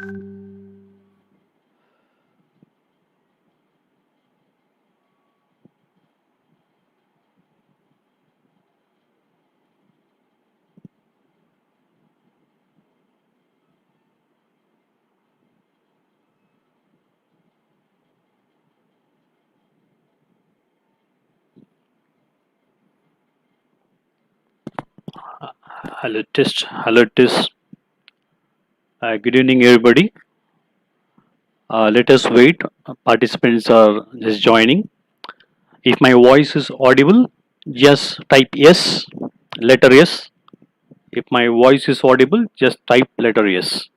Hello test. Hello test. Good evening, everybody. Let us wait. Participants are just joining. If my voice is audible, just type yes, letter yes. If my voice is audible, just type letter yes.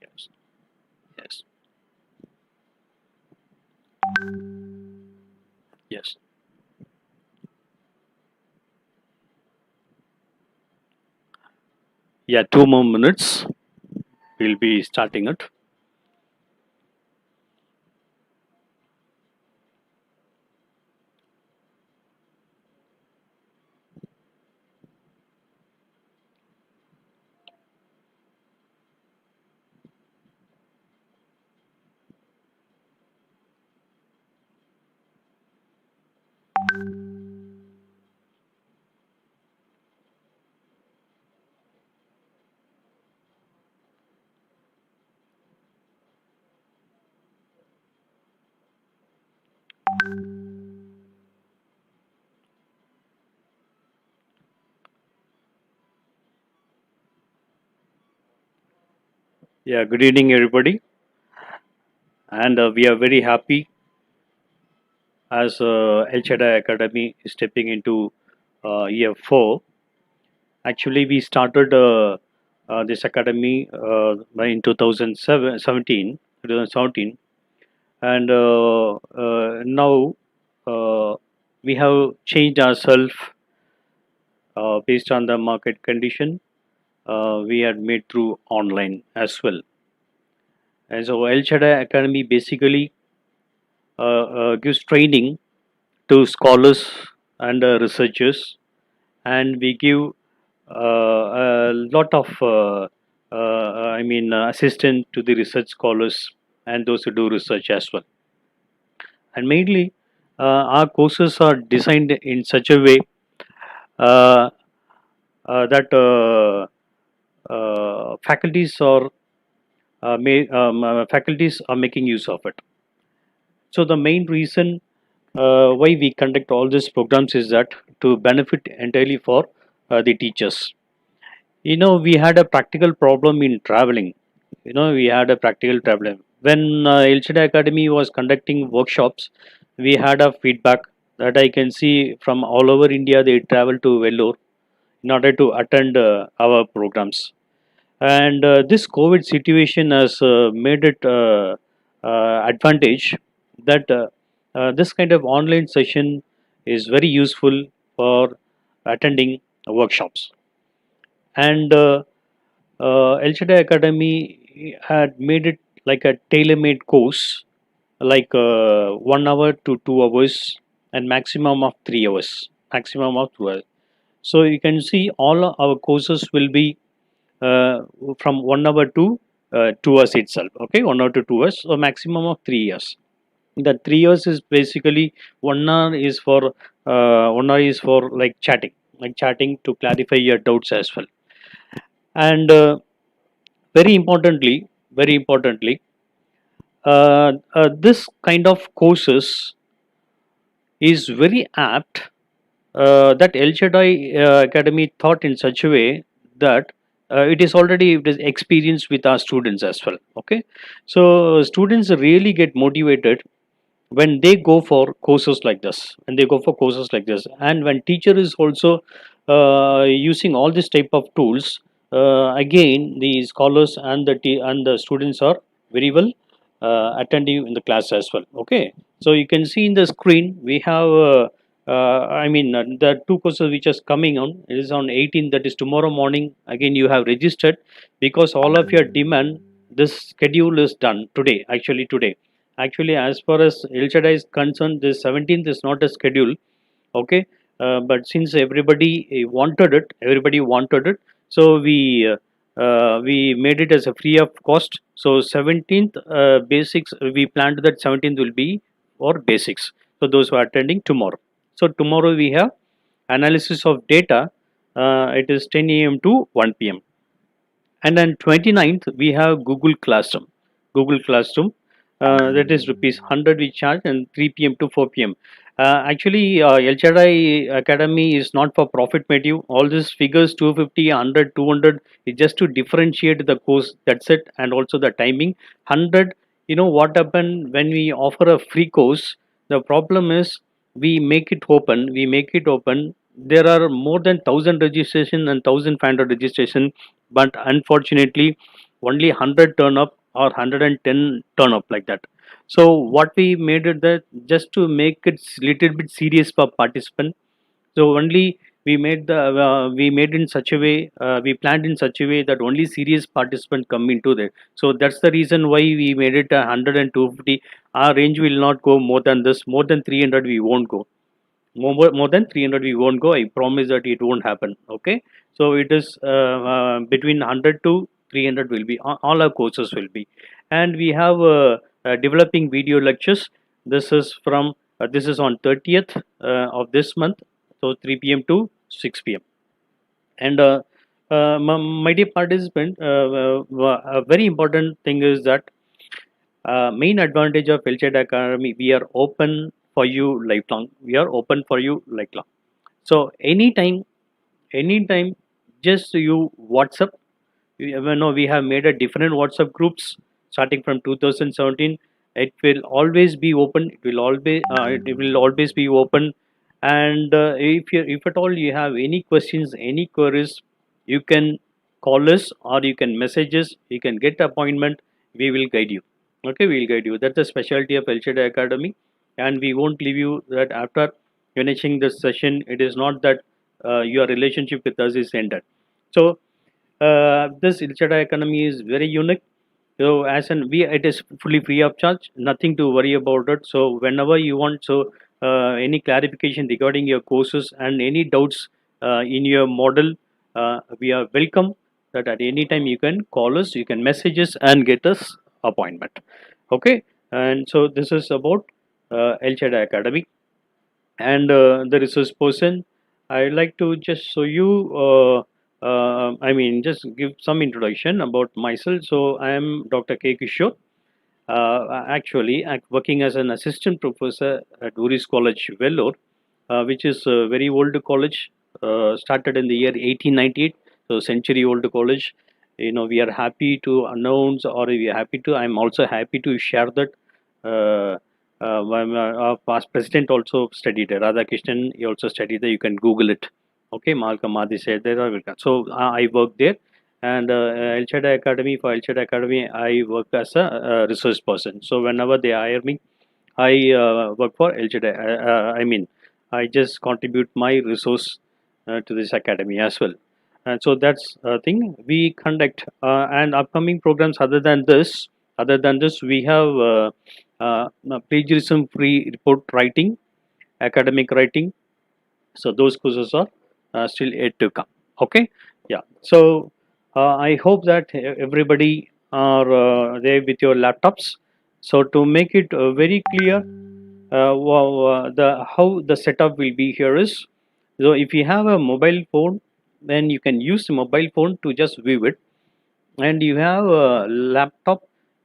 Yes. Yes. Yes. Yeah. 2 more minutes. We'll be starting it. Yeah. Good evening, everybody. And we are very happy as El Shaddai Academy is stepping into year 4. Actually, we started this academy in 2017, and now uh, we have changed ourselves based on the market condition. We had made through online as well. And so, El Shaddai Academy basically gives training to scholars and researchers, and we give a lot of assistant to the research scholars and those who do research as well. And mainly, our courses are designed in such a way uh, that faculties are making use of it. So the main reason why we conduct all these programs is that to benefit entirely for the teachers. We had a practical problem in traveling. We had a practical problem. When Elchida Academy was conducting workshops, we had a feedback that I can see from all over India. They travel to Vellore in order to attend our programs. And this COVID situation has made it advantage that this kind of online session is very useful for attending workshops. And El Shaddai Academy had made it like a tailor-made course, like 1 hour to 2 hours, and maximum of 3 hours. Maximum of 2 hours. So you can see all our courses will be uh, from 1 hour to 2 hours itself. Okay, 1 hour to 2 hours, so maximum of 3 years. The 3 years is basically 1 hour is for 1 hour is for like chatting to clarify your doubts as well. And very importantly, this kind of courses is very apt that El Shaddai Academy thought in such a way that it is experienced with our students as well. Okay, so students really get motivated when they go for courses like this, and when teacher is also using all this type of tools, again the scholars and and the students are very well attentive in the class as well. Okay, so you can see in the screen we have the two courses which is coming on. It is on 18th, that is tomorrow morning. Again, you have registered because all of your demand, this schedule is done today, actually, as far as El Shaddai is concerned, the 17th is not a schedule. Okay, but since everybody wanted it, so we made it as a free of cost. So 17th basics, we planned that 17th will be for basics. So those who are attending tomorrow. So tomorrow we have analysis of data. It is 10 a.m. to 1 p.m. And then 29th we have Google Classroom, that is rupees 100 we charge, and 3 p.m. to 4 p.m. Actually, El Shaddai Academy is not for profit motive. All these figures 250, 100, 200 is just to differentiate the course. That's it, and also the timing. 100. You know what happened when we offer a free course? The problem is we make it open. There are more than 1,000 registration and 1,500 registration, but unfortunately only 100 turn up or 110 turn up, like that. So what we made it that just to make it little bit serious for participant, so only we made in such a way, we planned in such a way that only serious participant come into there. So that's the reason why we made it 100 and 250. Our range will not go more than this. More than 300 we won't go. More than 300 we won't go. I promise that it won't happen. Okay, so it is between 100 to 300 will be all our courses will be. And we have developing video lectures. This is on 30th of this month, so 3 p.m. to 6 p.m. And my dear participant, a very important thing is that main advantage of Elchad Academy, we are open for you lifelong. So anytime, just you WhatsApp. We have made a different WhatsApp groups starting from 2017. It will always be open. It will always be open. And if at all you have any questions, any queries, you can call us or you can message us. You can get appointment. We will guide you. Okay, we will guide you. That's the specialty of El Shaddai Academy, and we won't leave you that after finishing this session. It is not that your relationship with us is ended. So this El Shaddai Academy is very unique. So it is fully free of charge, nothing to worry about it. So whenever you want, so any clarification regarding your courses and any doubts in your model, we are welcome. That at any time you can call us, you can message us, and get us appointment. Okay, and so this is about El Shaddai Academy. And the resource person, I'd like to just show you. Just give some introduction about myself. So I am Dr.K.Kishore. Actually, I'm working as an assistant professor at Uris College, Vellore, which is a very old college, started in the year 1898, so century old college. We are happy to announce, or we are happy to. I'm also happy to share that. Our past president also studied there. Radhakrishnan, he also studied there. You can Google it. Okay, Malcolm Madi said there. So I work there, and El Shaddai Academy, for El Shaddai Academy, I work as a resource person. So whenever they hire me, I work for El Shaddai. I just contribute my resource to this academy as well. And so that's a thing we conduct. And upcoming programs other than this, we have plagiarism-free report writing, academic writing. So those courses are still yet to come. Okay, yeah. So I hope that everybody are there with your laptops. So to make it very clear, the how the setup will be here is, so if you have a mobile phone, then you can use the mobile phone to just view it. And you have a laptop,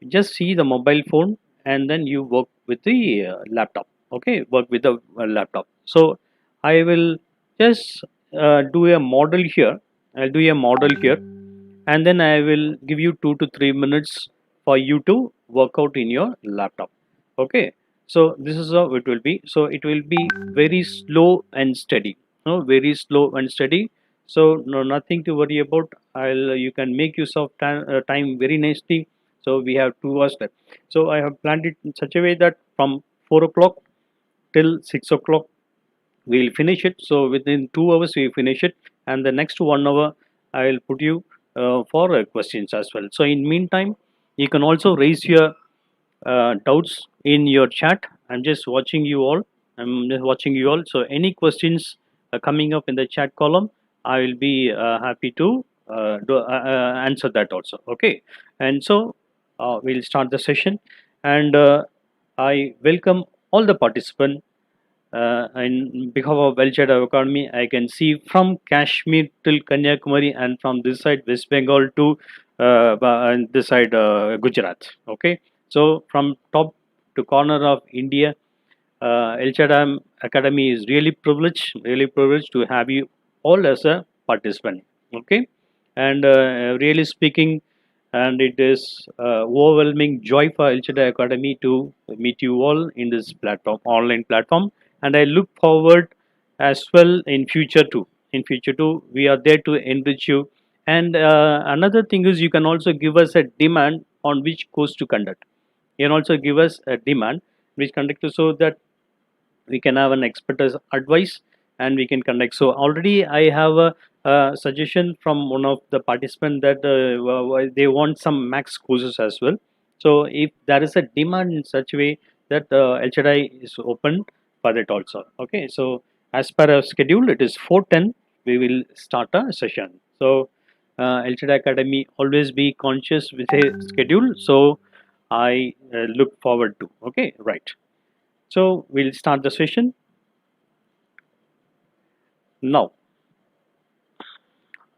just see the mobile phone, and then you work with the laptop. Okay, work with the laptop. So I will just do a model here. I'll do a model here, and then I will give you 2 to 3 minutes for you to work out in your laptop. Okay, So this is how it will be. So it will be very slow and steady. No, very slow and steady. So no, nothing to worry about. You can make use of time very nicely. So we have 2 hours left. So I have planned it in such a way that from 4 o'clock till 6 o'clock we'll finish it. So within 2 hours we finish it, and the next 1 hour I will put you for questions as well. So in meantime, you can also raise your doubts in your chat. I'm just watching you all. I'm just watching you all. So any questions coming up in the chat column, I will be happy to answer that also. Okay, and so we'll start the session, and I welcome all the participants. And behalf of Welchad Academy, I can see from Kashmir till Kanyakumari, and from this side West Bengal to and this side Gujarat. Okay, so from top to corner of India, Elchadam Academy is really privileged to have you all as a participant. Okay, and really speaking, and it is overwhelming joy for Elchada Academy to meet you all in this platform, online platform, and I look forward as well in future too. In future too, we are there to enrich you. And another thing is, you can also give us a demand on which course to conduct. You can also give us a demand which conduct, so that we can have an expertise advice and we can conduct. So already I have a suggestion from one of the participants that they want some max courses as well. So if there is a demand in such a way, that LCHI is open for that also. Okay, so as per our schedule, it is 4:10. We will start a session. So LCHI Academy always be conscious with a schedule. So I look forward to. Okay, right. So we'll start the session now.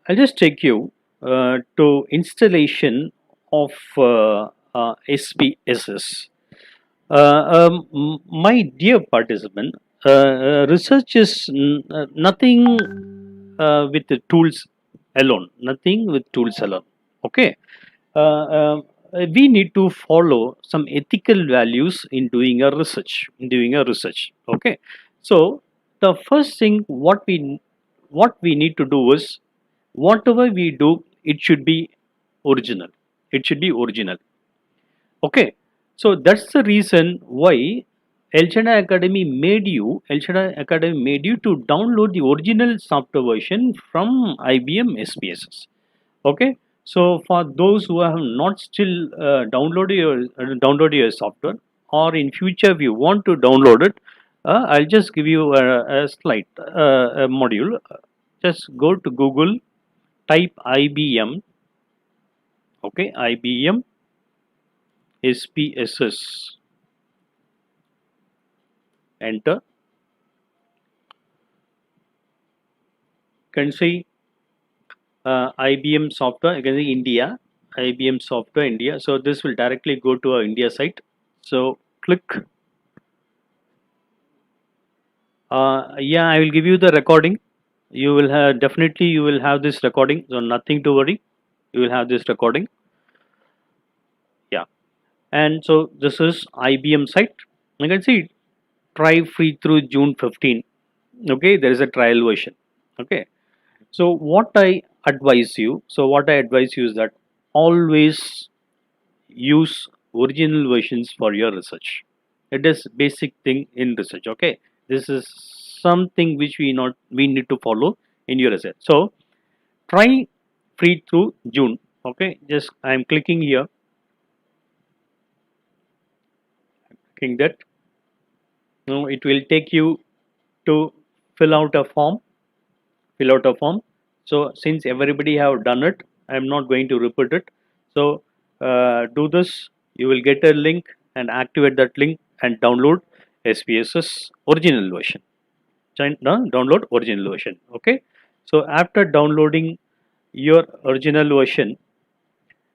I'll just take you to installation of SPSS. My dear participant, research is nothing with the tools alone. Nothing with tools alone. Okay. Uh, uh, we need to follow some ethical values in doing a research. Okay. So the first thing what we need to do is, whatever we do, it should be original. It should be original. Okay, so that's the reason why Elchada Academy made you to download the original software version from IBM SPSS. Okay, so for those who have not still downloaded your software, or in future if you want to download it, I'll just give you a slide, a module. Just go to Google, type IBM. Okay, IBM SPSS, enter. You can see IBM software. You can see India, IBM software India. So this will directly go to our India site. So click. Yeah, I will give you the recording. You will have, definitely you will have this recording. So nothing to worry. You will have this recording. Yeah, and so this is IBM site. You can see, try free through June 15. Okay, there is a trial version. Okay, so what I advise you, is that always use original versions for your research. It is basic thing in research. Okay, this is something which we need to follow in your research. So try free through June. Okay, just I am clicking here, clicking that. Now it will take you to fill out a form. So since everybody have done it, I am not going to repeat it. So do this. You will get a link and activate that link and download SPSS original version. Download original version. Okay. So after downloading your original version,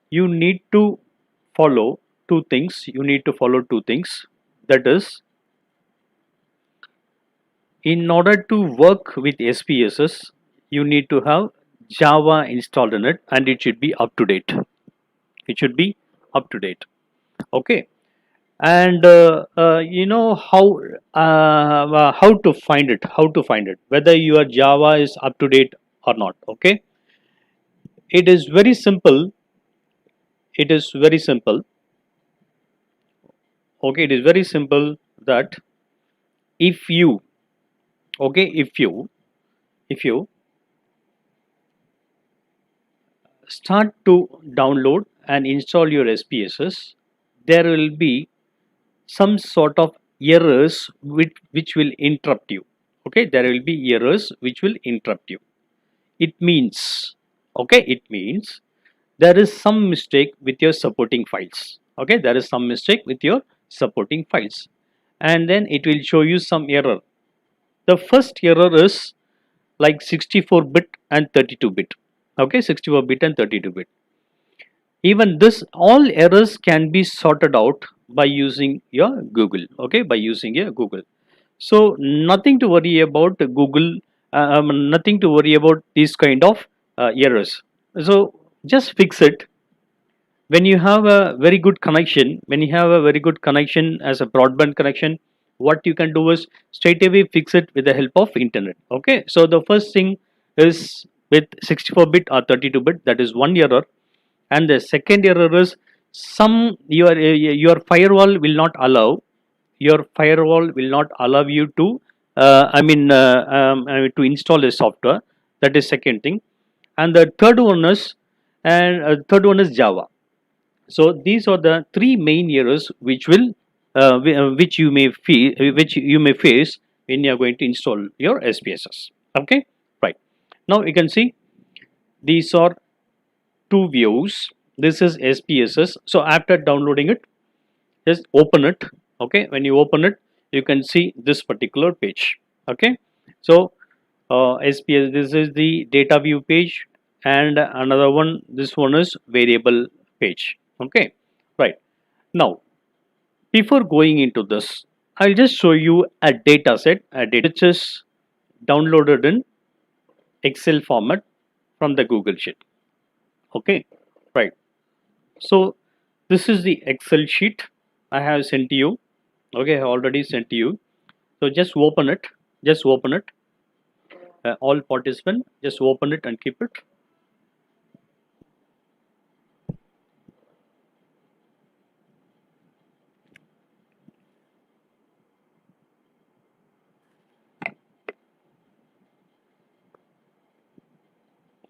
you need to follow two things. That is, in order to work with SPSS, you need to have Java installed in it, and it should be up to date. Okay. And you know how to find it, whether your Java is up to date or not. Okay, it is very simple. It is very simple. Okay, it is very simple that if you, okay, if you start to download and install your SPSS, there will be some sort of errors which will interrupt you. Okay, there will be errors which will interrupt you. It means, okay, it means there is some mistake with your supporting files. Okay, there is some mistake with your supporting files, and then it will show you some error. The first error is like 64-bit and 32-bit. Okay, 64-bit and 32-bit. Even this, all errors can be sorted out by using your Google. Okay, by using your Google. So nothing to worry about Google. Nothing to worry about these kind of errors. So just fix it. When you have a very good connection, as a broadband connection, what you can do is straight away fix it with the help of internet. Okay, so the first thing is with 64-bit or 32-bit, that is one error. And the second error is some your firewall will not allow, you to to install a software. That is second thing. And the third one is Java. So these are the three main errors which you may face when you are going to install your SPSS. Okay, right. Now you can see these are two views. This is SPSS. So after downloading it, just open it. Okay, when you open it, you can see this particular page. Okay, so SPSS, this is the data view page, and another one, this one is variable page. Okay, right. Now before going into this, I'll just show you a data set, which is downloaded in Excel format from the Google Sheet. Okay, right. So this is the Excel sheet I have sent to you. Okay, I have already sent to you. So just open it. Just open it. All participants, just open it and keep it.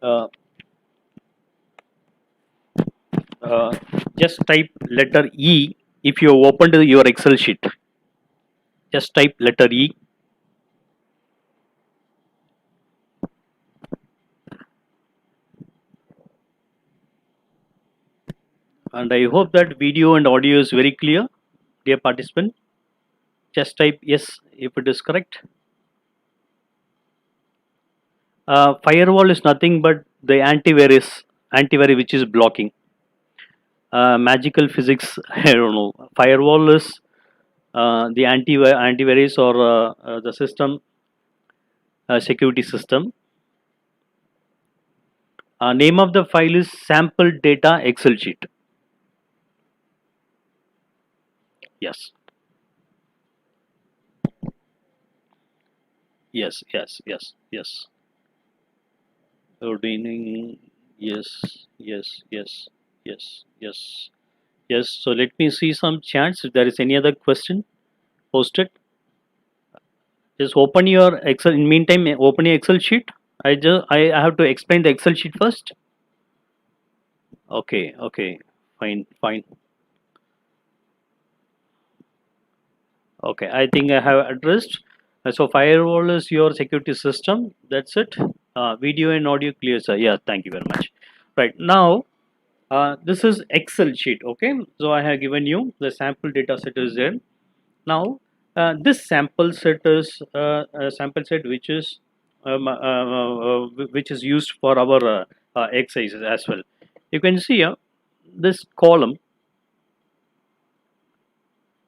Uh, uh, just type letter E if you opened your Excel sheet. Just type letter E. And I hope that video and audio is very clear, dear participant. Just type yes if it is correct. Firewall is nothing but the antivirus which is blocking. Magical physics, I don't know. Firewall is the antivirus or the system security system. Name of the file is sample data Excel sheet. Yes. Yes, yes, yes, yes. Ordaining. Yes, yes, yes, yes, yes, yes. So let me see some chats. If there is any other question, post it. Just open your Excel. In meantime, open your Excel sheet. I have to explain the Excel sheet first. Okay, okay, fine, fine. Okay, I think I have addressed. So firewall is your security system. That's it. Video and audio clear, sir. Yeah, thank you very much. Right now, this is Excel sheet. Okay, so I have given you the sample data set is there. Now, this sample set is a sample set which is used for our exercises as well. You can see this column.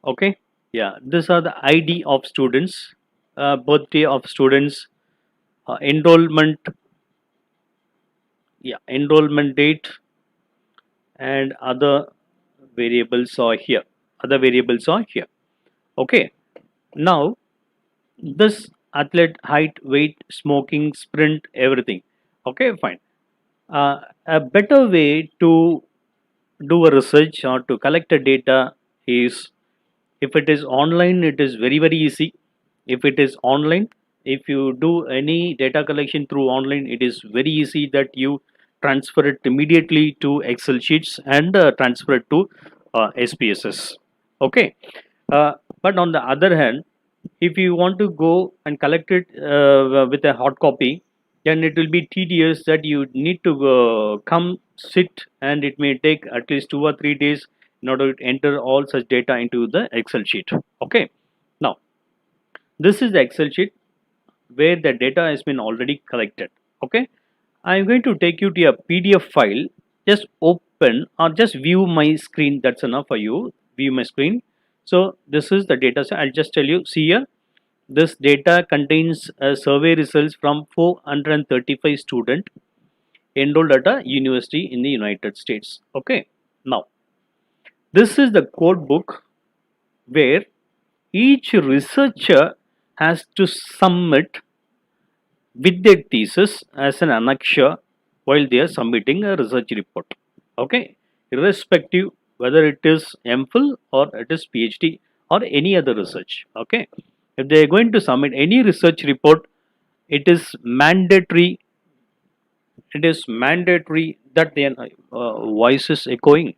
Okay, yeah, these are the ID of students, birthday of students, enrollment, yeah, enrollment date, and other variables are here. other variables are here. Okay, now this athlete height, weight, smoking, sprint, everything. Okay, fine. A better way to do a research or to collect the data is, if it is online, it is very easy. If it is online, if you do any data collection through online, it is very easy that you transfer it immediately to Excel sheets and transfer it to SPSS. Okay, uh, but on the other hand, if you want to go and collect it with a hard copy, then it will be tedious that you need to come sit, and it may take at least 2 or 3 days in order to enter all such data into the Excel sheet. Okay, now this is the Excel sheet where the data has been already collected. Okay, I'm going to take you to a PDF file. Just open or just view my screen. That's enough for you. View my screen. So this is the data set. I'll just tell you. See here. This data contains survey results from 435 students enrolled at a university in the United States. Okay. Now, this is the code book where each researcher has to submit with their thesis as an annexure while they are submitting a research report. Okay, irrespective whether it is MPhil or it is PhD or any other research. Okay, if they are going to submit any research report, it is mandatory. It is mandatory that their voice is echoing.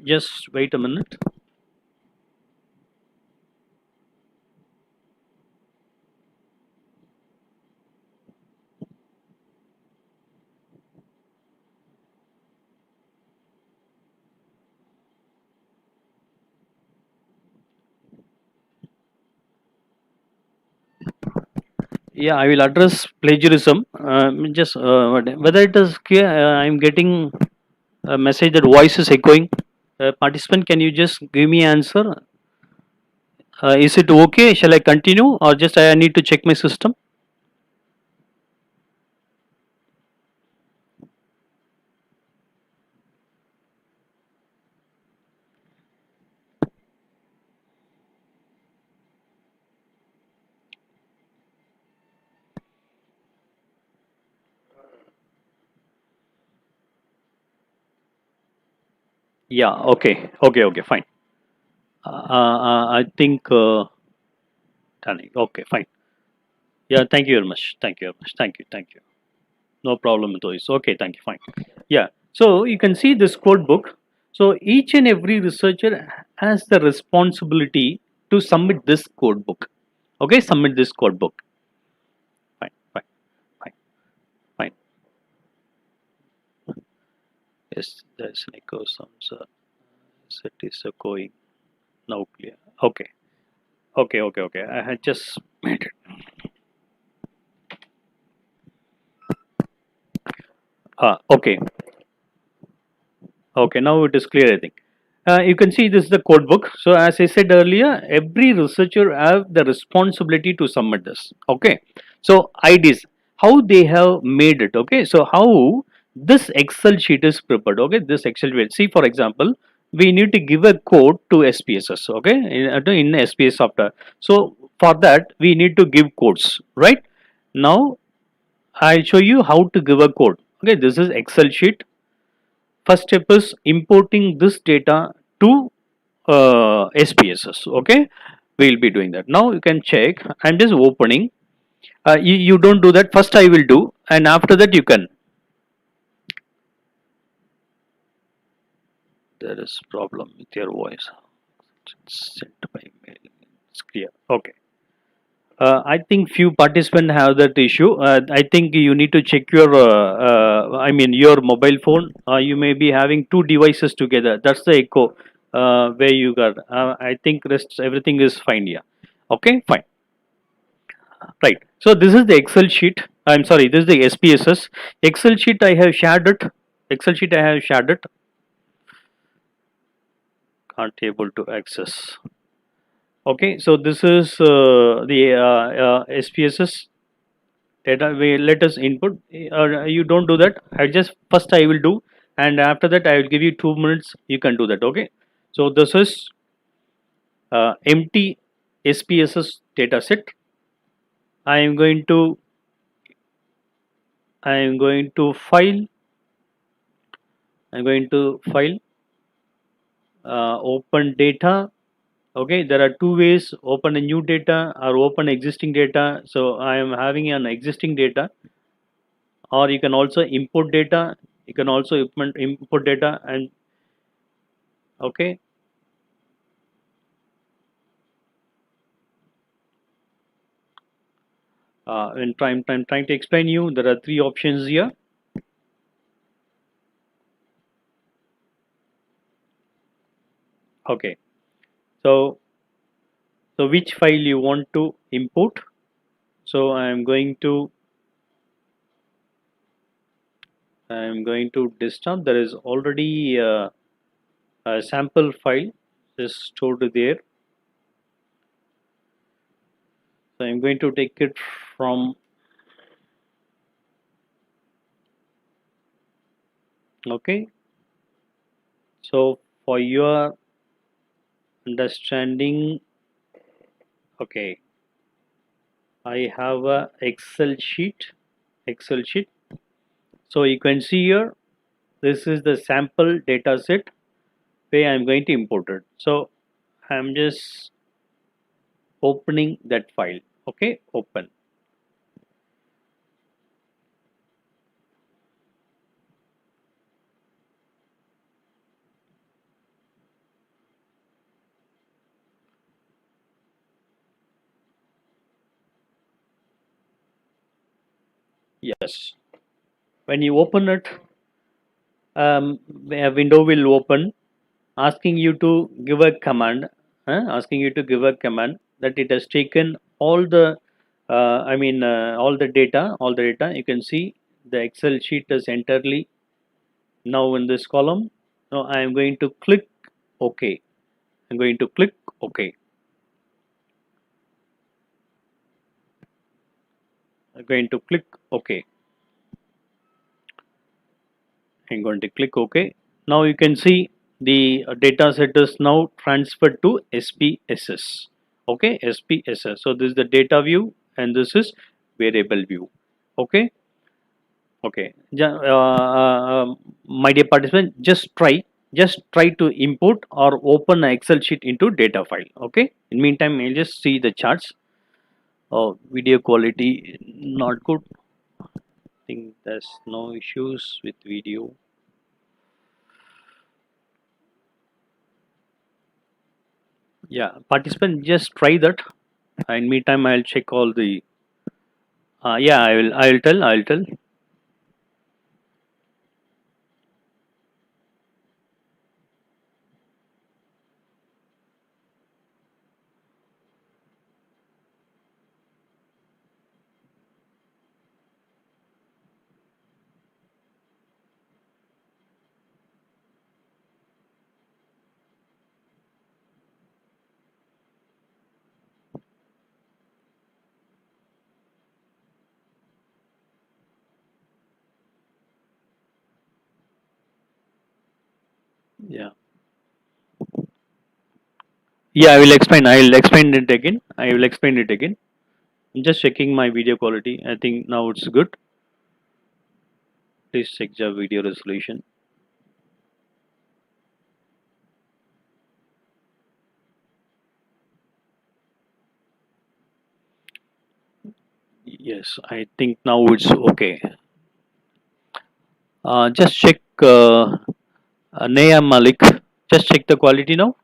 Just wait a minute. Yeah, I will address plagiarism. Just whether it is clear, I'm getting a message that voice is echoing. Participant, can you just give me answer? Is it okay? Shall I continue or just I need to check my system? Yeah. Okay. Okay. Fine. I think. Okay. Fine. Yeah. Thank you very much. Thank you very much. Thank you. Thank you. No problem with this. Okay. Thank you. Fine. Yeah. So you can see this code book. So each and every researcher has the responsibility to submit this code book. Okay. Submit this code book. Fine. Fine. Fine. Fine. Yes. There's an echo. Some. It is echoing. Now clear. Okay. Okay. I had just made it. Okay. Okay. Now it is clear, I think. You can see this is the code book. So as I said earlier, every researcher have the responsibility to submit this. Okay. So IDs, how they have made it. Okay. So how this Excel sheet is prepared. Okay. This Excel sheet. See, for example, we need to give a code to SPSS. Okay. In SPS software. So for that, we need to give codes. Right. Now I'll show you how to give a code. Okay. This is Excel sheet. First step is importing this data to SPSS. Okay, we will be doing that. Now you can check. I'm just opening. You don't do that. First I will do, and after that you can. There is problem with your voice. It's sent by mail. It's clear. Okay. I think few participants have that issue. I think you need to check your, I mean, your mobile phone. You may be having two devices together. That's the echo where you got. I think rest everything is fine here. Okay, fine. Right. So this is the Excel sheet. I'm sorry. This is the SPSS Excel sheet. I have shared it. Excel sheet I have shared it. Can't able to access. Okay, so this is the SPSS data. We let us input. You don't do that. I just first I will do, and after that I will give you 2 minutes. You can do that. Okay. So this is empty SPSS dataset. I am going to file. I'm going to file, open data. Okay, there are two ways: open a new data or open existing data. So I am having an existing data, or you can also import data. You can also import data, and okay. And I'm trying to explain you. There are three options here. Okay, so which file you want to import? So I'm going to desktop. There is already a sample file is stored there. So I'm going to take it from, okay. So for your understanding, okay, I have a Excel sheet. So you can see here, this is the sample data set where I'm going to import it. So I'm just opening that file. Okay, open. Yes. When you open it, a window will open asking you to give a command, that it has taken all the all the data. You can see the Excel sheet is entirely now in this column. Now I am going to click OK. I'm going to click OK. I'm going to click OK. I'm going to click OK. Now you can see the data set is now transferred to SPSS. Okay, SPSS. So this is the data view and this is variable view. Okay. Okay. My dear participant, just try to import or open an Excel sheet into data file. Okay. In meantime, I'll just see the charts. Oh, video quality not good. I think there's no issues with video. Yeah, participant, just try that. In meantime, I'll check all the. Yeah, I will. I'll tell. I'll tell. Yeah. Yeah, I will explain. I'll explain it again. I will explain it again. I'm just checking my video quality. I think now it's good. Please check the video resolution. Yes, I think now it's okay. Just check Naya Malik. Just check the quality now.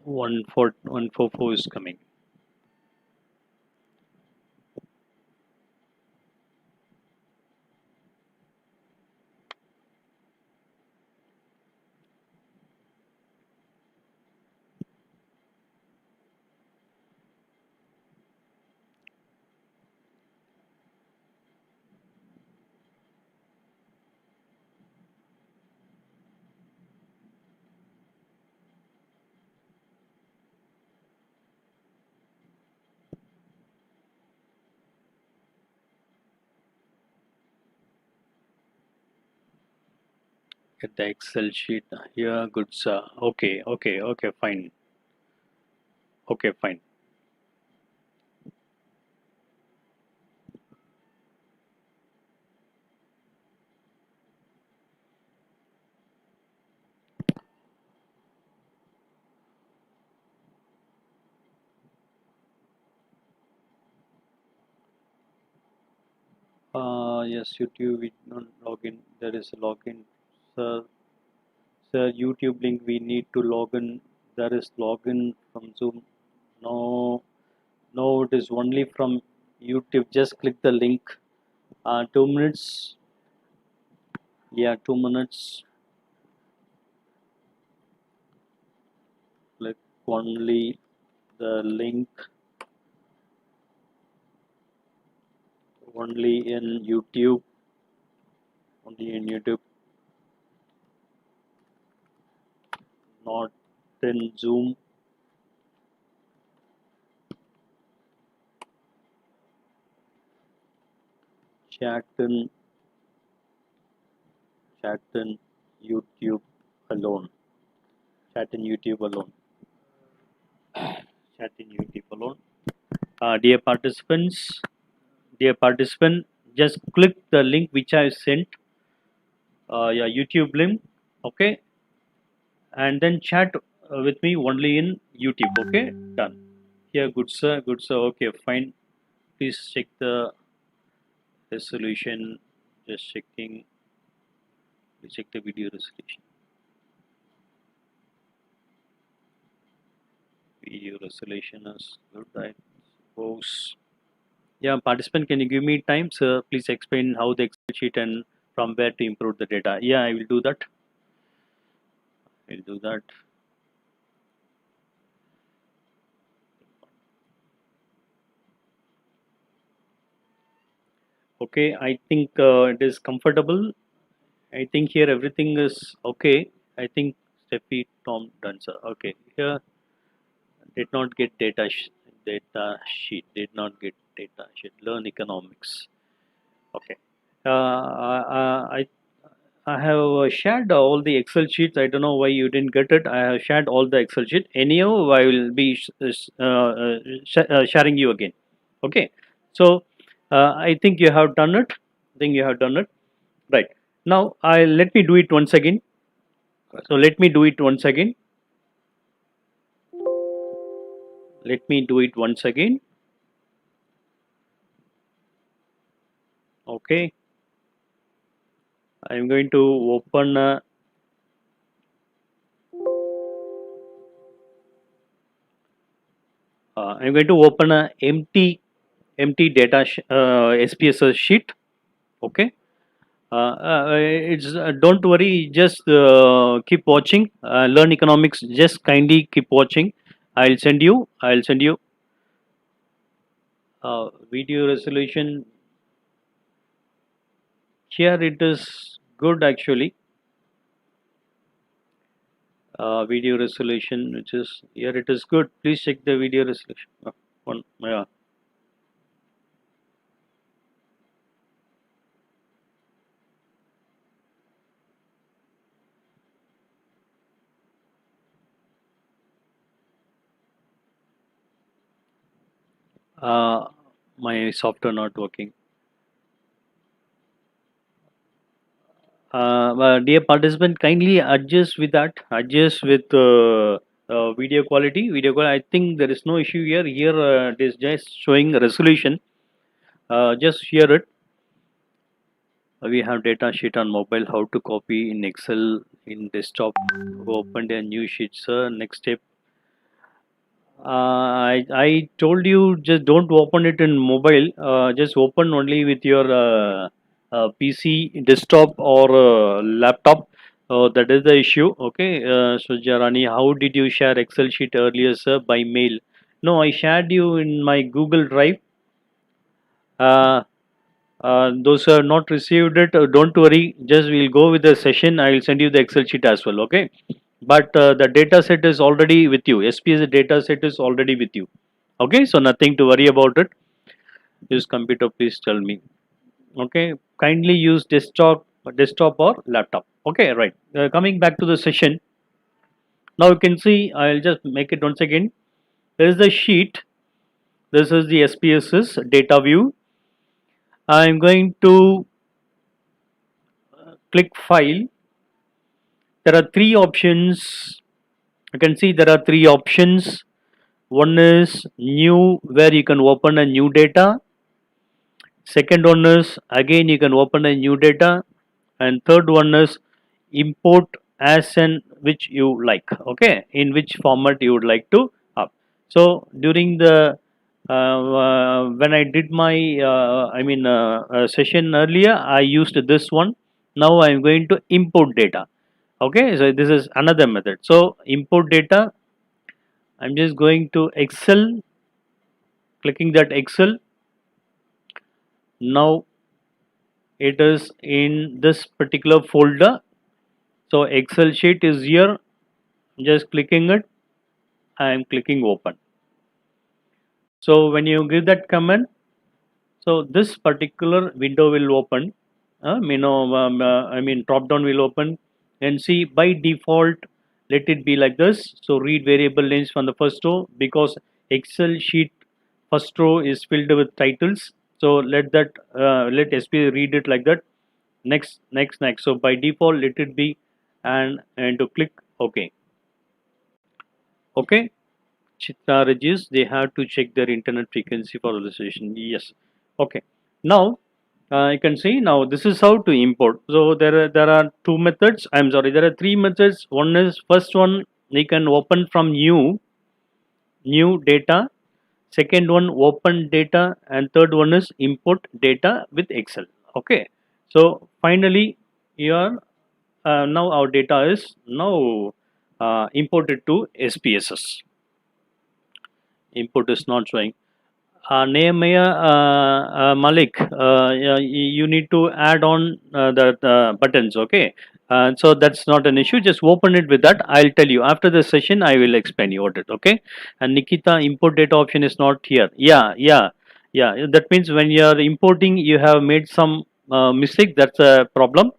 One four four is coming. Get the Excel sheet. Yeah, good sir. Okay, okay, okay, fine. Okay, fine. Yes, YouTube, we don't log in. There is a login. Sir, sir, YouTube link, we need to log in. There is login from Zoom. No, no, it is only from YouTube. Just click the link. 2 minutes. Yeah, 2 minutes. Click only the link. Only in YouTube. Only in YouTube. Not in Zoom. Chat in YouTube alone. Chat in YouTube alone. Chat in YouTube alone. Dear participant, just click the link which I sent. Yeah, YouTube link. Okay, and then chat with me only in YouTube. Okay, done. Yeah, good sir, good sir. Okay, fine. Please check the resolution. Just checking. Please check the video resolution. Video resolution is good, I suppose. Yeah, participant, can you give me time, sir? Please explain how the Excel sheet and from where to improve the data. Yeah, I will do that. I'll do that. Okay, I think it is comfortable. I think here everything is okay. I think Steffi, Tom, done, sir. Okay, here did not get data sheet. Did not get data sheet. Learn economics. Okay. I have shared all the Excel sheets. I don't know why you didn't get it. I have shared all the Excel sheet. Anyhow, I will be sharing you again. Okay. So I think you have done it. I think you have done it. Right. Now I let me do it once again. So let me do it once again. Let me do it once again. Okay. I am going to open. I'm going to open a empty data SPSS sheet. Okay. It's don't worry. Just keep watching. Learn economics. Just kindly keep watching. I'll send you. I'll send you video resolution. Here it is good actually. Video resolution, which is here it is good. Please check the video resolution. One, yeah. My software not working. Dear participant, kindly adjust with that. Adjust with video quality. Video quality. I think there is no issue here. Here it is just showing resolution. Just hear it. We have data sheet on mobile. How to copy in Excel in desktop. Opened a new sheet, sir. Next step. I told you just don't open it in mobile. Just open only with your PC, desktop or laptop. That is the issue. Okay. So Jarani, how did you share Excel sheet earlier, sir? By mail? No, I shared you in my Google Drive. Uh, those who have not received it, don't worry. Just we'll go with the session. I will send you the Excel sheet as well. Okay. But the data set is already with you. SPSS data set is already with you. Okay. So nothing to worry about it. Use computer. Please tell me. Okay. Kindly use desktop. desktop or laptop. Okay, right. Coming back to the session, now you can see, I'll just make it once again. There is the sheet. This is the SPSS data view. I'm going to click file. There are three options. You can see there are three options. One is new, where you can open a new data. Second one is again you can open a new data, and third one is import as and which you like. Okay, in which format you would like to have. So during the when I did my session earlier, I used this one. Now I am going to import data. Okay, so this is another method. So import data, I'm just going to Excel, clicking that Excel. Now it is in this particular folder. So Excel sheet is here. Just clicking it, I am clicking open. So when you give that command, so this particular window will open. Drop down will open, and see by default let it be like this. So read variable names from the first row, because Excel sheet first row is filled with titles. So let that let SP read it like that. Next, next, next. So by default let it be, and to click OK. Okay. Chitra Regis, they have to check their internet frequency for registration. Yes. Okay. Now you can see, now this is how to import. So there are two methods. I'm sorry, there are three methods. One is, first one you can open from new data. Second one, open data, and third one is import data with Excel. Okay. So finally, here now our data is now imported to SPSS. Import is not showing. Nehemiah Malik, you need to add on the buttons. Okay, so that's not an issue. Just open it with that. I'll tell you after the session. I will explain you what it. Okay, and Nikita, import data option is not here. Yeah. That means when you are importing, you have made some mistake. That's a problem.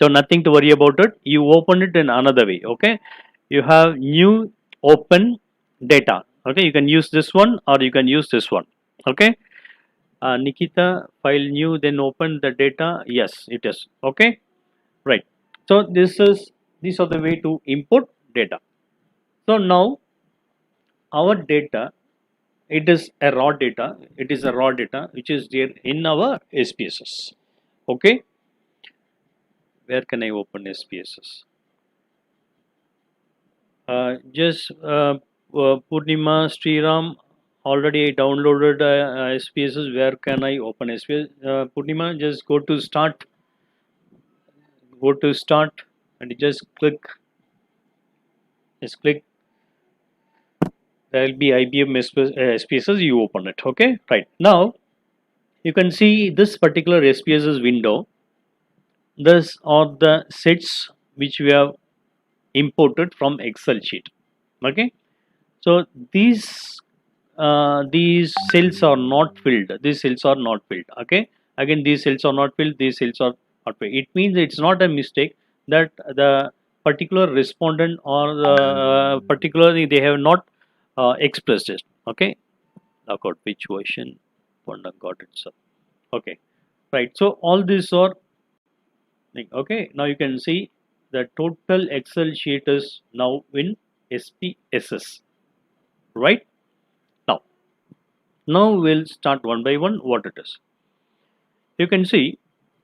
So nothing to worry about it. You open it in another way. Okay, you have new open data. Okay, you can use this one or you can use this one. Okay, Nikita, file new, then open the data. Yes, it is. Okay, right. So these are the way to import data. So now our data, it is a raw data. It is a raw data which is there in our SPSS. Okay, where can I open SPSS? Just Purnima Sriram, already I downloaded SPSS. Where can I open SPSS? Purnima, just go to start, and just click. Just click. There will be IBM SPSS. You open it. Okay, right. Now you can see this particular SPSS window. These are the sets which we have imported from Excel sheet. Okay, so these cells are not filled. These cells are not filled. Okay, again these cells are not filled. These cells are not filled. It means it's not a mistake that the particular respondent or the particularly they have not expressed it. Okay, about which version one got it. So okay, right. So all these are okay. Now you can see the total Excel sheet is now in SPSS. Right. Now we'll start one by one what it is. You can see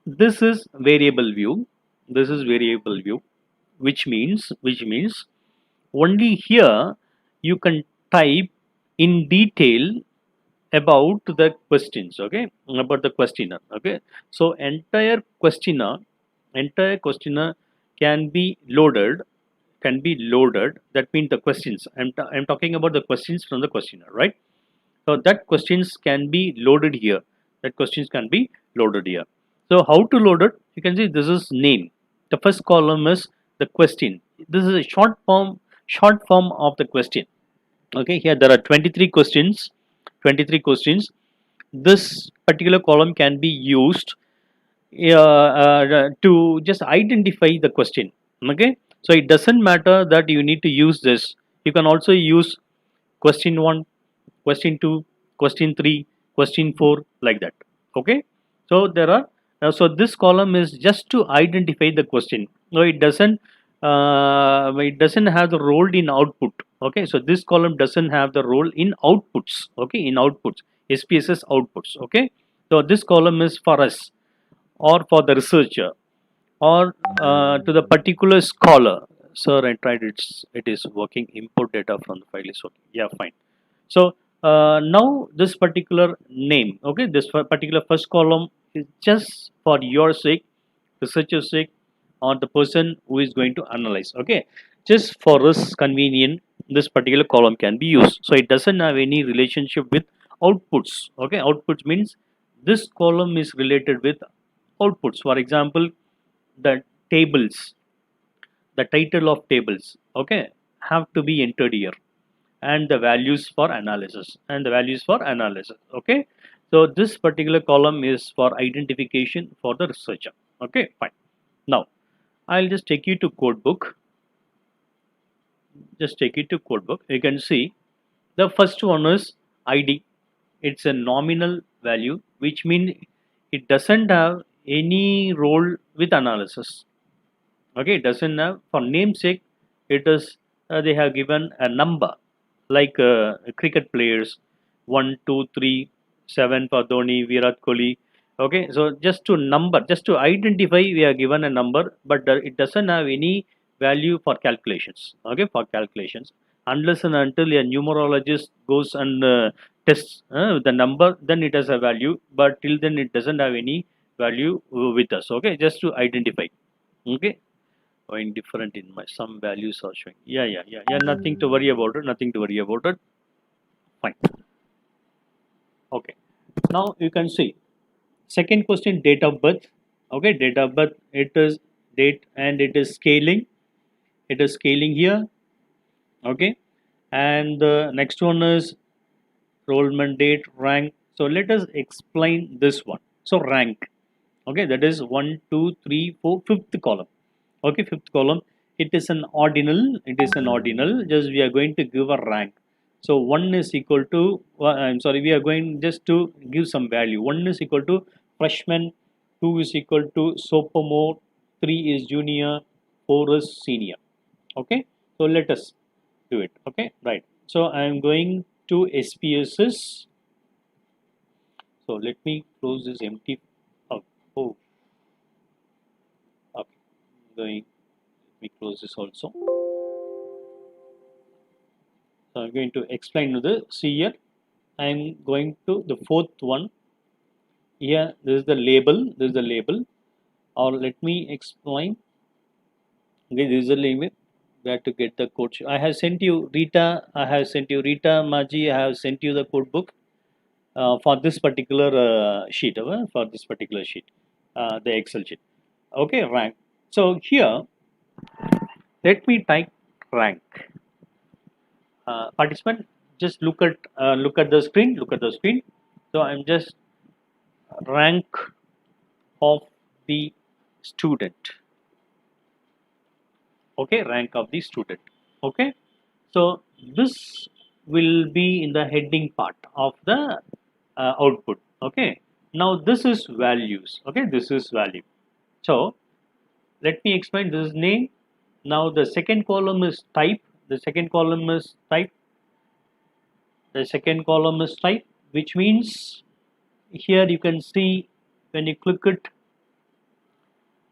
this is variable view. This is variable view, which means only here you can type in detail about the questions. Okay, about the questionnaire. Okay, so entire questionnaire can be loaded. That means the questions. I'm talking about the questions from the questionnaire, right? So that questions can be loaded here. So how to load it? You can see this is name. The first column is the question. This is a short form of the question. Okay, here there are 23 questions. This particular column can be used to just identify the question. Okay, so it doesn't matter that you need to use this. You can also use question 1, question 2, question 3, question 4, like that. Okay, so there are so this column is just to identify the question. No, it doesn't have the role in output. Okay, so this column doesn't have the role in outputs. Okay, in outputs, SPSS outputs. Okay, so this column is for us, or for the researcher, or to the particular scholar. Sir, I tried, it is working. Import data from the file is working. Yeah, fine. So now this particular name, okay, this particular first column is just for your sake, researcher's sake, or the person who is going to analyze. Okay, just for us convenient, this particular column can be used. So it doesn't have any relationship with outputs. Okay, outputs means this column is related with outputs. For example, the tables, the title of tables, okay, have to be entered here, and the values for analysis, okay. So this particular column is for identification for the researcher. Okay, fine. Now I'll just take you to Codebook. You can see the first one is ID. It's a nominal value, which means it doesn't have any role with analysis. Okay, it doesn't have, for namesake, it is they have given a number, like cricket players, 1 2 3 7 for Dhoni, Virat Kohli. Okay, so just to number, just to identify, we are given a number, but it doesn't have any value for calculations. Okay, for calculations, unless and until a numerologist goes and tests the number, then it has a value, but till then it doesn't have any value with us. Okay, just to identify. Okay, going different in my, some values are showing. Yeah, nothing to worry about it, fine. Okay, now you can see second question, date of birth. Okay, date of birth, it is date, and it is scaling, here. Okay, and the next one is enrollment date, rank. So let us explain this one. So rank, okay, that is 1 2 3 4, fifth column. Okay, fifth column, it is an ordinal, just we are going to give a rank. So 1 is equal to I'm sorry, we are going just to give some value. 1 is equal to freshman, 2 is equal to sophomore, 3 is junior, 4 is senior. Okay, so let us do it. Okay, right. So I am going to SPSS. So let me close this empty. Oh, okay, going, let me close this also. So I'm going to explain to the, see here, I'm going to the fourth one. Here, this is the label, or let me explain. Okay, this is the label. Where to get the code? I have sent you Rita. Maji. I have sent you the code book for this particular sheet. The Excel sheet. Okay, rank. So here, let me type rank. Participant, just look at the screen. So I'm just rank of the student. Okay, rank of the student. Okay, so this will be in the heading part of the output. Okay, now this is values. Okay, this is value. So let me explain. This is name. Now the second column is type. The second column is type, which means here you can see, when you click it,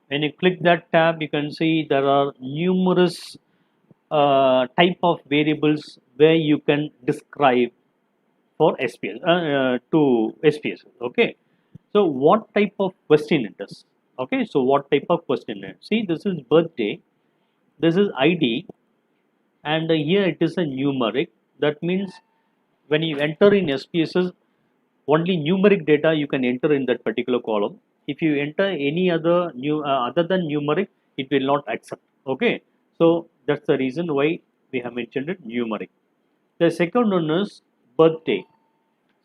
when you click that tab, you can see there are numerous type of variables where you can describe for SPS to SPS. Okay, so what type of question it is? Okay, so what type of question it is? See, this is birthday, this is ID, and here it is a numeric. That means when you enter in SPSS, only numeric data you can enter in that particular column. If you enter any other other than numeric, it will not accept. Okay, so that's the reason why we have mentioned it numeric. The second one is birthday.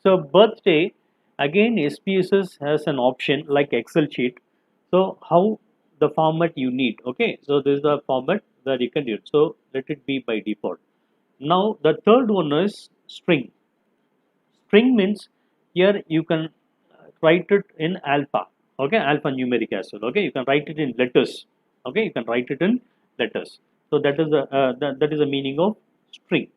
So birthday, again SPSS has an option like Excel sheet. So how the format you need, okay? So this is the format that you can use. So let it be by default. Now the third one is string. String means here you can write it in alpha, okay, alpha numeric as well, okay. You can write it in letters, okay. You can write it in letters. So that is the that is the meaning of string.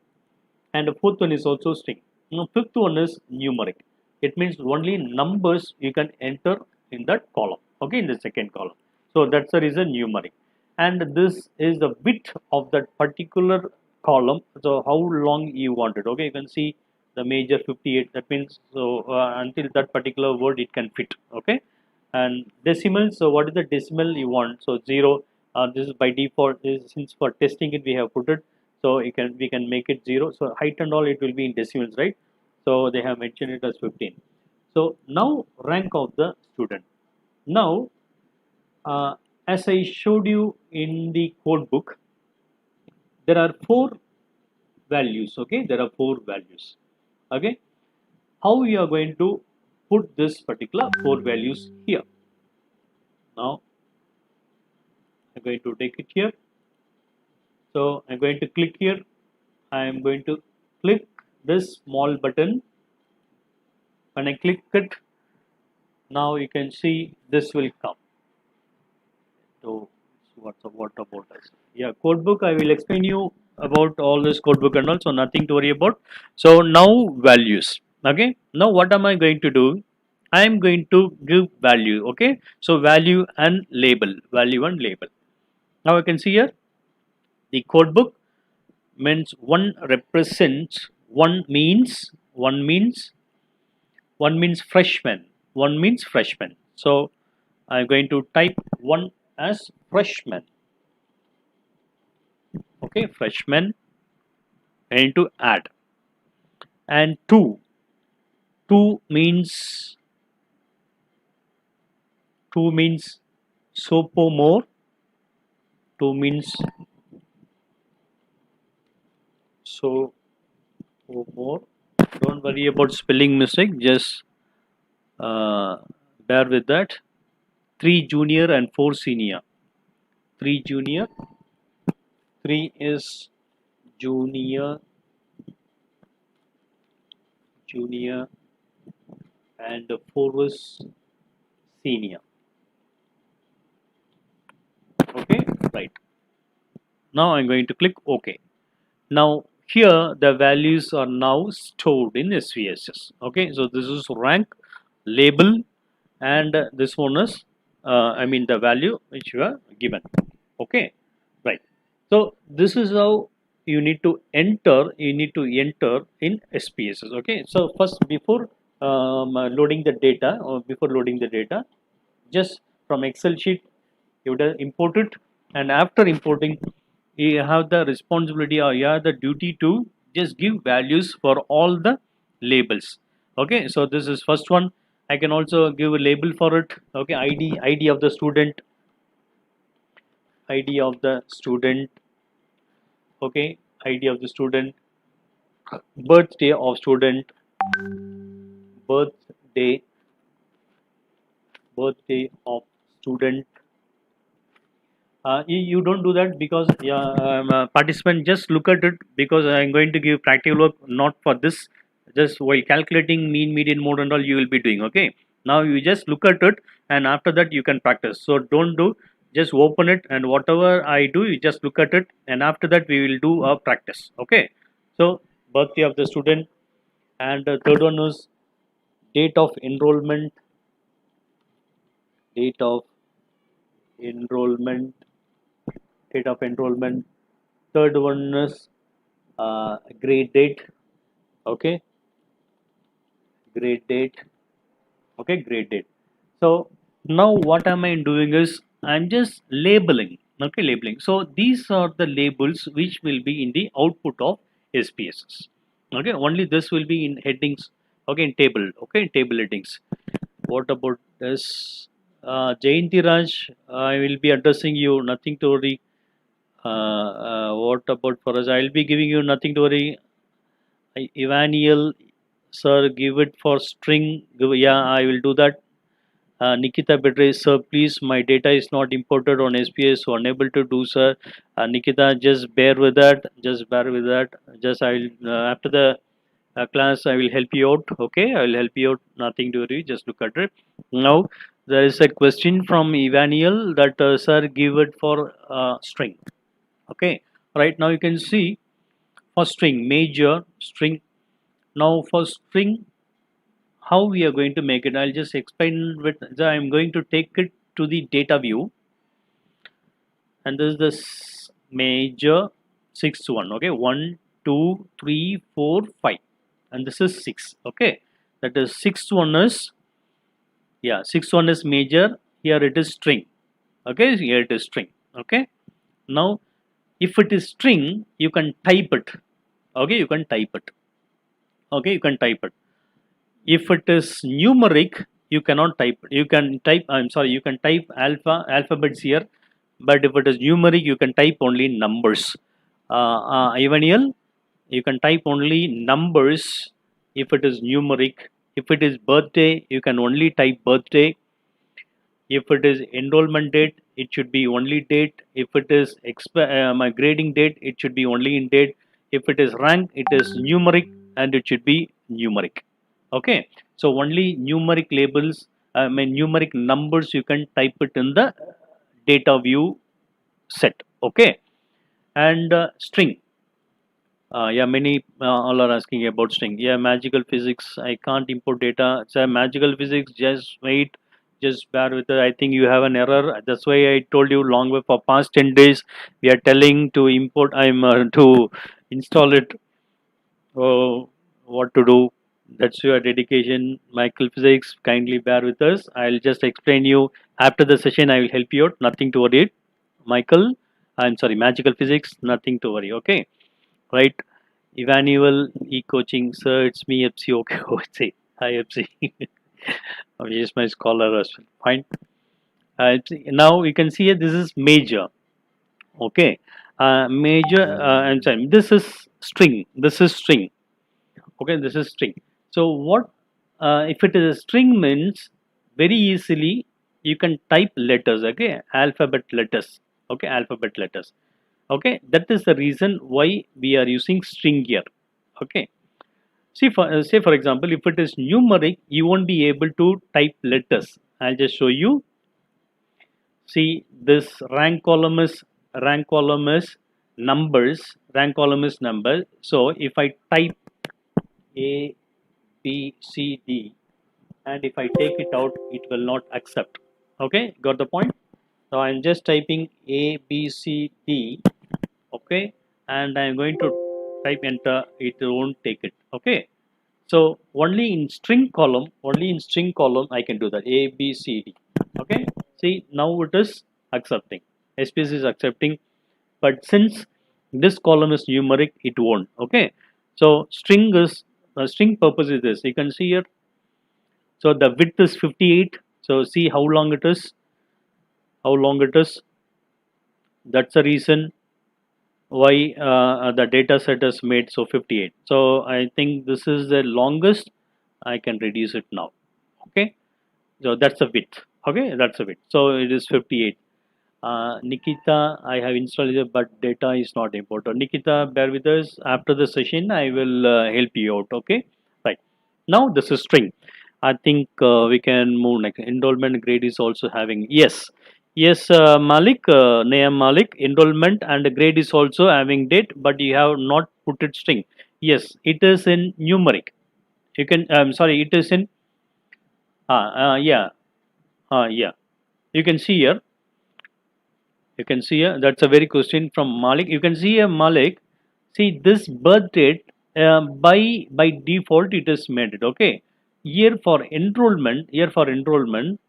And the fourth one is also string. Now fifth one is numeric. It means only numbers you can enter in that column, okay, in the second column. So that's the reason numeric. And this is the width of that particular column. So how long you want it, okay. You can see the major 58. That means so until that particular word it can fit, okay. And decimal. So what is the decimal you want? So 0. This is by default. Since for testing it we have put it, so we can make it 0. So height and all it will be in decimals, right? So they have mentioned it as 15. So now rank of the student. Now as I showed you in the code book, there are 4 values, okay. There are 4 values, okay. How we are going to put this particular 4 values here? Now I'm going to take it here. So I'm going to click here. I'm going to click this small button. When I click it, now you can see this will come. So what about this? Yeah, codebook. I will explain you about all this codebook and all. So nothing to worry about. So now values. Okay. Now what am I going to do? I am going to give value. Okay. So value and label. Value and label. Now you can see here the codebook means one represents one means freshman, one means freshman. So I'm going to type one as freshman, okay, freshman. I need to add, and two means sophomore, two means sophomore. Don't worry about spelling mistake, just bear with that. 3 junior and 4 senior. 3 junior, 3 is junior, and 4 is senior, okay, right. Now I'm going to click OK. Now here the values are now stored in SPSS, okay. So this is rank, label, and this one is I mean the value which you are given, okay, right. So this is how you need to enter in SPSS, okay. So first, before loading the data, just from Excel sheet you would import it, and after importing you have the responsibility, or you have the duty to just give values for all the labels, okay. So this is first one. I can also give a label for it, okay. ID of the student, ID of the student, okay, ID of the student, birthday of student, birthday birthday of student. You don't do that because yeah, participant just look at it, because I'm going to give practical work not for this. Just while calculating mean, median, mode and all you will be doing, okay. Now you just look at it, and after that you can practice. So don't do, just open it, and whatever I do you just look at it, and after that we will do a practice, okay. So birthday of the student, and the third one is date of enrollment, date of enrollment, date of enrollment. Third one is grade date, okay, grade date, okay, grade date. So now what am I doing is I'm just labeling, okay, labeling. So these are the labels which will be in the output of SPSS, okay. Only this will be in headings, okay, in table, okay, in table headings. What about this? Jayanti Raj, I will be addressing you, nothing to worry. What about for us? I'll be giving you, nothing to worry. Evaniel, sir, give it for string. Yeah, I will do that. Nikita Bedre, sir, please, my data is not imported on SPS, so unable to do, sir. Nikita, just bear with that. Just bear with that. Just I'll after the class, I will help you out. Okay, I will help you out. Nothing to worry. Just look at it. Now there is a question from Evaniel that sir, give it for string. Okay, right now you can see for string major string. Now for string, how we are going to make it? I'll just explain with. I'm going to take it to the data view, and this is the major sixth one. Okay, 1, 2, 3, 4, 5, and this is 6. Okay, that is sixth one is, yeah, sixth one is major. Here it is string. Okay, here it is string. Okay, now if it is string, you can type it. Okay, you can type it. Okay, you can type it. If it is numeric, you cannot type. You can type. I'm sorry. You can type alphabets here, but if it is numeric, you can type only numbers. Evaniel, you can type only numbers if it is numeric. If it is birthday, you can only type birthday. If it is enrollment date, it should be only date. If it is my grading date, it should be only in date. If it is rank, it is numeric and it should be numeric. Okay, so only numeric labels, numeric numbers, you can type it in the data view set. Okay, and string. Yeah, many all are asking about string. Yeah, magical physics. I can't import data. So magical physics. Just wait. Just bear with it. I think you have an error. That's why I told you long way for past 10 days. We are telling to import. To install it. What to do? That's your dedication. Magical physics. Kindly bear with us. I'll just explain you after the session. I will help you out. Nothing to worry. Michael. I'm sorry. Magical physics. Nothing to worry. Okay. Right. Emmanuel e-coaching, sir, it's me, FC. Okay, say hi, FC. Oh, yes, my scholar as well. Fine. Now you can see here, this is major. Okay, major. I'm sorry. This is string. This is string. Okay, this is string. So what? If it is a string means very easily you can type letters. Okay, alphabet letters. Okay, alphabet letters. Okay, that is the reason why we are using string here. Okay, see, for say for example, if it is numeric, you won't be able to type letters. I'll just show you. See, this rank column is numbers. Rank column is number. So if I type A, B, C, D, and if I take it out, it will not accept. Okay, got the point? So I'm just typing A, B, C, D. Okay, and I'm going to type enter. It won't take it. Okay. So only in string column, I can do that. A, B, C, D. Okay. See, now it is accepting. SPS is accepting, but since this column is numeric, it won't. Okay. So string purpose is this. You can see here. So the width is 58. So see how long it is. How long it is. That's the reason why the data set is made so 58. So I think this is the longest. I can reduce it now. Okay, so that's a width. Okay, that's a width. So it is 58. Nikita, I have installed it, but data is not important. Nikita, bear with us. After the session, I will help you out. Okay, right. Now this is string. I think we can move next. Enrollment grade is also having, yes, yes, Malik, name Malik. Enrollment and grade is also having date, but you have not put it string. Yes, it is in numeric. You can. I'm sorry, it is in. Yeah, yeah. You can see here. You can see here. That's a very question from Malik. You can see here, Malik. See this birth date. By default, it is made it. Okay. Year for enrollment. Year for enrollment.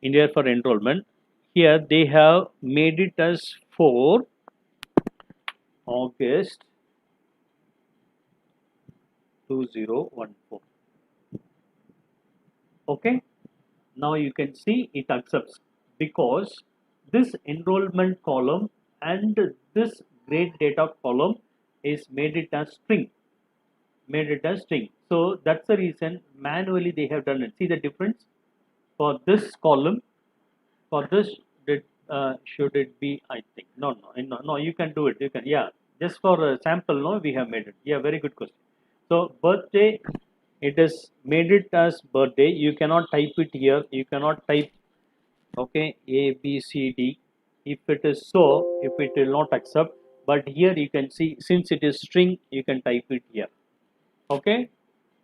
In here for enrollment. Here they have made it as 4 August 2014. Okay. Now you can see it accepts because this enrollment column and this grade data column is made it as string. Made it as string. So that's the reason manually they have done it. See the difference? for this column, for this, should it be, I think, no, you can do it, you can, yeah, just for a sample, no, we have made it, yeah, very good question. So birthday, it is made it as birthday, you cannot type it here, you cannot type, okay, A, B, C, D, if it is so, if it will not accept, but here you can see, since it is string, you can type it here, okay.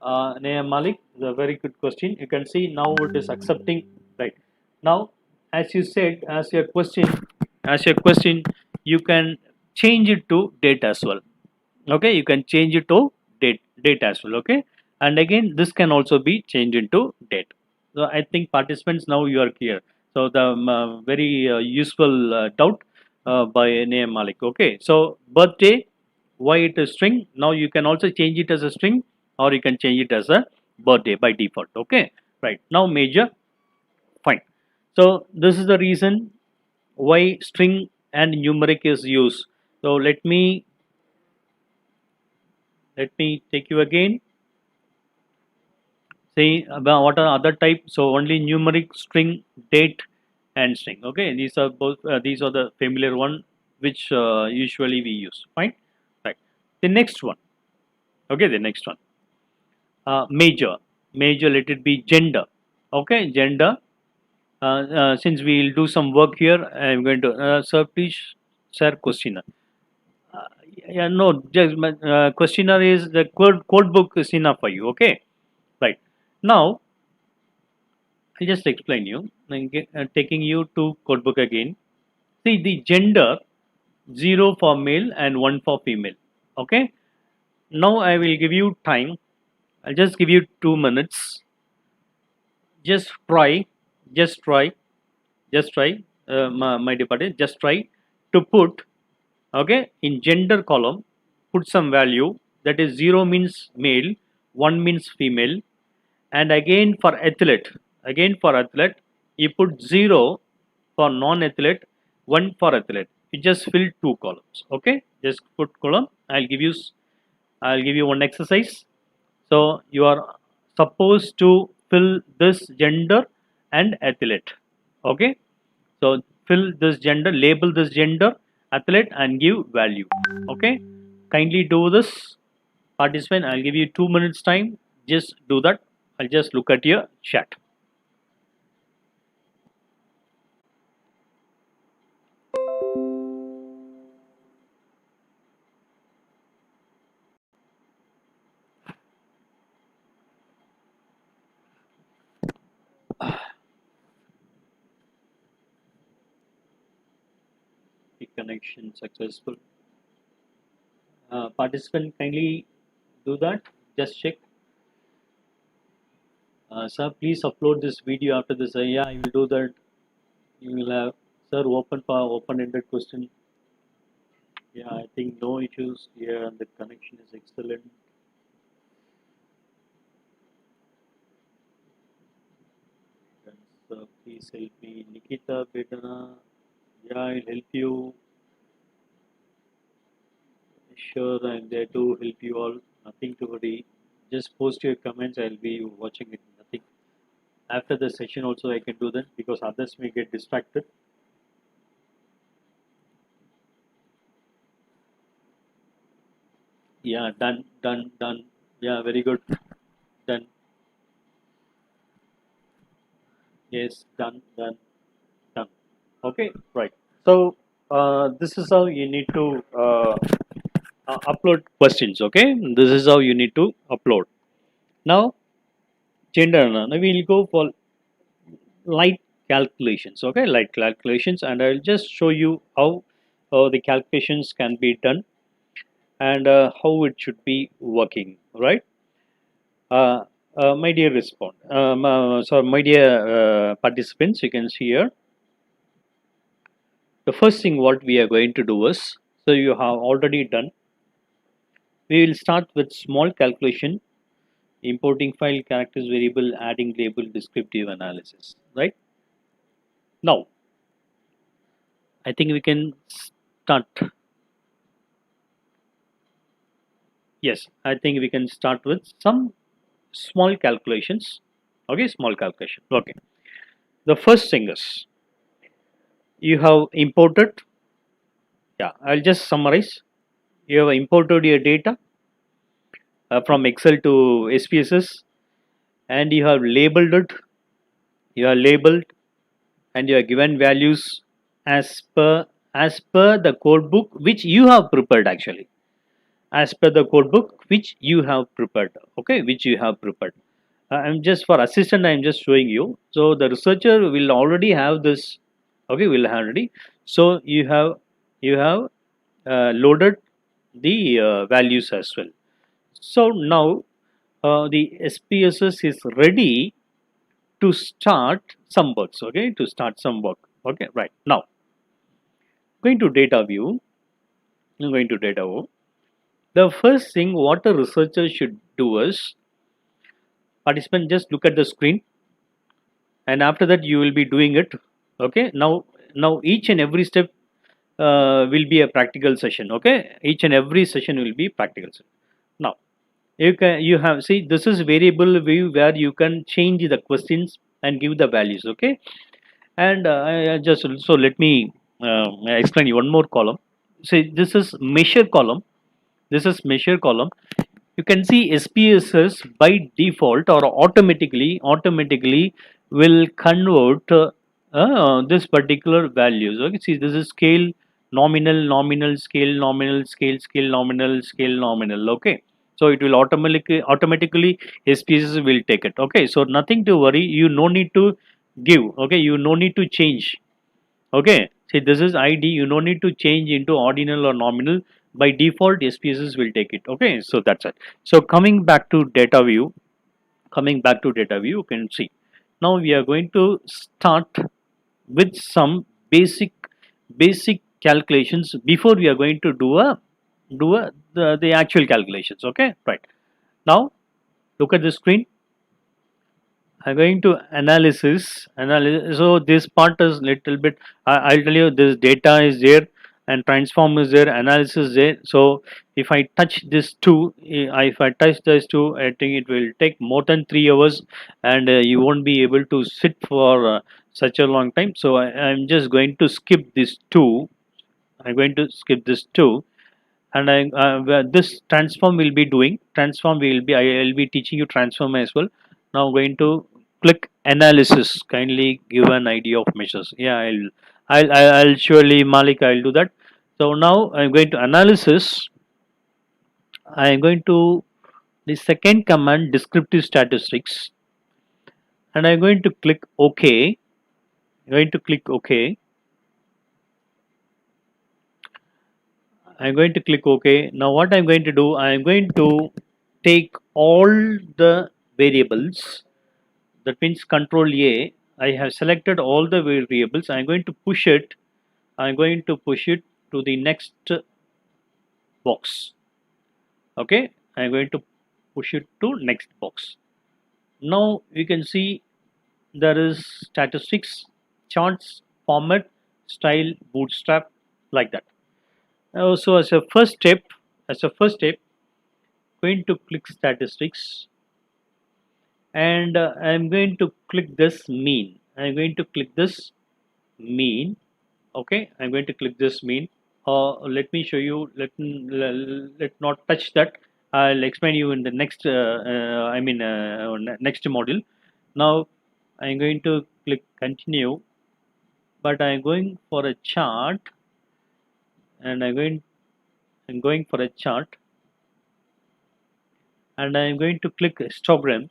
Naya Malik, is a very good question. You can see now it is accepting, right. Now, as you said, as your question, you can change it to date as well. Okay, you can change it to date as well. Okay, and again, this can also be changed into date. So I think participants, now you are clear. So the very useful doubt by Naya Malik. Okay, so birthday, why it is string? Now you can also change it as a string, or you can change it as a birthday by default. Okay, right. Now major, fine. So this is the reason why string and numeric is used. So let me take you again. See about what are other types. So only numeric, string, date, and string. Okay, these are both. These are the familiar one which usually we use. Fine, right. The next one. Okay, the next one. Major, major. Let it be gender. Okay, gender. Since we will do some work here, I'm going to. Sir, please share questionnaire. Uh, yeah, no, just questionnaire is the code book is enough for you. Okay, right. Now I'll just explain you. Taking you to codebook again. See the gender, 0 for male and 1 for female. Okay. Now I will give you time. I'll just give you 2 minutes. Just try, just try, just try. My department, just try to put, okay, in gender column, put some value, that is 0 means male, 1 means female, and again for athlete you put 0 for non-athlete, 1 for athlete. You just fill 2 columns. Okay, just put column. I'll give you one exercise. So you are supposed to fill this gender and athlete. Okay, so fill this gender, label this gender, athlete, and give value. Okay, kindly do this, participant. I'll give you 2 minutes time. Just do that. I'll just look at your chat. The connection successful. Participant, kindly do that. Just check. Sir, please upload this video after this. Yeah, I will do that. You will have, sir, open for open-ended question. Yeah, I think no issues here, and the connection is excellent. And, please help me, Nikita Bedana. Yeah, I'll help you. Sure, I'm there to help you all. Nothing to worry. Just post your comments. I'll be watching it. Nothing. After the session, also I can do that because others may get distracted. Yeah, done, done, done. Yeah, very good. Done. Yes, done, done, done. Okay, right. So this is how you need to upload questions. Okay, this is how you need to upload. Now, gender. Now we'll go for light calculations. Okay, light calculations, and I'll just show you how the calculations can be done and how it should be working. Right. Uh, my dear my dear participants, you can see here. The first thing what we are going to do is, so you have already done. We will start with small calculation, importing file, characters, variable, adding label, descriptive analysis. Right now, I think we can start. Yes, I think we can start with some small calculations. Okay, small calculation. Okay. The first thing is you have imported. Yeah, I'll just summarize. You have imported your data from Excel to SPSS, and you have labeled it. You are labeled, and you are given values as per the code book which you have prepared, actually, as per the code book which you have prepared. Okay, which you have prepared. I'm just for assistant, I'm just showing you. So the researcher will already have this. Okay, will already. So you have loaded the values as well. So now the SPSS is ready to start some works. Okay, to start some work. Okay, right now going to data view. I'm going to data view. The first thing what a researcher should do is, participant, just look at the screen, and after that you will be doing it. Okay, now each and every step will be a practical session. Okay, each and every session will be practical session. Now you have, see, this is variable view where you can change the questions and give the values. Okay, and I just, so let me explain you one more column. See, this is measure column. This is measure column. You can see SPSS by default or automatically will convert this particular values. Okay, see, this is scale, nominal, scale, nominal, scale, nominal. Okay, so it will automatically SPSS will take it. Okay, so nothing to worry. You no need to give. Okay, you no need to change. Okay, see, this is ID. You no need to change into ordinal or nominal. By default, SPSS will take it. Okay, so that's it. So coming back to data view, you can see now we are going to start with some basic calculations before we are going to do the actual calculations. Okay, right. Now look at the screen. I'm going to analysis. So this part is little bit. I'll tell you, this data is there and transform is there, analysis is there. So if I touch this two, if I touch this two, I think it will take more than 3 hours, and you won't be able to sit for such a long time. So I'm just going to skip this two. I'm going to skip this two, and this transform will be doing transform will be I will be teaching you transform as well. Now going to click analysis. Kindly give an idea of measures. Yeah, I'll surely, Malik, I'll do that. So now I'm going to analysis. I'm going to the second command, descriptive statistics, and I'm going to click OK. I'm going to click OK. I'm going to click OK. Now what I'm going to do, I'm going to take all the variables. That means Control A. I have selected all the variables. I'm going to push it. I'm going to push it to the next box. Okay, I'm going to push it to next box. Now you can see there is statistics, charts, format, style, bootstrap, like that. So as a first step, going to click statistics, and I'm going to click this mean. I'm going to click this mean. Okay, I'm going to click this mean. Let me show you. Let not touch that. I'll explain you in the next. Next module. Now I'm going to click continue, but I'm going for a chart, and I'm going for a chart, and I'm going to click histogram.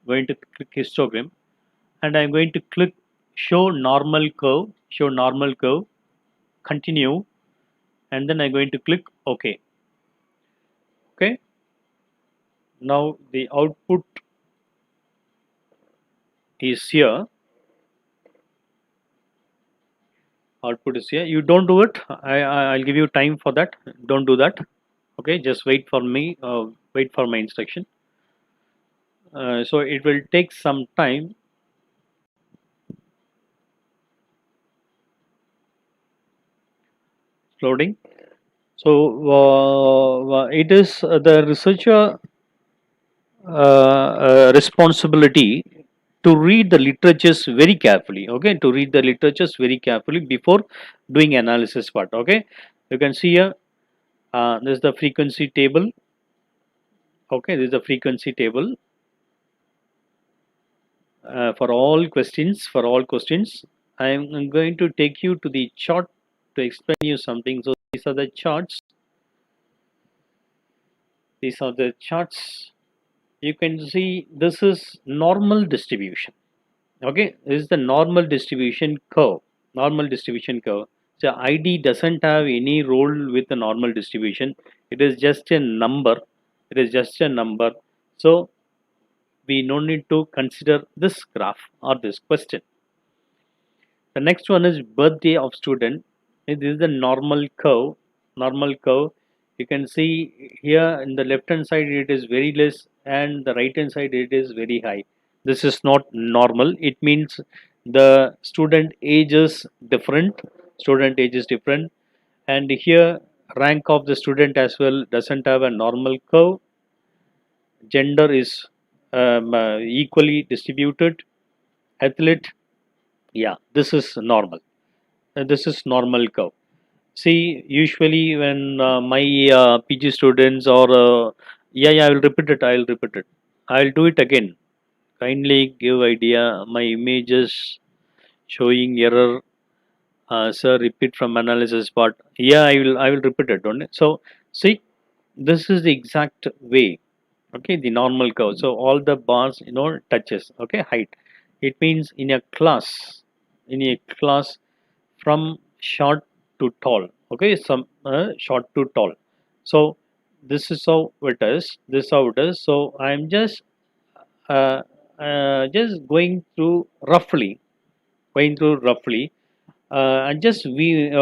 Going to click histogram, and I'm going to click show normal curve, continue, and then I'm going to click OK. Okay, now the output is here. You don't do it. I'll give you time for that. Don't do that. Okay, just wait for me. Wait for my instruction. So it will take some time. Loading. So it is the researcher responsibility to read the literatures very carefully. Okay, to read the literatures very carefully before doing analysis part. Okay, you can see here, this is the frequency table. Okay, this is the frequency table for all questions. For all questions, I am going to take you to the chart to explain you something. So these are the charts. These are the charts. You can see this is normal distribution. Okay, this is the normal distribution curve. Normal distribution curve. So ID doesn't have any role with the normal distribution. It is just a number. It is just a number. So we no need to consider this graph or this question. The next one is birthday of student. This is the normal curve. Normal curve. You can see here in the left hand side it is very less and the right hand side it is very high. This is not normal. It means the student age is different. Student age is different. And here rank of the student as well doesn't have a normal curve. Gender is equally distributed. Athlete, yeah, this is normal. This is normal curve. See, usually when my PG students or yeah, I will repeat it. I will repeat it. I will do it again. Kindly give idea. My images showing error. Sir, repeat from analysis part. Yeah, I will repeat it. Don't it? So see, this is the exact way. Okay, the normal curve. So all the bars touches. Okay, height. It means in a class from short to tall. Okay, some short to tall. So this is how it is. This is how it is. So I am just going through roughly, and I'm just viewing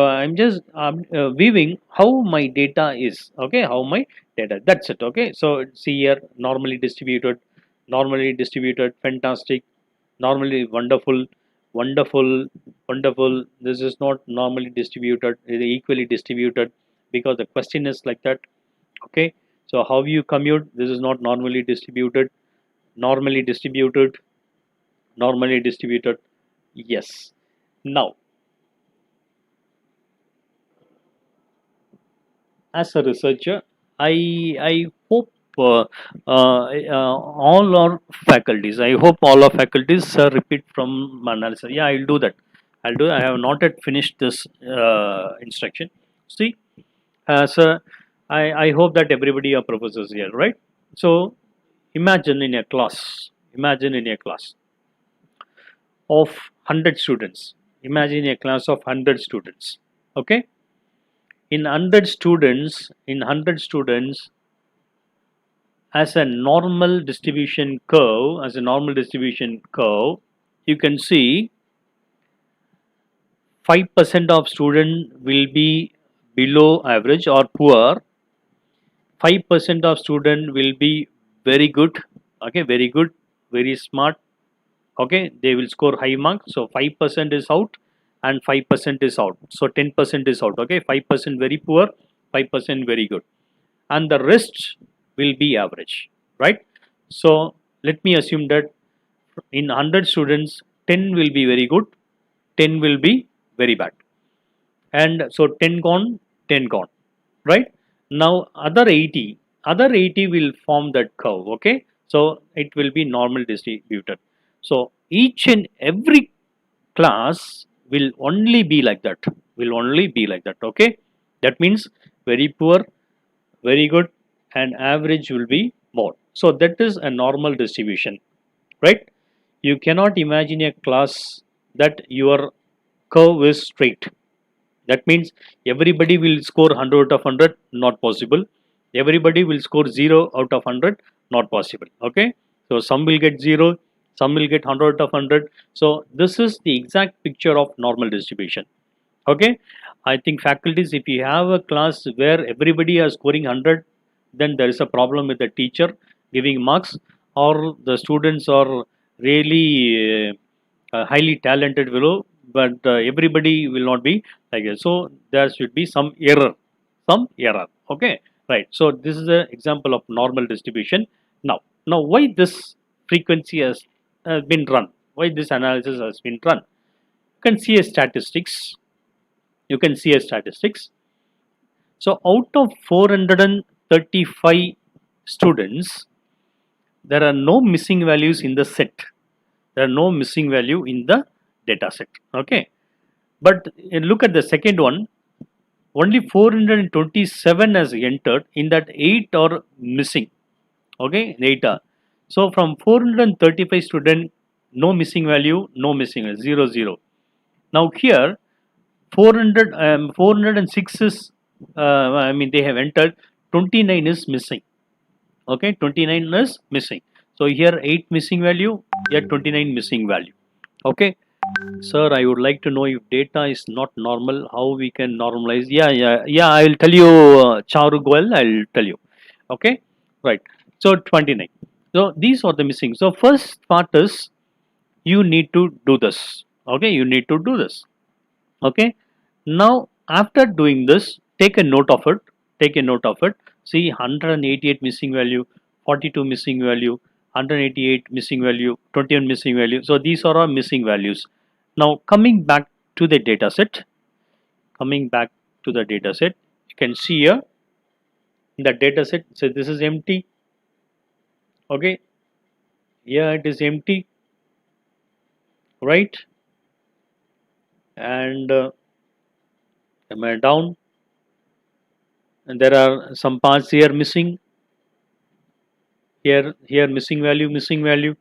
how my data is. Okay, how my data. That's it. Okay, so see here, normally distributed, fantastic, normally wonderful, wonderful. This is not normally distributed. It is equally distributed because the question is like that. Okay, so how you commute? This is not normally distributed. Normally distributed. Normally distributed. Yes. Now, as a researcher, I hope all our faculties. I hope all our faculties repeat from analysis. Yeah, I'll do that. I'll do. I have not yet finished this instruction. See, so I hope that everybody are professors here, right? So imagine in a class. Imagine in a class of 100 students. Imagine a class of 100 students. Okay, in 100 students, as a normal distribution curve, you can see 5% of student will be below average or poor. 5% of student will be very good. Okay, very good, very smart. Okay, they will score high marks. So 5% is out and 5% is out. So 10% is out. Okay, 5% very poor, 5% very good, and the rest will be average, right? So let me assume that in 100 students, 10 will be very good, 10 will be very bad, and so 10 gone, 10 gone, right? Now other 80 will form that curve. Okay, so it will be normal distributed. So each and every class will only be like that, okay. That means very poor, very good, and average will be more. So that is a normal distribution, right? You cannot imagine a class that your curve is straight. That means everybody will score 100 out of 100, not possible. Everybody will score 0 out of 100, not possible. Okay, so some will get 0, some will get 100 out of 100. So this is the exact picture of normal distribution. Okay, I think faculties, if you have a class where everybody is scoring 100, then there is a problem with the teacher giving marks, or the students are really highly talented below, but everybody will not be like this. So there should be some error. Okay, right. So this is an example of normal distribution. Now why this frequency has has been run, why this analysis has been run. You can see a statistics. You can see a statistics. So out of 435 students, there are no missing values in the set. There are no missing value in the data set. Okay, but look at the second one. Only 427 has entered. In that 8 are missing. Okay, 8 are. So from 435 student, no missing value, no missing value, 0 0. Now here 406 is they have entered, 29 is missing. Okay, 29 is missing. So here 8 missing value, here 29 missing value. Okay, sir, I would like to know if data is not normal, how we can normalize. Yeah, I will tell you, Charuguel, I'll tell you. Okay, right. So 29. So these are the missing. So first part is you need to do this. Okay, you need to do this. Okay, now after doing this, take a note of it. Take a note of it. See 188 missing value, 42 missing value, 188 missing value, 21 missing value. So these are our missing values. Now coming back to the data set, you can see here in the data set. So this is empty. Okay, here it is empty, right? And am I down? And there are some parts here missing. Here missing value, missing value,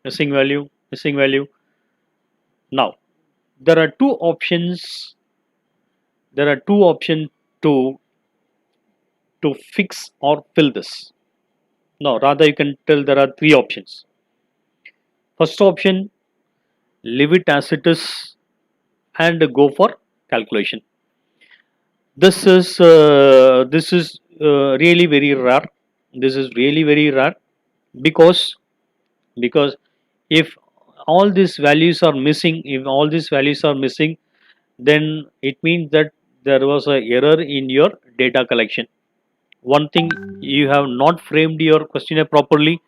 missing value, missing value. Now there are two options. There are two options to fix or fill this. No, rather you can tell there are three options. First option, leave it as it is and go for calculation. This is really very rare. This is really very rare because if all these values are missing, then it means that there was a error in your data collection. One thing, you have not framed your questionnaire properly.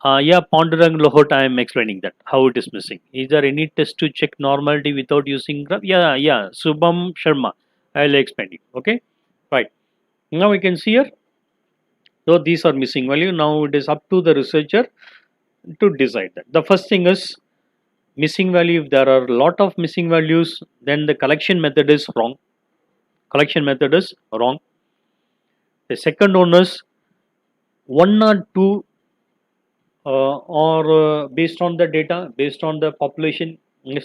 Ponderang Lohot, I am explaining that how it is missing. Is there any test to check normality without using graph? Yeah, Subham Sharma, I will explain you. Okay, right. Now we can see here. So these are missing value. Now it is up to the researcher to decide that. The first thing is missing value. If there are a lot of missing values, then the collection method is wrong. The second one is one or two or based on the data, based on the population, maybe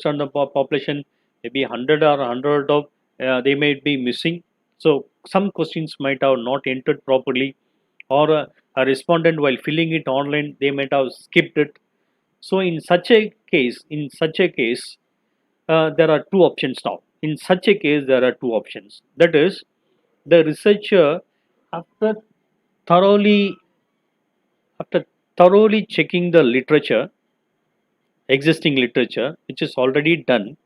100 or 100 of they might be missing. So some questions might have not entered properly, or a respondent while filling it online, they might have skipped it. So in such a case, there are two options now. In such a case, there are two options. That is, the researcher, after thoroughly checking the existing literature, which is already done,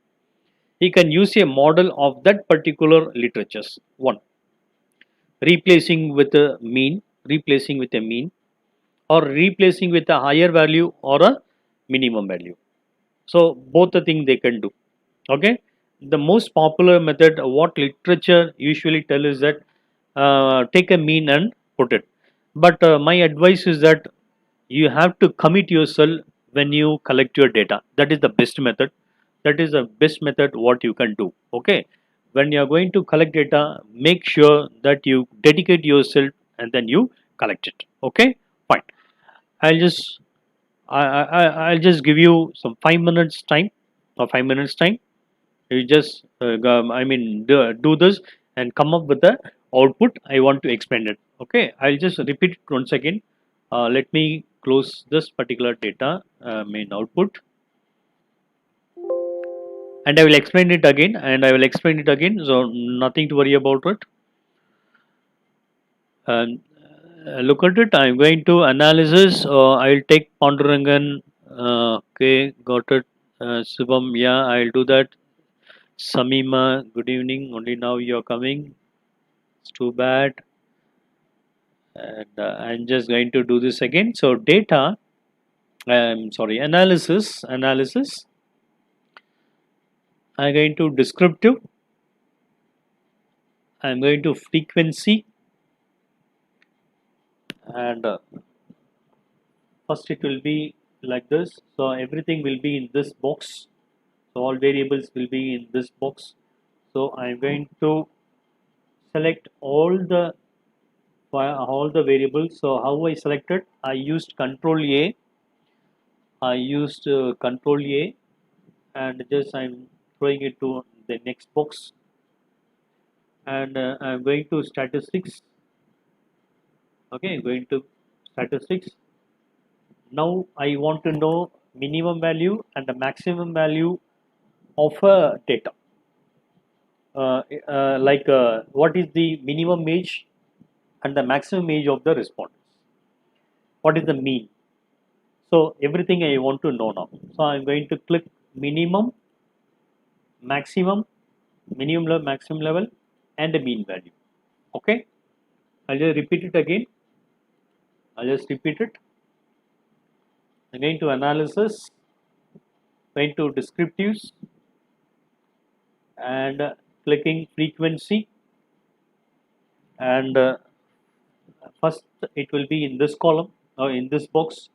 he can use a model of that particular literatures. One, replacing with a mean, or replacing with a higher value or a minimum value. So both the thing they can do. Okay, the most popular method, what literature usually tell is that take a mean and put it. But my advice is that you have to commit yourself when you collect your data. That is the best method. What you can do. Okay, when you are going to collect data, make sure that you dedicate yourself and then you collect it. Okay, fine. I'll just I'll just give you some 5 minutes time, or 5 minutes time. You just do this and come up with the output. I want to expand it. Okay, I'll just repeat it once again. Let me close this particular data main output, and I will explain it again, so nothing to worry about it. And look at it. I'm going to analysis. I'll take Pondurangan. Okay, got it. Subham, yeah, I'll do that. Samima, good evening. Only now you're coming. It's too bad. And I'm just going to do this again. So data. sorry, analysis. I'm going to descriptive. I'm going to frequency, and first it will be like this. So everything will be in this box. So all variables will be in this box. So I'm going to select all the variables. So how I selected? I used Control A. I used Control A, and just I'm throwing it to the next box, and I'm going to statistics. Okay, going to statistics. Now I want to know minimum value and the maximum value of data. What is the minimum age and the maximum age of the respondents? What is the mean? So everything I want to know now. So I'm going to click minimum, maximum, minimum level, maximum level, and the mean value. Okay, I'll just repeat it again. I'll just repeat it. I'm going to analysis, going to descriptives, and clicking frequency, and first it will be in this column or in this box.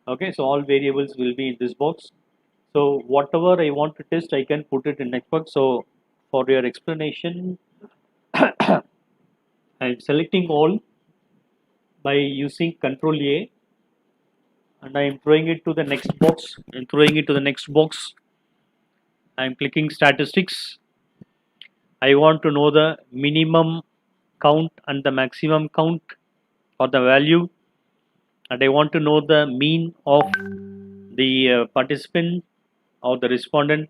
Okay, so all variables will be in this box. So whatever I want to test, I can put it in next box. So for your explanation, I'm selecting all by using Control A, and I'm throwing it to the next box. I'm clicking statistics. I want to know the minimum count and the maximum count or the value, and I want to know the mean of the participant or the respondent.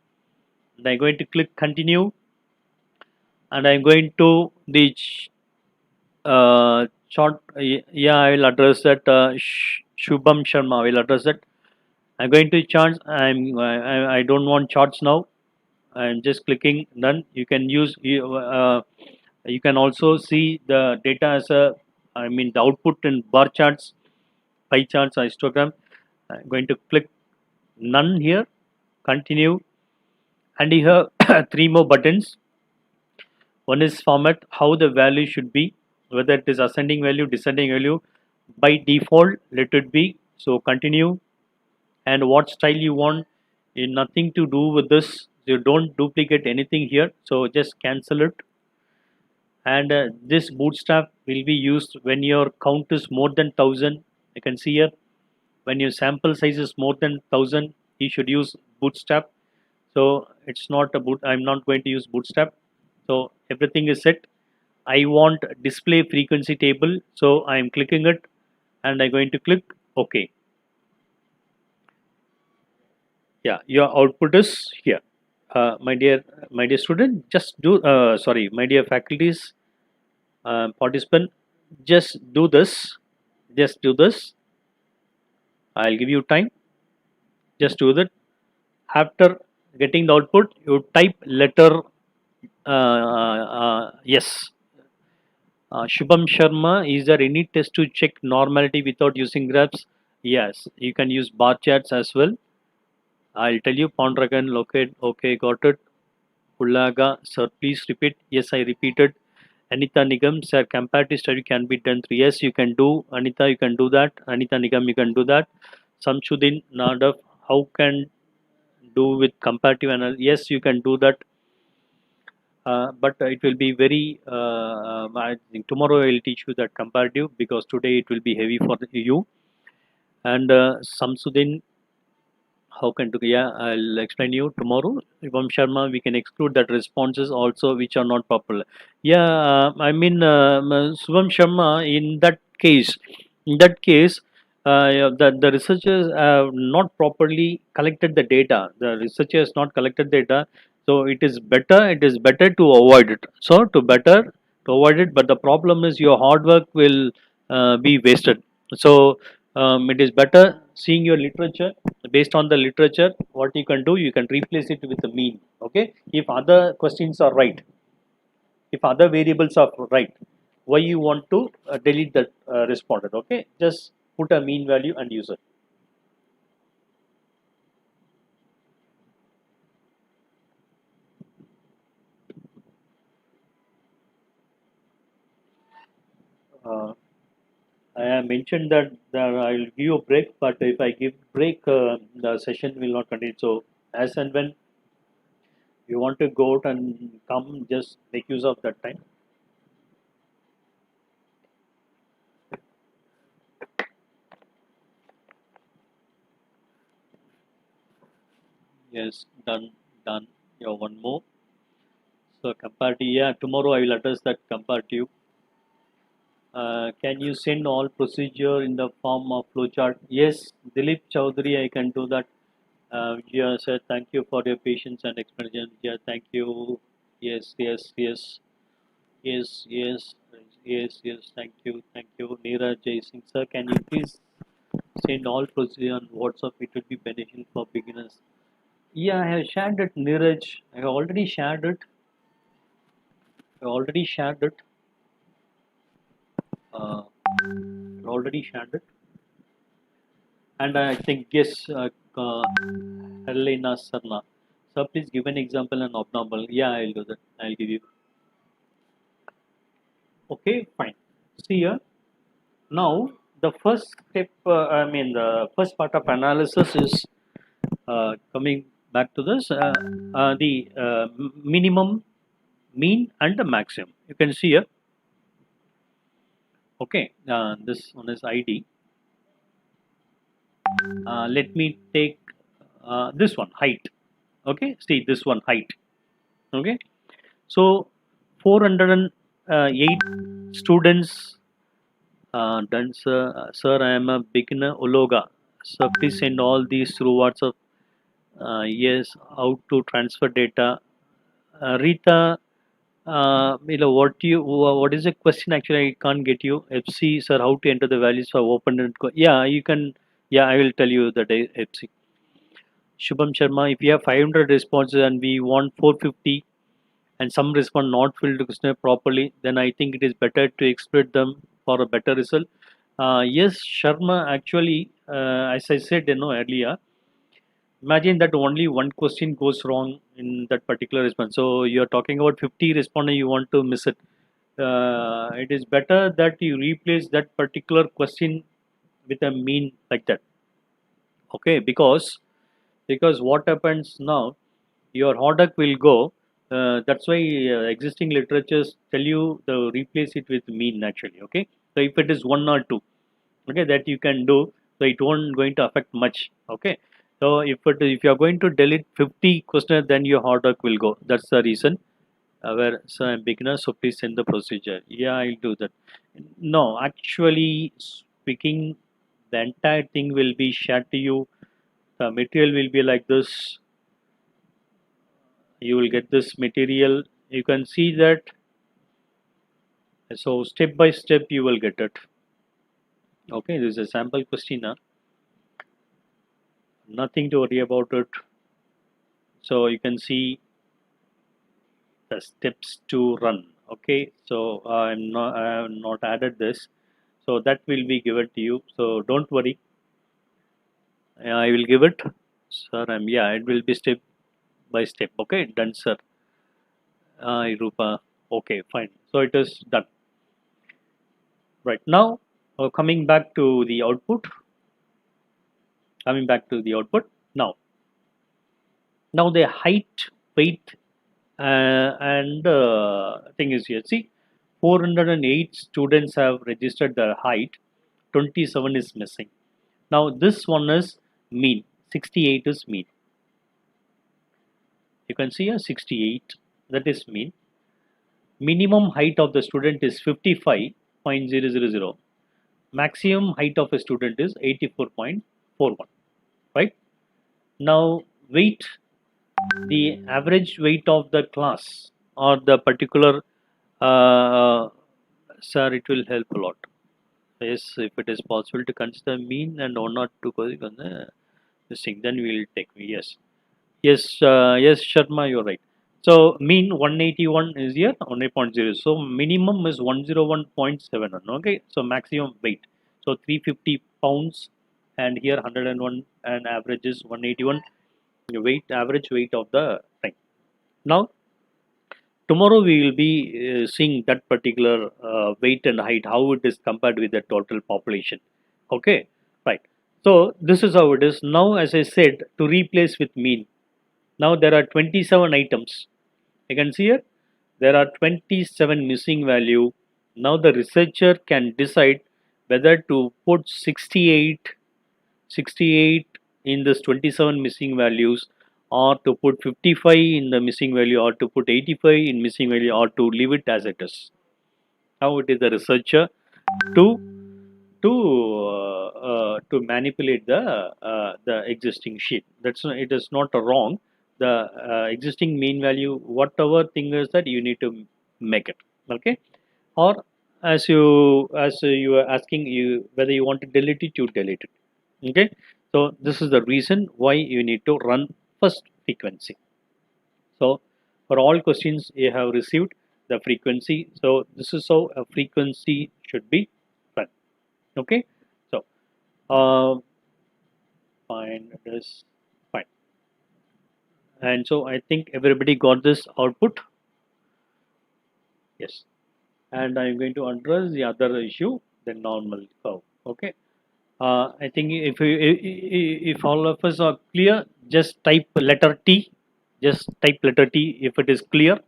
And I'm going to click continue, and I'm going to the chart. Yeah, I will address that. Shubham Sharma, I will address that. I'm going to charts. I don't want charts now. I'm just clicking done. You can use you can also see the data as a, I mean the output in bar charts, pie charts, histogram. I'm going to click none here, continue, and you have three more buttons. One is format, how the value should be, whether it is ascending value, descending value. By default, let it be. So continue, and what style you want, nothing to do with this. You don't duplicate anything here, so just cancel it. And this bootstrap will be used when your count is more than 1000. You can see here, when your sample size is more than 1000, you should use bootstrap. So it's not a I'm not going to use bootstrap. So everything is set. I want display frequency table, so I'm clicking it, and I'm going to click OK. Yeah, your output is here. My dear student, just do sorry, my dear faculties, participant, just do this. I'll give you time. Just do that. After getting the output, you type letter yes. Shubham Sharma, is there any test to check normality without using graphs? Yes, you can use bar charts as well. I'll tell you. Pondragan, locate. Okay, got it. Ulaga, sir, please repeat. Yes, I repeated. Anita Nigam, sir, comparative study can be done through. Yes, you can do. Anita, you can do that. Anita Nigam, you can do that. Samsudin Nadav, how can do with comparative analysis? Yes, you can do that. But it will be very. I think tomorrow I will teach you that comparative, because today it will be heavy for you. And Samsudin, how can do? Yeah, I'll explain you tomorrow. Ivam Sharma, we can exclude that responses also which are not popular. Yeah, I mean Subham Sharma. In that case, yeah, the researchers have not properly collected the data. The researchers not collected data, so it is better. It is better to avoid it. So to avoid it, but the problem is your hard work will be wasted. So it is better seeing your literature. Based on the literature, what you can do, you can replace it with the mean. Okay, if other questions are right, if other variables are right, why you want to delete that respondent? Okay, just put a mean value and use it. uh, I have mentioned that I will give you a break, but if I give break, the session will not continue. So as and when you want to go out and come, just make use of that time. Yes, done, done. Yeah, one more. So comparative, yeah, tomorrow I will address that comparative. Can you send all procedure in the form of flowchart? Yes, Dilip Chowdhury, I can do that. Yeah, sir, thank you for your patience and explanation. Yeah, thank you. Yes, yes, yes, yes, yes, yes, yes. Thank you. Neeraj Jai Singh, sir, can you please send all procedure on WhatsApp? It would be beneficial for beginners. Yeah, I have shared it, Neeraj. I have already shared it. I already shared it. Uh, already shared it. And I think yes, Helena Sarna. So please give an example and abnormal. Yeah, I'll do that. I'll give you. Okay, fine. See here. Now the first step. I mean, the first part of analysis is coming back to this. The minimum, mean, and the maximum. You can see here. Okay. This one is ID. Let me take this one, height. Okay. See this one, height. Okay. So 408 students done, sir. Sir, I am a beginner Ologa. So please send all these through WhatsApp. Yes, how to transfer data. Rita, what is the question? Actually, I can't get you. FC, sir, how to enter the values for open and yeah, you can. Yeah, I will tell you the day FC. Shubham Sharma, if you have 500 responses and we want 450 and some respond not filled the questionnaire properly, then I think it is better to exploit them for a better result. Yes, Sharma, actually, as I said earlier, imagine that only one question goes wrong in that particular response. So you're talking about 50 respondents, you want to miss it. It is better that you replace that particular question with a mean like that. Okay, because what happens now, your product will go. That's why existing literatures tell you to replace it with mean naturally. Okay, so if it is one or two, okay, that you can do, so it won't going to affect much. Okay, so if you are going to delete 50 questionnaire, then your product will go. That's the reason. Where so I'm beginner, so please send the procedure. Yeah, I'll do that. No, actually speaking, the entire thing will be shared to you. The material will be like this. You will get this material. You can see that. So step by step you will get it. Okay, this is a sample question. Nothing to worry about it. So you can see the steps to run. Okay, so I have not added this. So that will be given to you. So don't worry. I will give it. Sir, yeah, it will be step by step. Okay, done, sir. Rupa. Okay, fine. So it is done. Right now, coming back to the output. Coming back to the output. Now the height, weight, and thing is here. See, 408 students have registered their height. 27 is missing. Now this one is mean. 68 is mean. You can see here 68. That is mean. Minimum height of the student is 55.000. Maximum height of a student is 84.41. Right? Now weight, the average weight of the class or the particular sir, it will help a lot. Yes, if it is possible to consider mean and one or two on this thing, then we will take. Yes, yes, Sharma, you're right. So mean 181 is here 1.0. So minimum is 101.7. Okay, so maximum weight. So 350 pounds, and here 101, and average is 181. Weight, average weight of the thing. Now tomorrow we will be seeing that particular weight and height, how it is compared with the total population. Okay, right. So this is how it is. Now, as I said, to replace with mean, now there are 27 items. You can see here, there are 27 missing value. Now the researcher can decide whether to put 68 in this 27 missing values, or to put 55 in the missing value, or to put 85 in missing value, or to leave it as it is. Now it is the researcher to to manipulate the existing sheet. That's not, it is not wrong. The existing mean value, whatever thing is that, you need to make it. Okay, or as you are asking, you whether you want to delete it, you delete it. Okay, so this is the reason why you need to run first frequency. So for all questions you have received the frequency. So this is how a frequency should be run. Okay, so fine, it is fine. And so I think everybody got this output. Yes, and I'm going to address the other issue, the normal curve. Okay, I think if all of us are clear, just type letter T. Just type letter T if it is clear,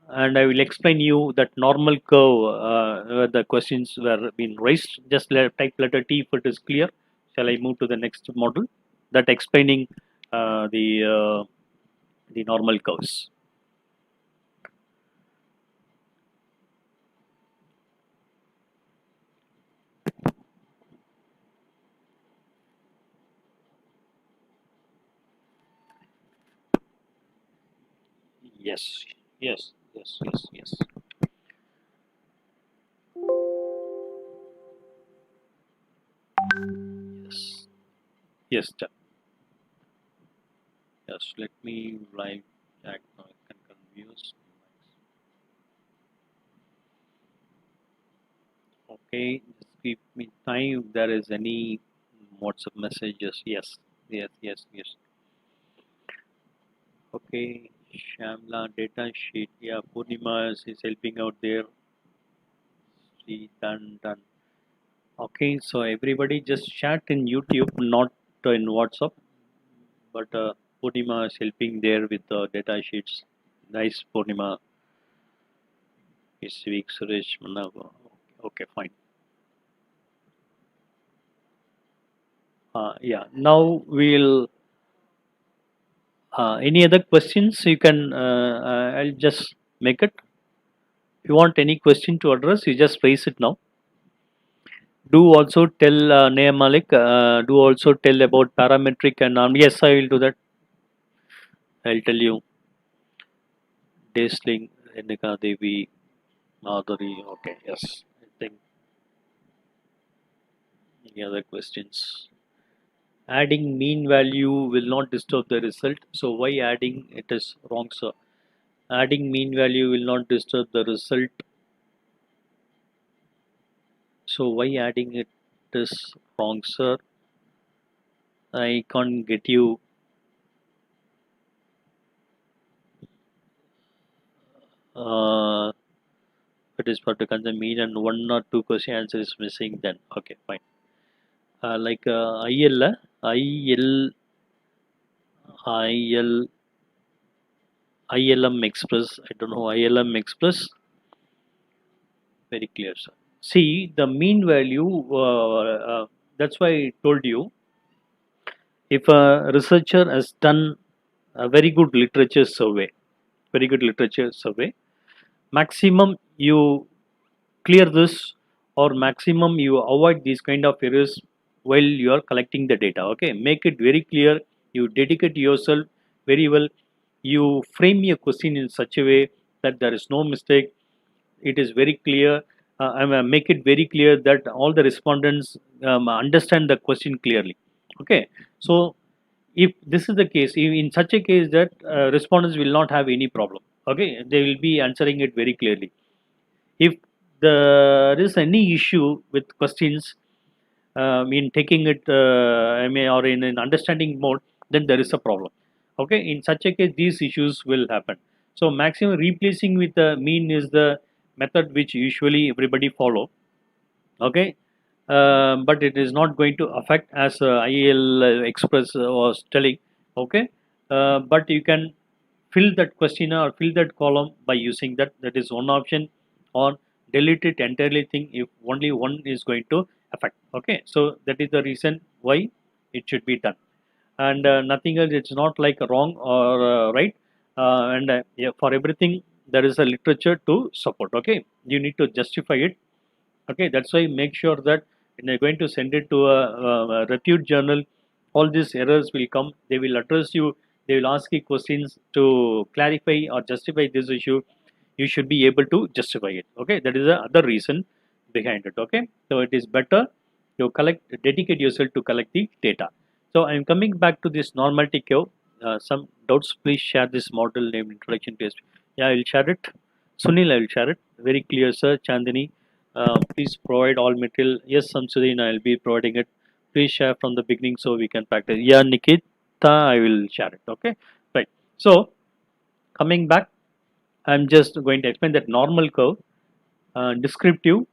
and I will explain you that normal curve where the questions were being raised. Just type letter T if it is clear. Shall I move to the next module that explaining the normal curves? Yes, yes, yes, yes, yes. Yes, yes, yes. Let me write that now. I can confuse. Okay, just give me time if there is any WhatsApp messages. Yes, yes, yes, yes. Okay, Shamla data sheet. Yeah, Purnima is helping out there. See, done. Okay, so everybody just chat in YouTube, not in WhatsApp. But Purnima is helping there with the data sheets. Nice, Purnima. This week, Suresh Manava. Okay, fine. Yeah, now we'll. Any other questions? You can. I'll just make it. If you want any question to address, you just raise it now. Do also tell Naya Malik. Do also tell about parametric and yes, I will do that. I'll tell you. Daysling, Renika Devi, Madhuri. Okay, yes. I think any other questions? Adding mean value will not disturb the result. So why adding it is wrong, sir? Adding mean value will not disturb the result. So why adding it is wrong, sir? I can't get you. It is for to consider mean and one or two question answer is missing. Then okay, fine. Like IL, IL, IL, ILM Express. I don't know ILM Express. Very clear, sir. See the mean value. That's why I told you. If a researcher has done a very good literature survey, maximum you clear this, or maximum you avoid these kind of errors while you are collecting the data. Okay, make it very clear. You dedicate yourself very well. You frame your question in such a way that there is no mistake. It is very clear. Make it very clear that all the respondents understand the question clearly. Okay, so if this is the case, in such a case that respondents will not have any problem. Okay, they will be answering it very clearly. If there is any issue with questions in taking it, or in understanding mode, then there is a problem. Okay, in such a case these issues will happen. So maximum replacing with the mean is the method which usually everybody follow. Okay, but it is not going to affect as IEL Express was telling. Okay, but you can fill that questionnaire or fill that column by using that. That is one option, or delete it entirely thing if only one is going to affect. Okay, so that is the reason why it should be done, and nothing else. It's not like wrong or right, and yeah, for everything there is a literature to support. Okay, you need to justify it. Okay, that's why make sure that when you're going to send it to a repute journal, all these errors will come. They will address you. They will ask you questions to clarify or justify this issue. You should be able to justify it. Okay, that is the other reason behind it. Okay, so it is better you dedicate yourself to collect the data. So I'm coming back to this normality curve. Some doubts, please share this model name introduction test. Yeah, I will share it. Sunil, I will share it. Very clear, sir. Chandini, please provide all material. Yes, Samsudin, I'll be providing it. Please share from the beginning so we can practice. Yeah, Nikita, I will share it. Okay, right. So coming back, I'm just going to explain that normal curve, descriptive,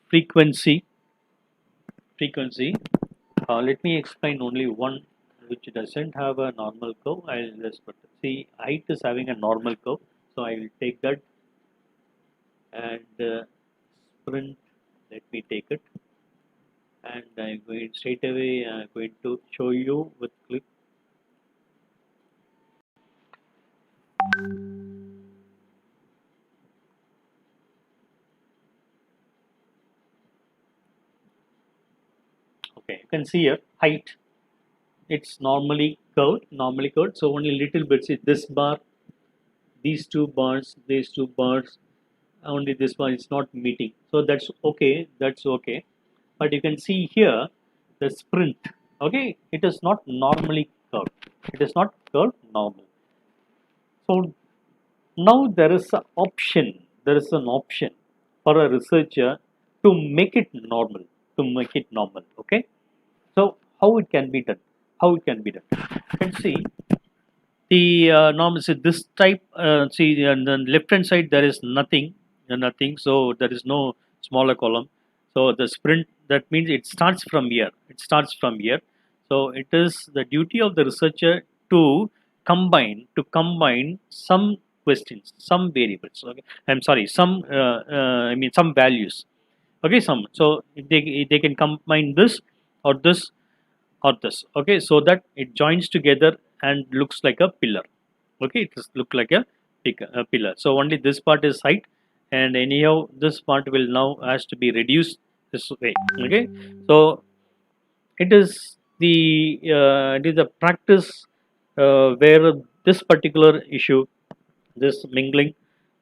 frequency, frequency. Let me explain only one which doesn't have a normal curve. I'll just put see height is having a normal curve, so I will take that and sprint. Let me take it, and I'm going straight away. I'm going to show you with click. Okay, you can see here height. It's normally curved. So only little bits. See this bar, these two bars, only this one is not meeting. So that's okay. That's okay. But you can see here the sprint. Okay, it is not normally curved. It is not curved normal. So now there is an option. There is an option for a researcher to make it normal. To make it normal. Okay. So how it can be done? How it can be done? You can see the normal. See this type. See on the left hand side there is nothing. Nothing. So there is no smaller column. So the sprint, that means it starts from here. It starts from here. So it is the duty of the researcher to combine some questions, some variables. Okay, I'm sorry, some I mean some values. Okay, some. So they can combine this or this or this. Okay, so that it joins together and looks like a pillar. Okay, it look like a pillar. So only this part is height, and anyhow this part will now has to be reduced this way. Okay, so it is a practice where this particular issue, this mingling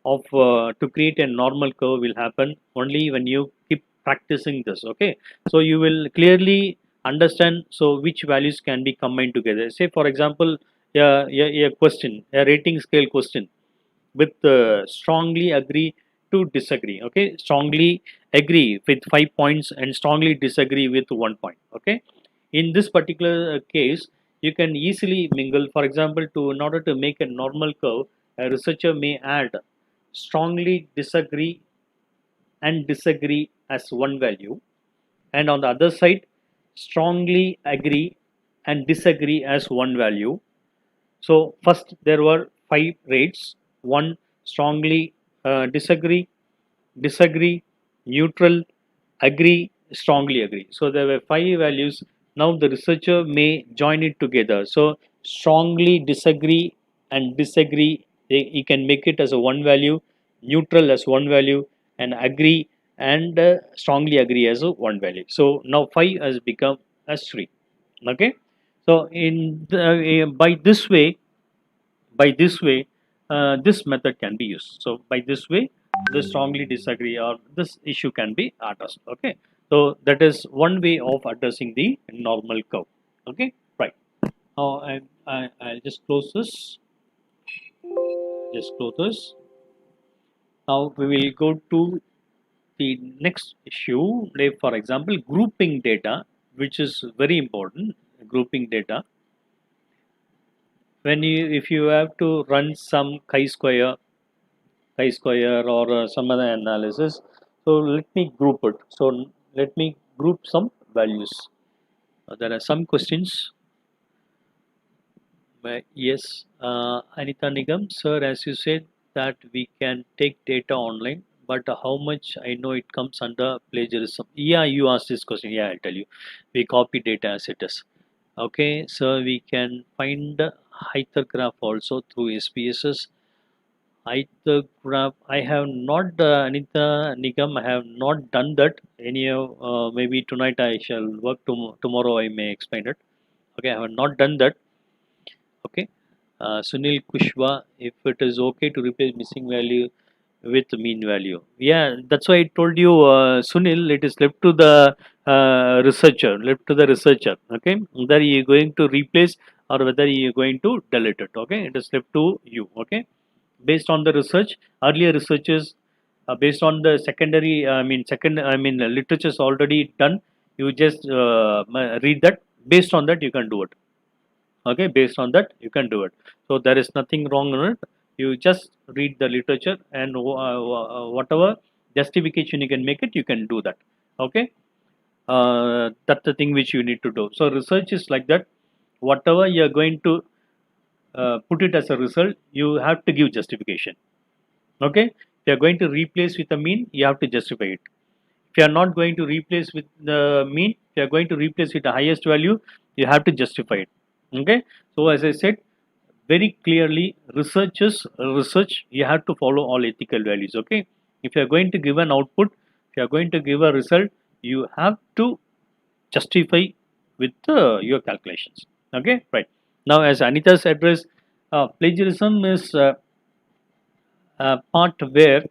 of to create a normal curve will happen only when you keep practicing this. Okay, so you will clearly understand so which values can be combined together. Say for example, a question, a rating scale question with strongly agree to disagree. Okay, strongly agree with 5 points and strongly disagree with 1 point. Okay, in this particular case you can easily mingle. For example, to in order to make a normal curve, a researcher may add strongly disagree and disagree as one value, and on the other side strongly agree and disagree as one value. So first there were 5 rates: one, strongly disagree, neutral, agree, strongly agree. So there were 5 values. Now the researcher may join it together. So strongly disagree and disagree, he can make it as a one value, neutral as one value, and agree and strongly agree as a one value. So now 5 has become as 3. Okay. So by this way, this method can be used. So by this way, the strongly disagree or this issue can be addressed. Okay, so that is one way of addressing the normal curve. Okay, right. Now I'll just close this. Just close this. Now we will go to the next issue. Like for example, grouping data, which is very important. Grouping data. when you if you have to run some chi-square or some other analysis, so let me group it. So let me group some values. There are some questions. Yes, Anita Nigam, sir, as you said that we can take data online, but how much I know it comes under plagiarism. Yeah, you asked this question. Yeah, I'll tell you. We copy data as it is. Okay, so we can find hypergraph also through SPSS. Hypergraph, I have not, Anita Nigam, I have not done that. Maybe tonight I shall work, tomorrow I may explain it. Okay, I have not done that. Okay. Sunil Kushwa, if it is okay to replace missing value with mean value. Yeah, that's why I told you, Sunil, it is left to the researcher. Okay, whether you are going to replace or whether you are going to delete it. Okay, it is left to you. Okay, based on the research, earlier researchers, based on the literature's already done. You just read that. Based on that, you can do it. Okay, based on that you can do it. So there is nothing wrong in it. You just read the literature and whatever justification you can make it, you can do that. Okay, that's the thing which you need to do. So research is like that. Whatever you are going to put it as a result, you have to give justification. Okay, if you are going to replace with a mean, you have to justify it. If you are not going to replace with the mean, if you are going to replace with the highest value, you have to justify it. Okay, so as I said very clearly, research, you have to follow all ethical values. Okay, if you are going to give an output, if you are going to give a result, you have to justify with your calculations. Okay, right. Now, as Anita's address, plagiarism is a part where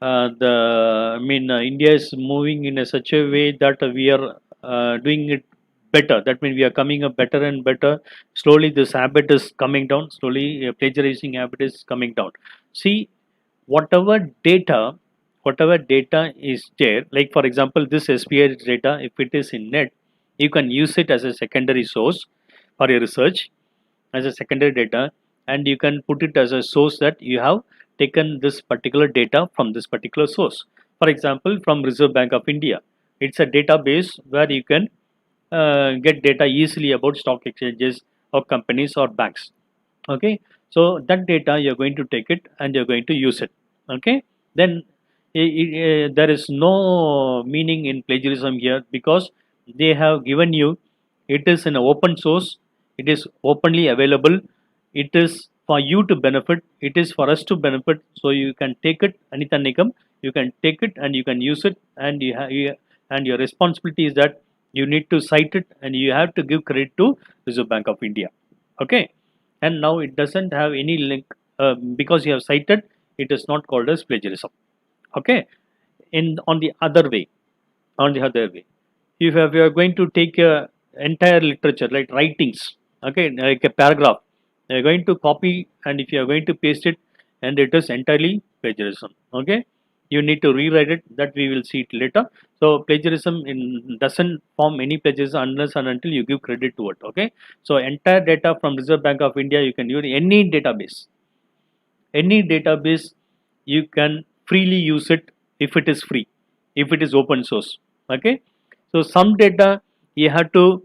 India is moving in such a way that we are doing it better. That means we are coming up better and better. Slowly, this habit is coming down. Slowly, plagiarizing habit is coming down. See, whatever data, whatever data is there, like for example, this SPI data, if it is in net, you can use it as a secondary source for your research, as a secondary data, and you can put it as a source that you have taken this particular data from this particular source. For example, from Reserve Bank of India, it's a database where you can get data easily about stock exchanges or companies or banks. Okay, so that data you're going to take it and you're going to use it. Okay, then there is no meaning in plagiarism here, because they have given you, it is an open source, it is openly available, it is for you to benefit, it is for us to benefit. So you can take it, Anita Nikam, you can take it and you can use it, and and your responsibility is that you need to cite it and you have to give credit to Reserve Bank of India. Okay, and now it doesn't have any link, because you have cited, it is not called as plagiarism. Okay, in on the other way, on the other way, if you are going to take a entire literature like writings, okay, like a paragraph, you are going to copy, and if you are going to paste it, and it is entirely plagiarism. Okay, you need to rewrite it, that we will see it later. So plagiarism doesn't form any plagiarism unless and until you give credit to it. Okay, so entire data from Reserve Bank of India, you can use any database, you can freely use it if it is free, if it is open source. Okay, so some data you have to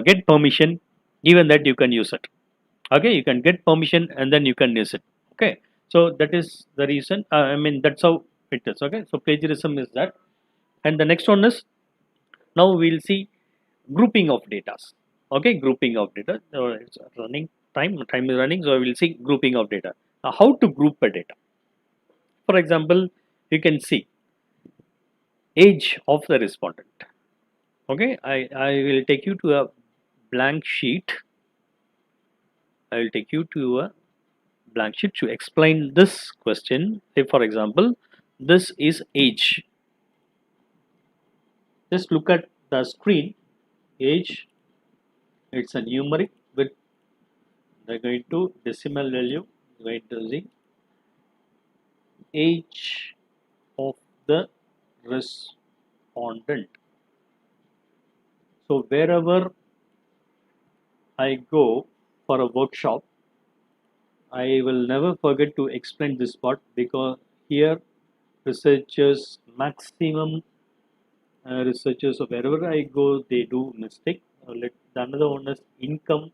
get permission, even that you can use it. Okay, you can get permission and then you can use it. Okay, so that is the reason, that's how it is. Okay, so plagiarism is that. And the next one is, now we'll see grouping of data. Okay, grouping of data. It's running, time is running, so we'll see grouping of data. Now, how to group a data? For example, you can see age of the respondent. Okay, I will take you to a blank sheet. I will take you to a blank sheet to explain this question. Say for example, this is age. Just look at the screen. Age, it's a numeric with, they're going to decimal value, going to see age of the respondent. So wherever I go, for a workshop, I will never forget to explain this part, because here researchers maximum researchers, so wherever I go they do mistake. Let the another one is income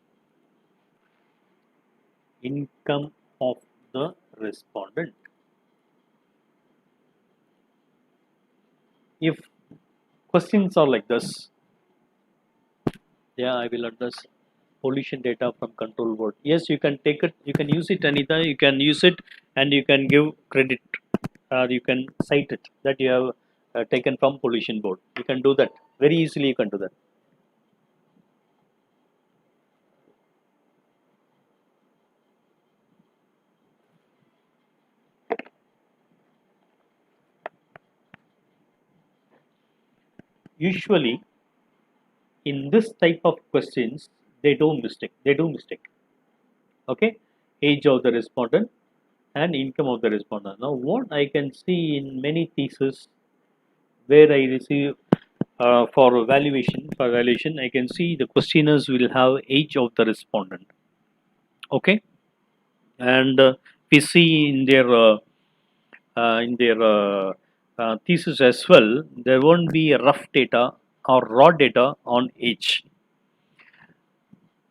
of the respondent. If questions are like this, yeah, I will address pollution data from control board. Yes, you can take it, you can use it anytime, you can use it and you can give credit, or you can cite it that you have taken from pollution board. You can do that very easily, you can do that. Usually in this type of questions they do mistake. Okay, age of the respondent and income of the respondent. Now what I can see in many theses where I receive for evaluation, I can see the questioners will have age of the respondent. Okay, and we see in their thesis as well, there won't be a rough data or raw data on age.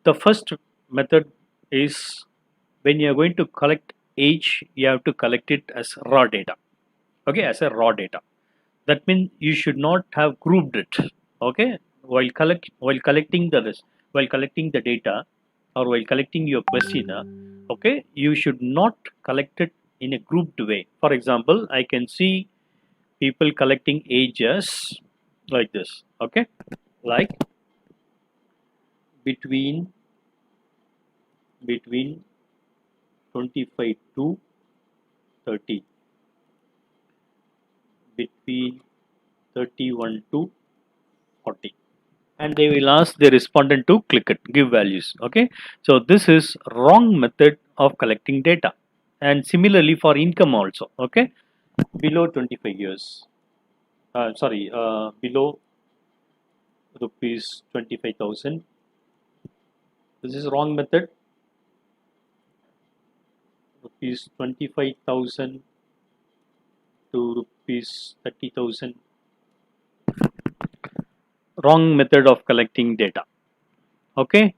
The first method is, when you are going to collect age, you have to collect it as raw data. Okay, as a raw data. That means you should not have grouped it. Okay, while collecting the data, or while collecting your questionnaire, okay, you should not collect it in a grouped way. For example, I can see people collecting ages like this. Okay, like between between 25 to 30, between 31 to 40, and they will ask the respondent to click it, give values. Okay, so this is wrong method of collecting data. And similarly for income also. Okay, below 25 years, below rupees 25,000, this is wrong method. Rupees 25,000 to rupees 30,000, wrong method of collecting data. Okay,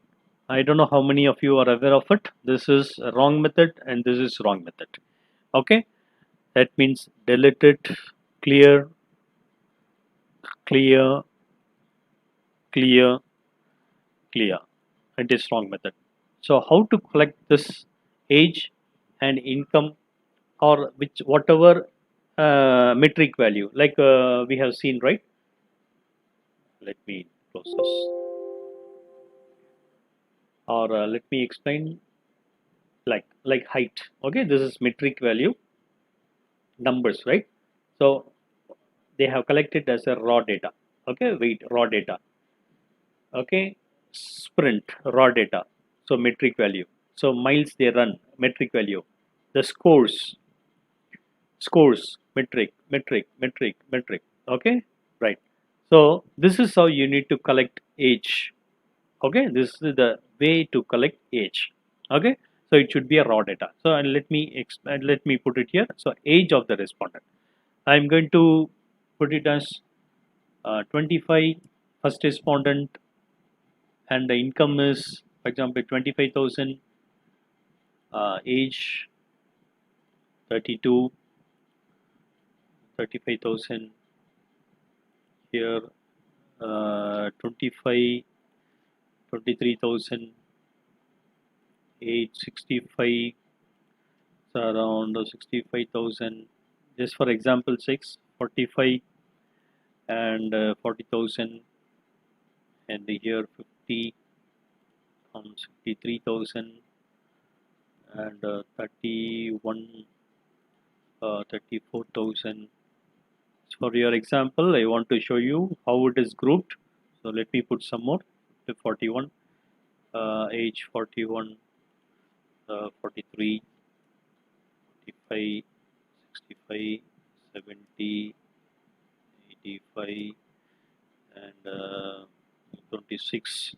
I don't know how many of you are aware of it. This is a wrong method and this is wrong method. Okay, that means delete it, clear, clear, clear, clear. It is wrong method. So how to collect this age and income, or which whatever metric value, like we have seen, right? Let me close this, or let me explain, like height. Okay, this is metric value, numbers, right? So they have collected as a raw data. Okay, weight, raw data. Okay, sprint, raw data, so metric value. So miles they run, metric value. The scores, metric. Okay, right. So this is how you need to collect age. Okay, this is the way to collect age. Okay, so it should be a raw data. So and let me put it here. So age of the respondent, I'm going to put it as 25, first respondent, and the income is, for example, 25,000, age 32, 35,000 here, 25, 23,000, age 65, so around 65,000. Just for example, 45 and 40,000, and here 50, 63,000, and 31, 34,000. For your example, I want to show you how it is grouped. So let me put some more to 41, age 41, 43, 45, 65, 70, 85, and 26.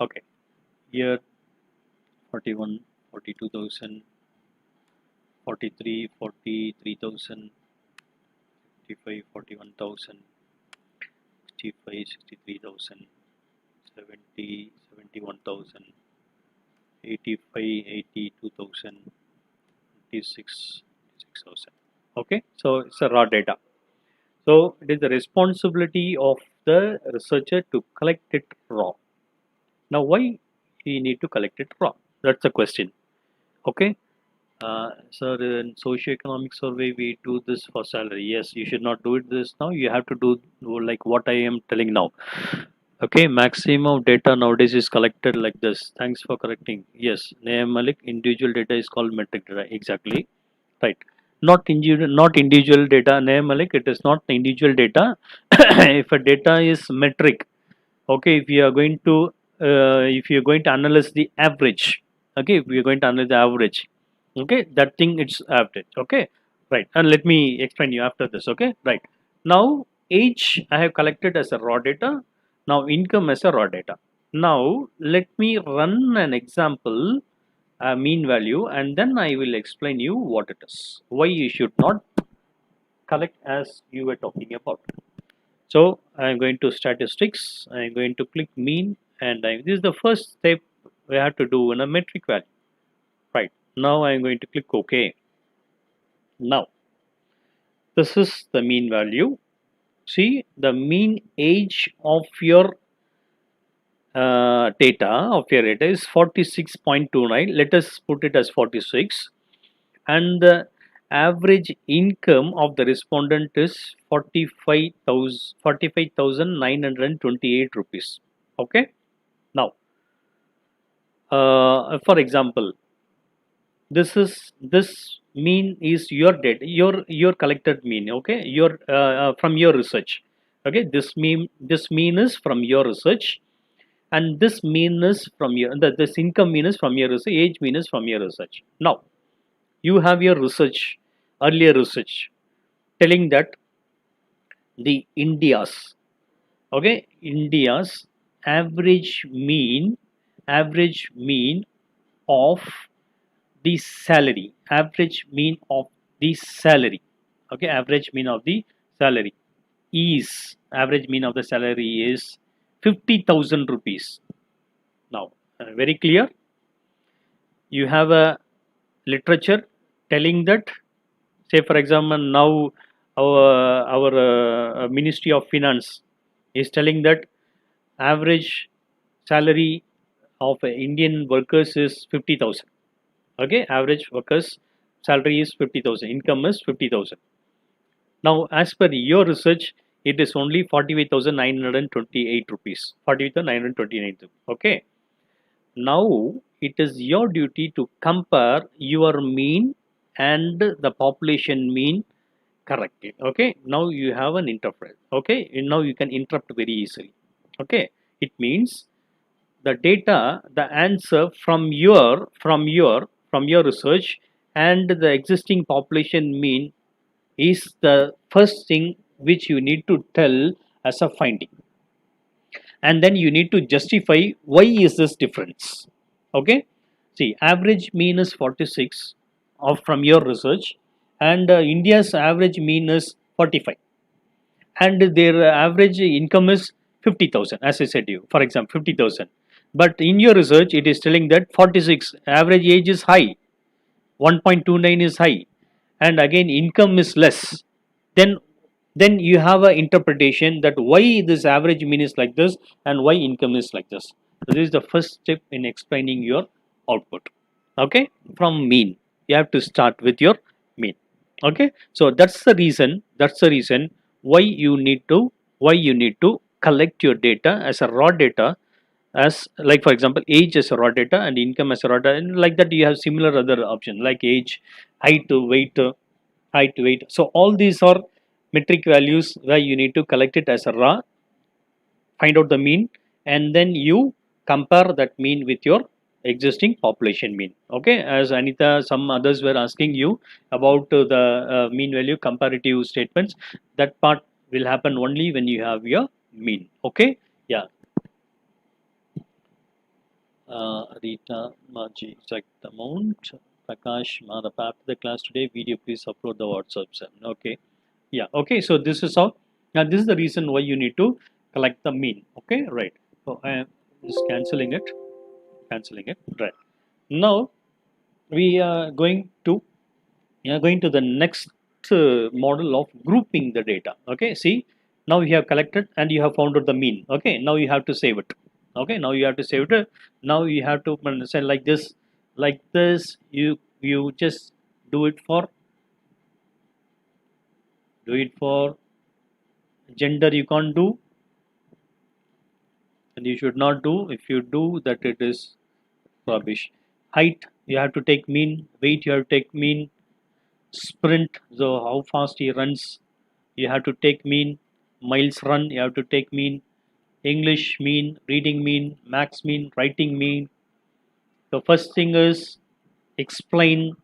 Okay, here 41, 42,000, 43, 43,000, 55, 41,000, 65, 63,000, 70, 71,000, 85, 82,000, 86, 86,000. Okay, so it's a raw data. So it is the responsibility of the researcher to collect it raw. Now, why we need to collect it raw? That's the question. Okay. So in socioeconomic survey, we do this for salary. Yes, you should not do it this now. You have to do like what I am telling now. Okay, maximum data nowadays is collected like this. Thanks for correcting. Yes, name Malik, individual data is called metric data. Exactly. Right. Not individual data, name Malik, it is not individual data. If a data is metric, okay, if you are going to analyze the average, okay, if we are going to analyze the average, okay, that thing it's average, okay, right, and let me explain you after this, okay, right. Now age I have collected as a raw data, now income as a raw data. Now let me run an example, mean value, and then I will explain you what it is, why you should not collect as you were talking about. So I'm going to statistics, I'm going to click mean, and this is the first step we have to do in a metric value. Right. Now I'm going to click OK. Now this is the mean value. See, the mean age of your data is 46.29. Let us put it as 46. And the average income of the respondent is 45,928 rupees. Okay. Now, for example, this mean is your data, your collected mean. Okay, your from your research. Okay, this mean is from your research, and this mean is from your this income mean is from your research, age mean is from your research. Now, you have your research, earlier research, telling that the India's average mean of the salary, okay, average mean of the salary average mean of the salary is 50,000 rupees. Now, very clear, you have a literature telling that, say for example, now our Ministry of Finance is telling that average salary of Indian workers is 50,000. Okay, average workers salary is 50,000, income is 50,000. Now, as per your research, it is only 45,928 rupees. 45,929. Okay. Now, it is your duty to compare your mean and the population mean correctly. Okay. Now you have an interpret. Okay. And now you can interrupt very easily. Okay. It means the data, the answer from your research and the existing population mean is the first thing which you need to tell as a finding, and then you need to justify why is this difference. Okay, see, average mean is 46 of from your research, and India's average mean is 45, and their average income is 50,000, as I said to you, for example 50,000, but in your research it is telling that 46 average age is high, 1.29 is high, and again income is less. Then then you have an interpretation that why this average mean is like this and why income is like this. So this is the first step in explaining your output. Okay, from mean you have to start with your mean. Okay, so that's the reason why you need to collect your data as a raw data, as like for example age as a raw data and income as a raw data, and like that you have similar other option like age, height, weight. So all these are metric values where you need to collect it as a raw, find out the mean, and then you compare that mean with your existing population mean. Okay, as Anita, some others were asking you about the mean value comparative statements. That part will happen only when you have your mean. Okay, yeah. Rita Maji, exact amount. Prakash Madhav, after the class today, video please upload the WhatsApp. Okay. Yeah. Okay. So this is how. Now this is the reason why you need to collect the mean. Okay. Right. So I am just canceling it. Canceling it. Right. Now we are going to the next model of grouping the data. Okay, see, now you have collected and you have found out the mean. Okay, now you have to save it. Okay, now you have to save it. Now you have to say like this, like this. You just do it for gender. You can't do, and you should not do. If you do that, it is rubbish. Height, you have to take mean. Weight, you have to take mean. Sprint, so how fast he runs, you have to take mean. Miles run, you have to take mean. English mean, reading mean, max mean, writing mean. The first thing is explain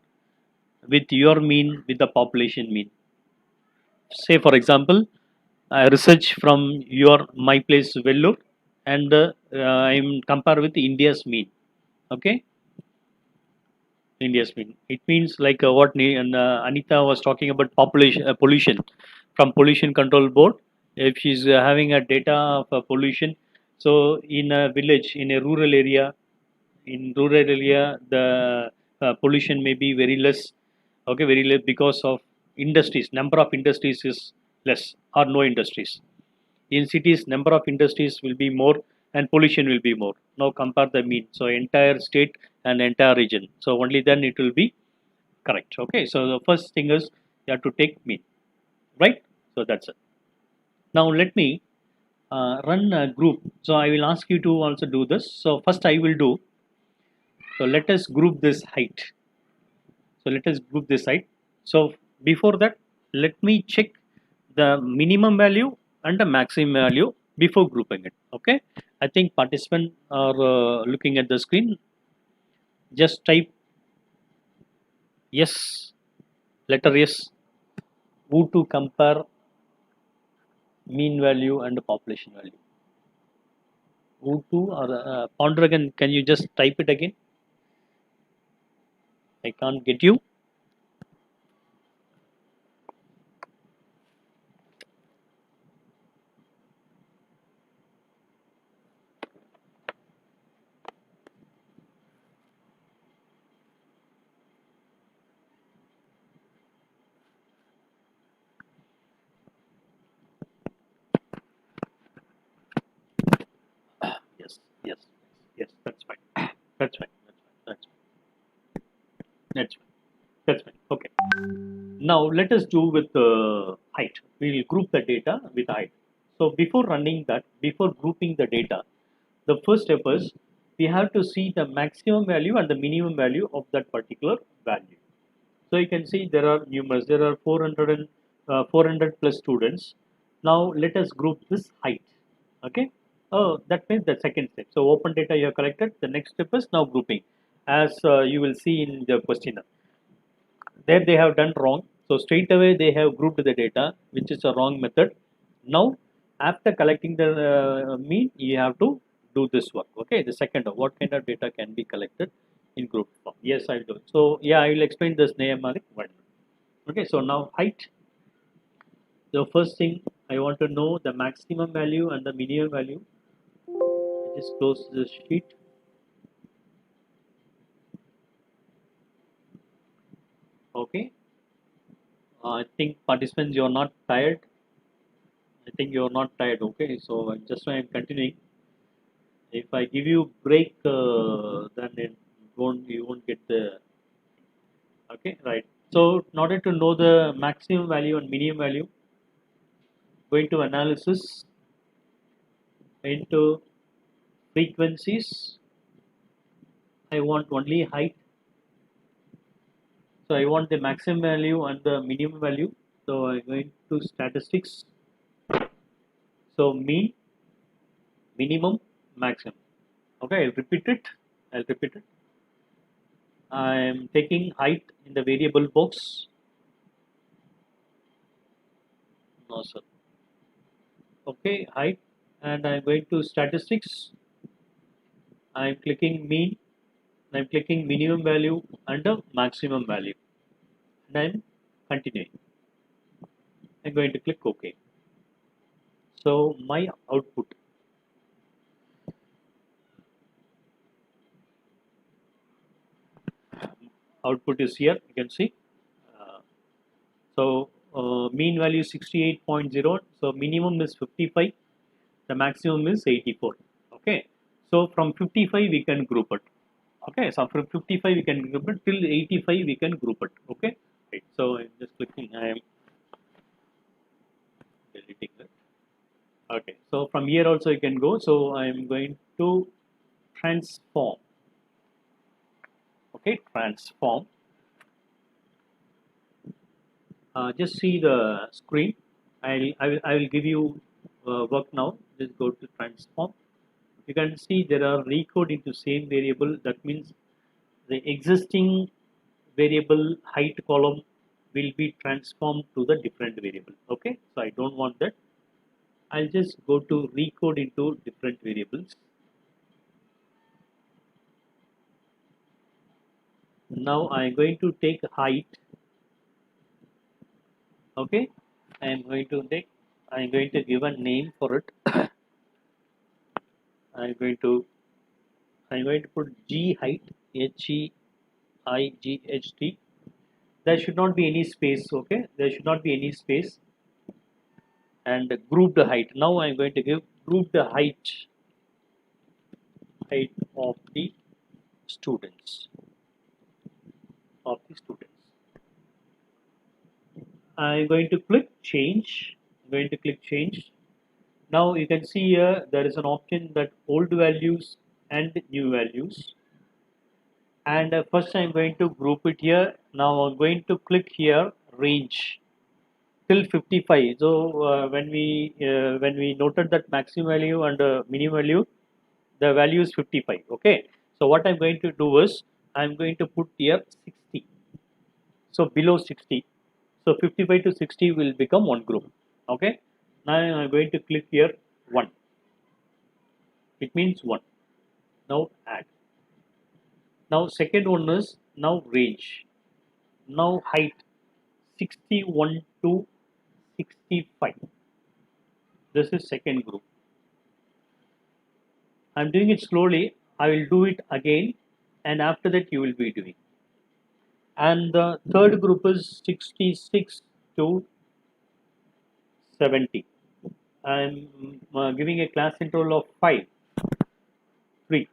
with your mean with the population mean. Say for example, I research from your my place Vellore, and I'm compare with India's mean. Okay, India's mean. It means like what and, Anita was talking about population pollution from pollution control board. If she's having a data of pollution, so in a village, in rural area, the pollution may be very less. Okay, very less because of industries. Number of industries is less or no industries. In cities, number of industries will be more and pollution will be more. Now compare the mean. So entire state and entire region. So only then it will be correct. Okay. So the first thing is you have to take mean, right? So that's it. Now let me run a group. So I will ask you to also do this. So first I will do. So let us group this height. So let us group this height. So before that, let me check the minimum value and the maximum value before grouping it. Okay. I think participants are looking at the screen. Just type yes, letter yes. Who to compare mean value and population value? Who to or ponder again? Can you just type it again? I can't get you. Yes, yes, yes. That's fine. That's fine. That's fine. That's fine. That's fine. Okay. Now let us do with height. We will group the data with height. So before running that, before grouping the data, the first step is we have to see the maximum value and the minimum value of that particular value. So you can see there are numerous. There are 400 plus students. Now let us group this height. Okay. Oh, that means the second step. So open data you have collected. The next step is now grouping, as you will see in the questionnaire. There they have done wrong. So straight away they have grouped the data, which is a wrong method. Now, after collecting the mean, you have to do this work. Okay, the second, what kind of data can be collected in group form? Yes, I'll do it. So yeah, I will explain this Neyamaric one. Okay, so now height. The first thing I want to know the maximum value and the minimum value. Just close this sheet. Okay, I think participants you're not tired. I think you're not tired. Okay, so just why I'm continuing. If I give you break, then you won't get the okay right. So in order to know the maximum value and minimum value, going to analysis into frequencies. I want only height. So I want the maximum value and the minimum value. So I'm going to statistics. So mean, minimum, maximum. Okay, I'll repeat it. I'll repeat it. I am taking height in the variable box. No, sir. Okay, height, and I'm going to statistics. I am clicking mean, and I am clicking minimum value and the maximum value, and I am continuing. I am going to click OK. So my output is here. You can see. Uh, so mean value is 68.0. So minimum is 55. The maximum is 84. Okay. So from 55 we can group it. Okay. So from 55 we can group it till 85 we can group it. Okay. Right. So I'm just clicking. I am deleting that. Okay. So from here also you can go. So I am going to transform. Okay. Transform. Just see the screen. I will give you work now. Just go to transform. You can see there are recode into same variable. That means the existing variable height column will be transformed to the different variable. Okay, so I don't want that. I'll just go to recode into different variables. Now I'm going to take height. Okay, I'm going to give a name for it. I'm going to put G height, HEIGHT. There should not be any space. Okay, there should not be any space. And grouped height. Now I'm going to give grouped height of the students. I'm going to click change. Now you can see here there is an option that old values and new values. And first I'm going to group it here. Now I'm going to click here range till 55. So when we noted that maximum value and minimum value, the value is 55. Okay. So what I'm going to do is I'm going to put here 60. So below 60. So 55 to 60 will become one group. Okay. Now I'm going to click here 1. It means 1. Now add. Now second one is now range. Now height 61 to 65. This is second group. I'm doing it slowly. I will do it again, and after that you will be doing. And the third group is 66 to 70. I'm giving a class interval of 5, 3,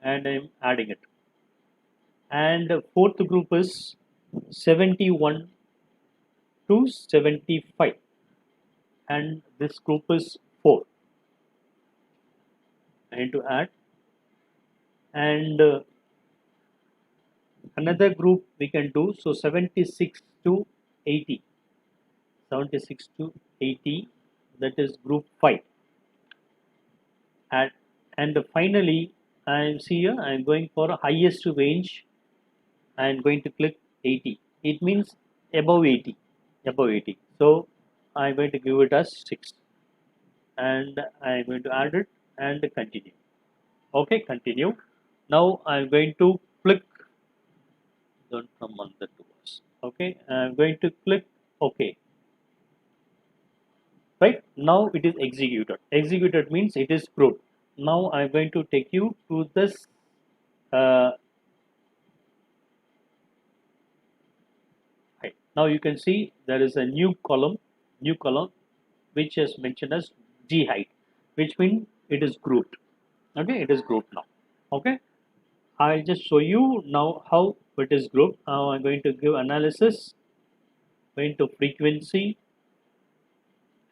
and I'm adding it. And the fourth group is 71 to 75, and this group is 4. I need to add. And another group we can do, so 76 to 80. 76 to 80, that is group 5. And finally I see here I am going for a highest range. I am going to click 80. It means above 80. So I am going to give it as 6, and I am going to add it and continue. Okay, continue. Now I am going to click. Don't come on the doors. Okay, I am going to click OK. Right now it is executed. Executed means it is grouped. Now I'm going to take you to this right. Now you can see there is a new column which is mentioned as G height, which means it is grouped. Okay, it is grouped now. Okay, I'll just show you now how it is grouped. Now I'm going to give analysis, going to frequency,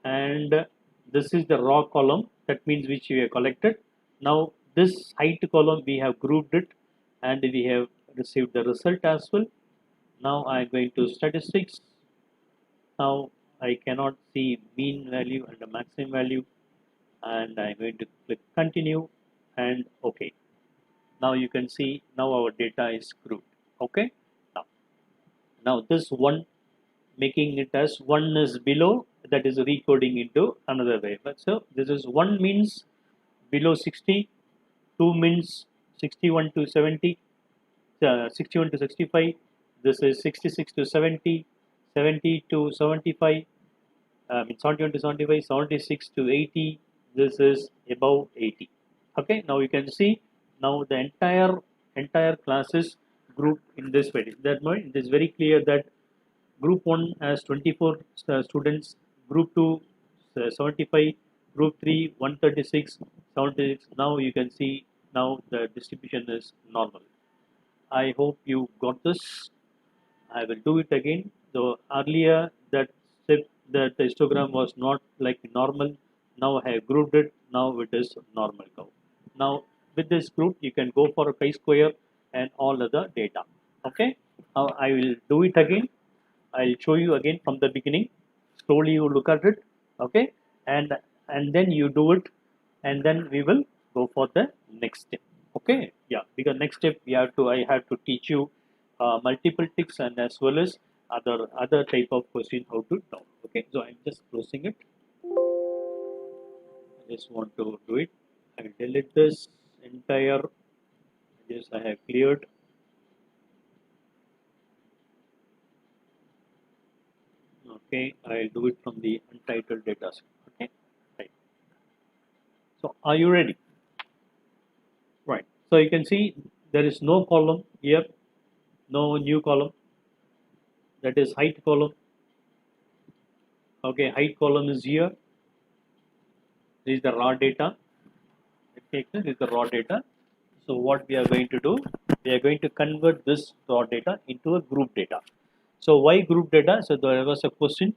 and this is the raw column, that means which we have collected. Now this height column we have grouped it, and we have received the result as well. Now I am going to statistics. Now I cannot see mean value and the maximum value, and I am going to click continue and OK. Now you can see now our data is grouped. Okay, now this one, making it as 1 is below, that is recoding into another way. But so this is 1 means below 60, 2 means 61 to 70, 61 to 65. This is 66 to 70, 70 to 75. 71 to 75, 76 to 80. This is above 80. Okay, now you can see now the entire class is grouped in this way. That means it is very clear that group 1 has 24 students, group 2 75, group 3 136, 76. Now you can see now the distribution is normal. I hope you got this. I will do it again. So earlier that step, that the histogram was not like normal. Now I have grouped it. Now it is normal curve. Now with this group you can go for a chi-square and all other data. Okay. Now I will do it again. I'll show you again from the beginning. Slowly you look at it. Okay. And then you do it, and then we will go for the next step. Okay. Yeah. Because next step I have to teach you multiple ticks and as well as other type of question how to solve. Okay, so I'm just closing it. I just want to do it. I will delete this entire. Yes, I have cleared. Okay, I'll do it from the untitled data set. Okay, right. So are you ready? Right. So you can see there is no column here, no new column. That is height column. Okay, height column is here. This is the raw data. Okay, this is the raw data. So what we are going to do, we are going to convert this raw data into a group data. So why group data? So there was a question.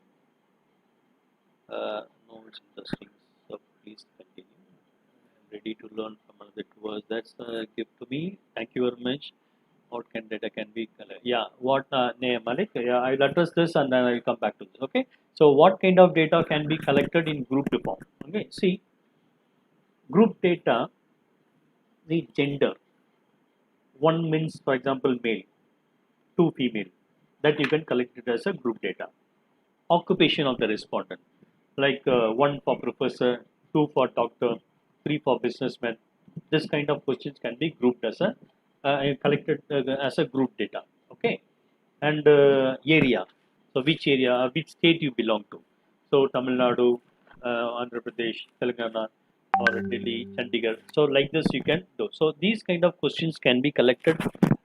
No, it's interesting. So please continue. I'm ready to learn from another towards. That's a gift to me. Thank you very much. What can data can be collected? Yeah, what Malik? Yeah, I'll address this and then I'll come back to this. Okay. So what kind of data can be collected in group form? Okay. See, group data, the gender. One means, for example, male, two female. That you can collect it as a group data. Occupation of the respondent, like one for professor, two for doctor, three for businessman. This kind of questions can be grouped as a collected as a group data. Okay, and area. So which area, which state you belong to? So Tamil Nadu, Andhra Pradesh, Telangana, or Delhi, Chandigarh. So like this you can do. So these kind of questions can be collected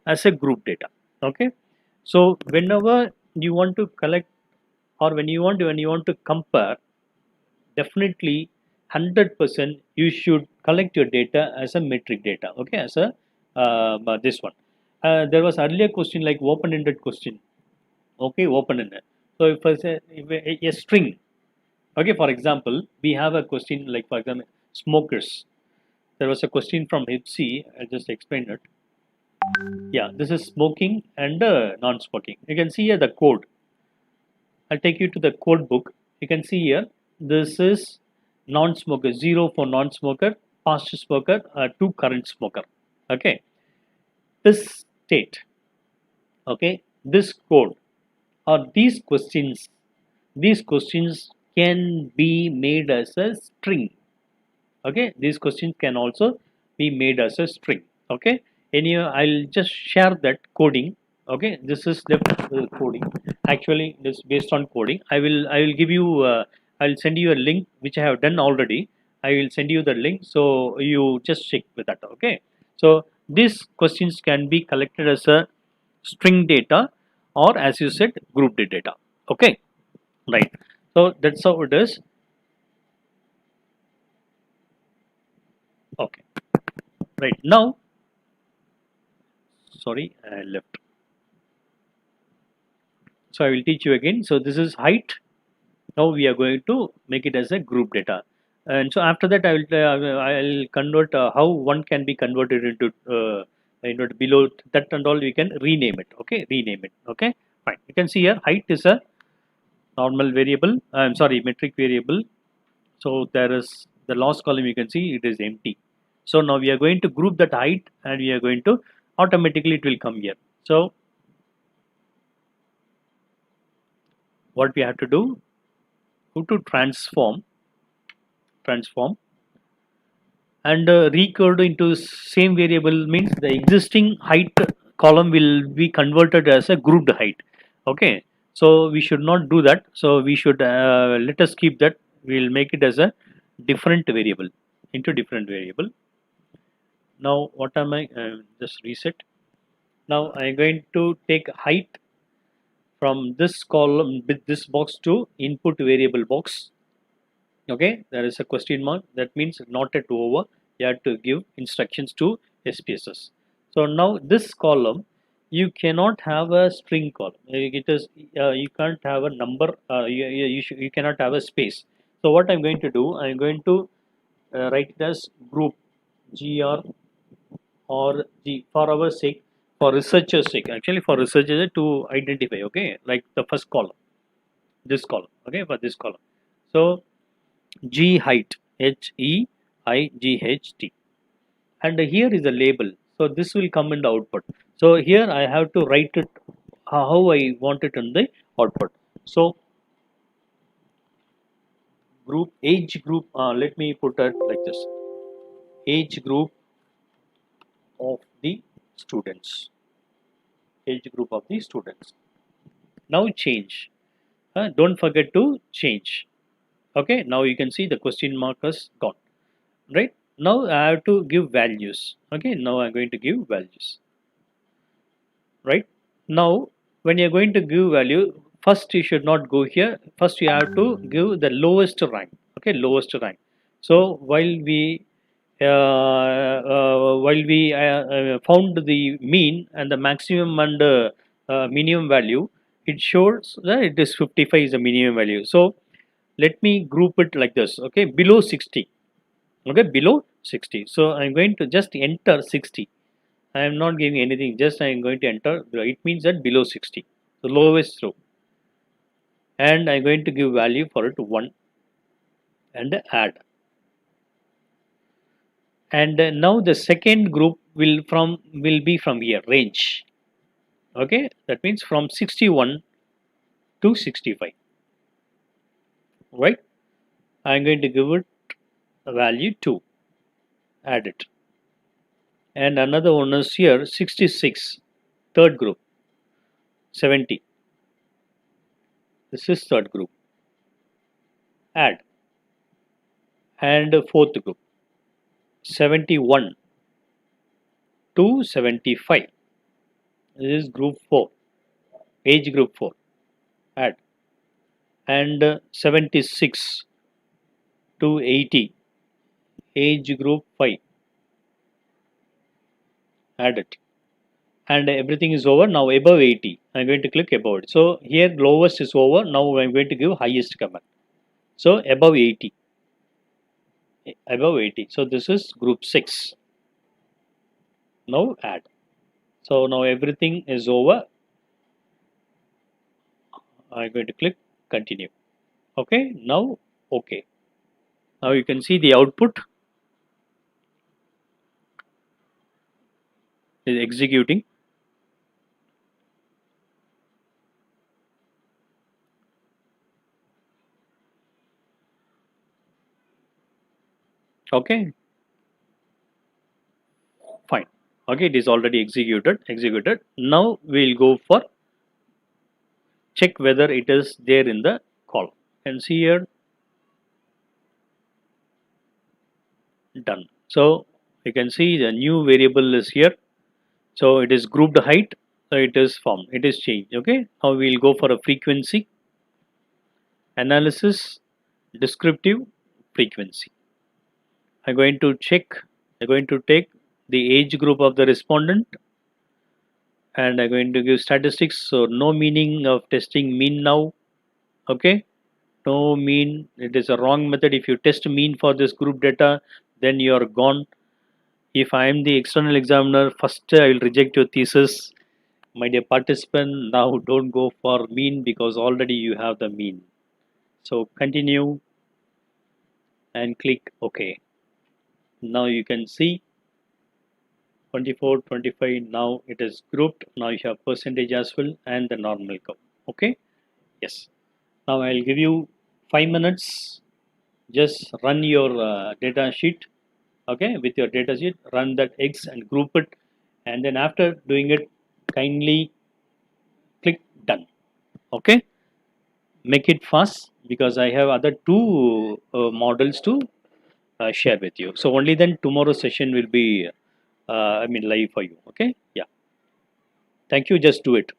as a group data. Okay. So whenever you want to collect or when you want to compare, definitely 100% you should collect your data as a metric data. Okay, as a this one. There was earlier question like open-ended question. Okay, open-ended. So if I say if a string. Okay, for example, we have a question like for example smokers. There was a question from HC. I'll just explain it. Yeah, this is smoking and non-smoking. You can see here the code. I'll take you to the code book. You can see here, this is non-smoker, 0 for non-smoker, past smoker, 2 current smoker. Okay, this state, okay, this code or these questions can be made as a string. Okay, these questions can also be made as a string. Okay, anyway, I'll just share that coding. Okay, this is the coding. Actually this based on coding. I will give you I'll send you a link which I have done already. I will send you the link, so you just check with that. Okay, so these questions can be collected as a string data or as you said grouped data. Okay, right. So that's how it is. Okay, right. Now, sorry, I left. So I will teach you again. So this is height. Now we are going to make it as a group data. And so after that I'll convert how one can be converted into below that and all we can rename it. Okay, rename it. Okay, fine. You can see here height is a normal variable. I'm sorry, metric variable. So there is the last column you can see it is empty. So now we are going to group that height and we are going to automatically it will come here. So what we have to do, how to transform and recode into same variable means the existing height column will be converted as a grouped height. Okay, so we should not do that, so we should let us keep that. We'll make it as a different variable, into different variable. Now what am I, just reset. Now I'm going to take height from this column with this box to input variable box. Okay, there is a question mark, that means not at over. You have to give instructions to SPSS. So now this column, you cannot have a string column. It is you can't have a number. You cannot have a space. So what I'm going to do, I'm going to write it as group gr or g for our sake, for researchers sake. Actually, for researchers to identify. Okay, like the first column, this column. Okay, for this column. So G height, Height, and here is a label. So this will come in the output. So here I have to write it how I want it in the output. So group, age group. Let me put it like this: age group of the students. Age group of the students. Now change. Don't forget to change. Okay. Now you can see the question mark is gone. Right. Now I have to give values. Okay. Now I'm going to give values. Right. Now when you're going to give value, first you should not go here. First you have to give the lowest rank. Okay, lowest rank. So while we found the mean and the maximum and minimum value, it shows that it is 55 is the minimum value. So let me group it like this. Okay, below 60. Okay, below 60. So I'm going to just enter 60. I am not giving anything, just I am going to enter. It means that below 60, the lowest row, and I am going to give value for it 1 and add. And now the second group will be from here, range. Okay, that means from 61 to 65. Right, I am going to give it a value 2, add it. And another one is here 66, third group, 70. This is third group, add. And fourth group, 71 to 75. This is group 4, age group 4, add. And 76 to 80, age group 5, add it. And everything is over. Now above 80, I'm going to click above it. So here lowest is over. Now I'm going to give highest command. So above 80, above 80. So this is group 6. Now add. So now everything is over. I'm going to click continue. Okay, now okay. Now you can see the output is executing. Okay, fine. Okay, it is already executed. Now we'll go for check whether it is there in the column. And see here, done. So you can see the new variable is here. So it is grouped height. So it is formed. It is changed. Okay. Now we'll go for a frequency analysis, descriptive frequency. I'm going to check. I'm going to take the age group of the respondent, and I'm going to give statistics. So no meaning of testing mean now. Okay. No mean. It is a wrong method. If you test mean for this group data, then you are gone. If I am the external examiner, first I will reject your thesis. My dear participant, now don't go for mean because already you have the mean. So continue and click OK. Now you can see 24, 25. Now it is grouped. Now you have percentage as well and the normal curve. Okay. Yes. Now I'll give you 5 minutes. Just run your data sheet okay, with your dataset, run that X and group it, and then after doing it, kindly click done. Okay, make it fast because I have other two models to share with you. So only then tomorrow's session will be, I mean, live for you. Okay, yeah. Thank you. Just do it.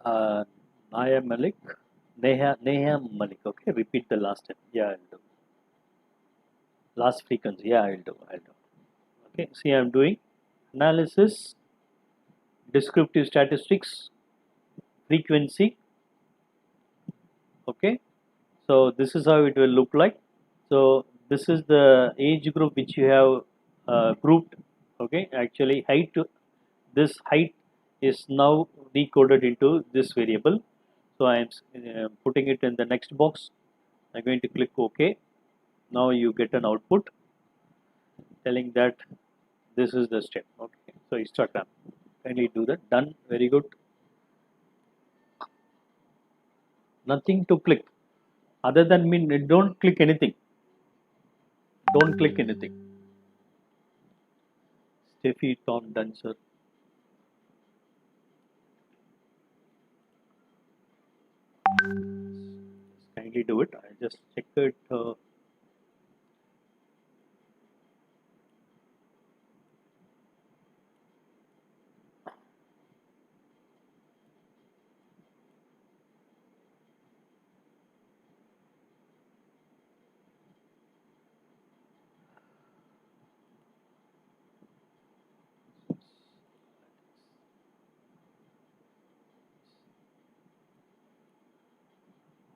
Uh, Naya Malik, Neha Malik. Okay, repeat the last time. Yeah, I'll do. Last frequency. Yeah, I'll do. I'll do. Okay, see, I'm doing analysis, descriptive statistics, frequency. Okay, so this is how it will look like. So this is the age group which you have grouped. Okay, actually height, this height is now decoded into this variable. So I am putting it in the next box. I'm going to click OK. Now you get an output telling that this is the step. Okay, so Instagram. Kindly do that. Done. Very good. Nothing to click other than mean don't click anything. Don't click anything. Steffi Tom Dancer. Kindly do it. I just check it.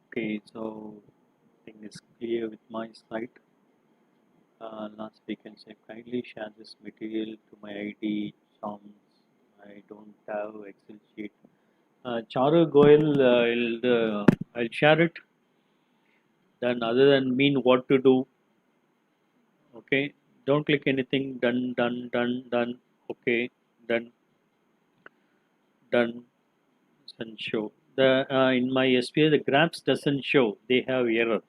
Okay, so thing is clear with my side. Last we can say kindly share this material to my ID charms. I don't have Excel sheet. Charu Goel, I'll share it. Then other than mean what to do. Okay, don't click anything. Done, done, done, done. Okay, done, done. Doesn't show. The in my SPSS the graphs doesn't show. They have error.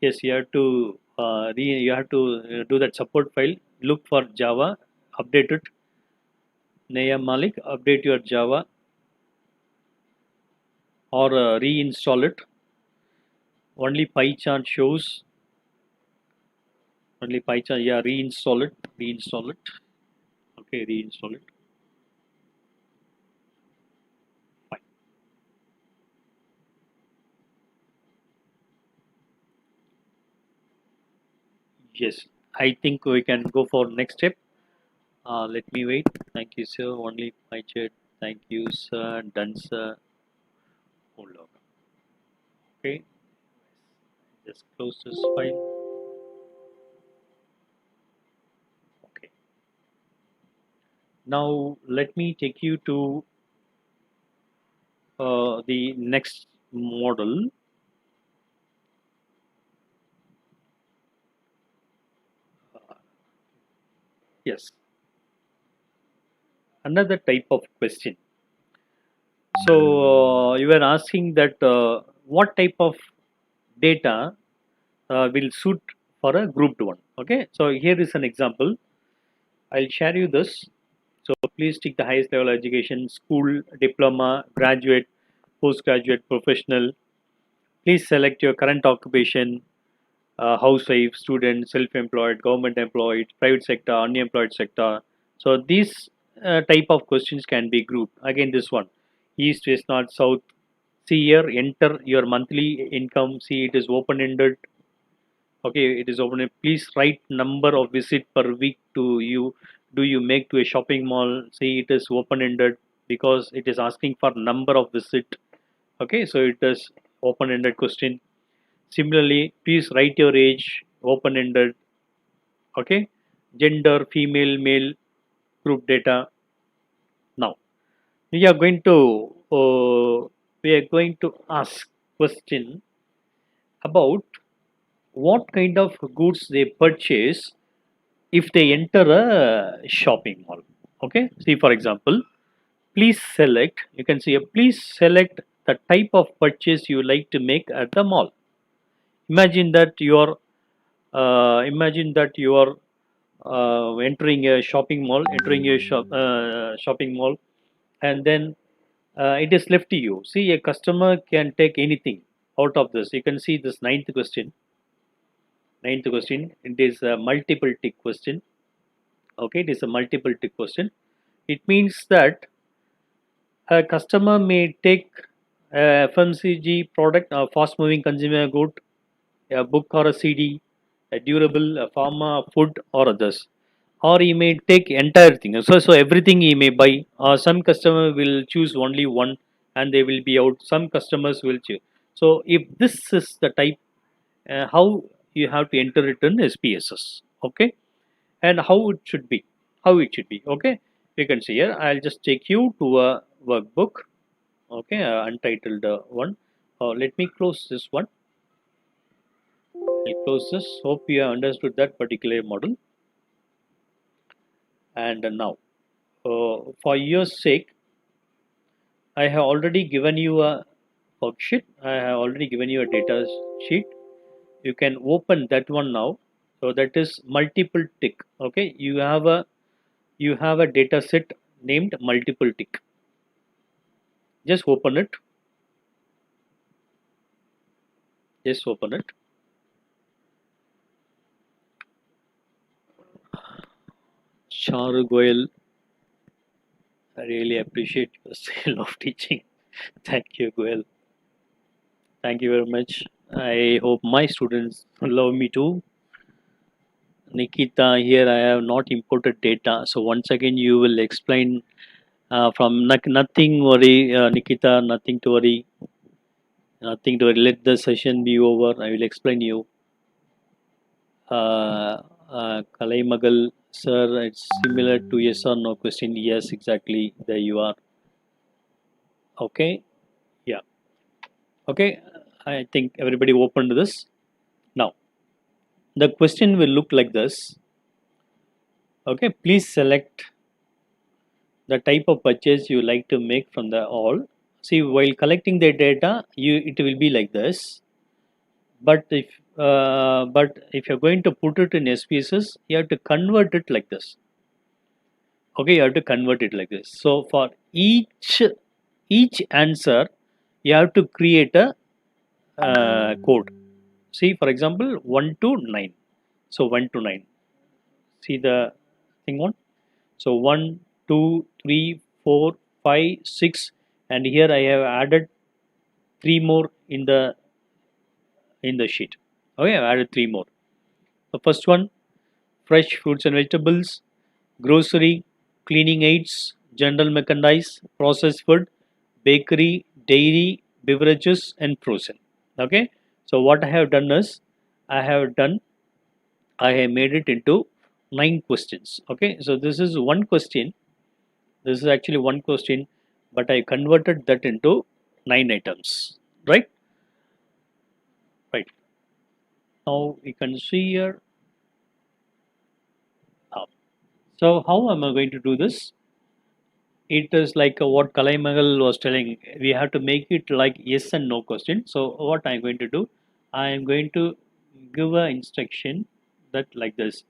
Yes, you have to you have to do that support file. Look for Java, update it. Naya Malik, update your Java or reinstall it. Only pie chart shows. Only pie chart. Yeah, reinstall it. Reinstall it. Okay, reinstall it. Fine. Yes, I think we can go for next step. Let me wait. Thank you, sir. Only pie chart. Thank you, sir. Done, sir. Hold on. Okay, just close this file. Okay. Now let me take you to the next model. Yes, another type of question. So you were asking that what type of data will suit for a grouped one. Okay, so here is an example. I'll share you this. So please take the highest level education, school, diploma, graduate, postgraduate, professional. Please select your current occupation, housewife, student, self-employed, government employed, private sector, unemployed sector. So these type of questions can be grouped. Again, this one, east, west, north, south. See here, enter your monthly income. See, it is open-ended. Okay, it is open. Please write number of visit per week to you. Do you make to a shopping mall? See, it is open-ended because it is asking for number of visit. Okay, so it is open-ended question. Similarly, please write your age, open-ended. Okay, gender, female, male. group data. Now we are going to ask question about what kind of goods they purchase if they enter a shopping mall. Okay, see for example, please select, you can see here, please select the type of purchase you like to make at the mall. Imagine that you are entering a shopping mall, shopping mall, and then it is left to you. See, a customer can take anything out of this. You can see this ninth question. It is a multiple tick question. Okay, it is a multiple tick question. It means that a customer may take a FMCG product, a fast moving consumer good, a book or a CD, a durable, a pharma, food or others. Or he may take entire thing. So everything he may buy. Or some customer will choose only one and they will be out. Some customers will choose. So if this is the type, how you have to enter it in SPSS. Okay, and how it should be. Okay, you can see here. I'll just take you to a workbook. Okay, untitled one. Let me close this one. I'll close this. Hope you have understood that particular model. And now, for your sake, I have already given you a worksheet. I have already given you a data sheet. You can open that one now. So that is multiple tick. Okay, you have a data set named multiple tick. Just open it. Just open it. Charu Goyal, I really appreciate your skill of teaching. Thank you, Goyal. Thank you very much. I hope my students love me too. Nikita, here I have not imported data. So once again, you will explain from nothing worry, Nikita, nothing to worry. Nothing to worry. Let the session be over. I will explain you. Kalaimagal, sir, it's similar to yes or no question. Yes, exactly. There you are. Okay. Yeah. Okay. I think everybody opened this. Now, the question will look like this. Okay. Please select the type of purchase you like to make from the all. See, while collecting the data, it will be like this. But if you're going to put it in SPSS, you have to convert it like this. Okay, you have to convert it like this. So for each answer, you have to create a code. See, for example, 1 to 9. So 1 to 9. See the thing on. So 1, 2, 3, 4, 5, 6, and here I have added 3 more in the sheet. Okay, I added 3 more. The first one, fresh fruits and vegetables, grocery, cleaning aids, general merchandise, processed food, bakery, dairy, beverages, and frozen. Okay, so what I have done is I have made it into 9 questions. Okay, so this is one question. This is actually one question, but I converted that into 9 items. Right. Right. Now we can see here. So how am I going to do this? It is like what Kalai Magal was telling. We have to make it like yes and no question. So what I'm going to do, I am going to give a instruction that like this.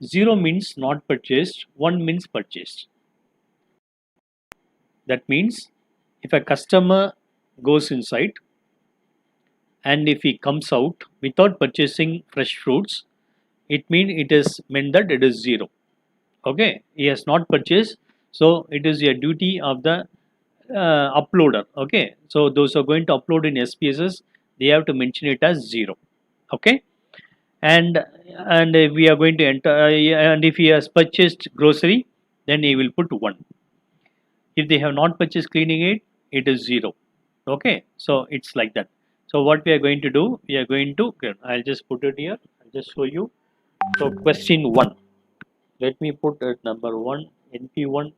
0 means not purchased, 1 means purchased. That means if a customer goes inside and if he comes out without purchasing fresh fruits, it means it is meant that it is 0. Okay, he has not purchased, so it is a duty of the uploader. Okay, so those are going to upload in SPSS, they have to mention it as 0. Okay, and if we are going to enter and if he has purchased grocery, then he will put 1. If they have not purchased cleaning aid, it is 0. Okay, so it's like that. So what we are going to do, we are going to, I'll just put it here, I'll just show you. So question 1, let me put at number 1 np1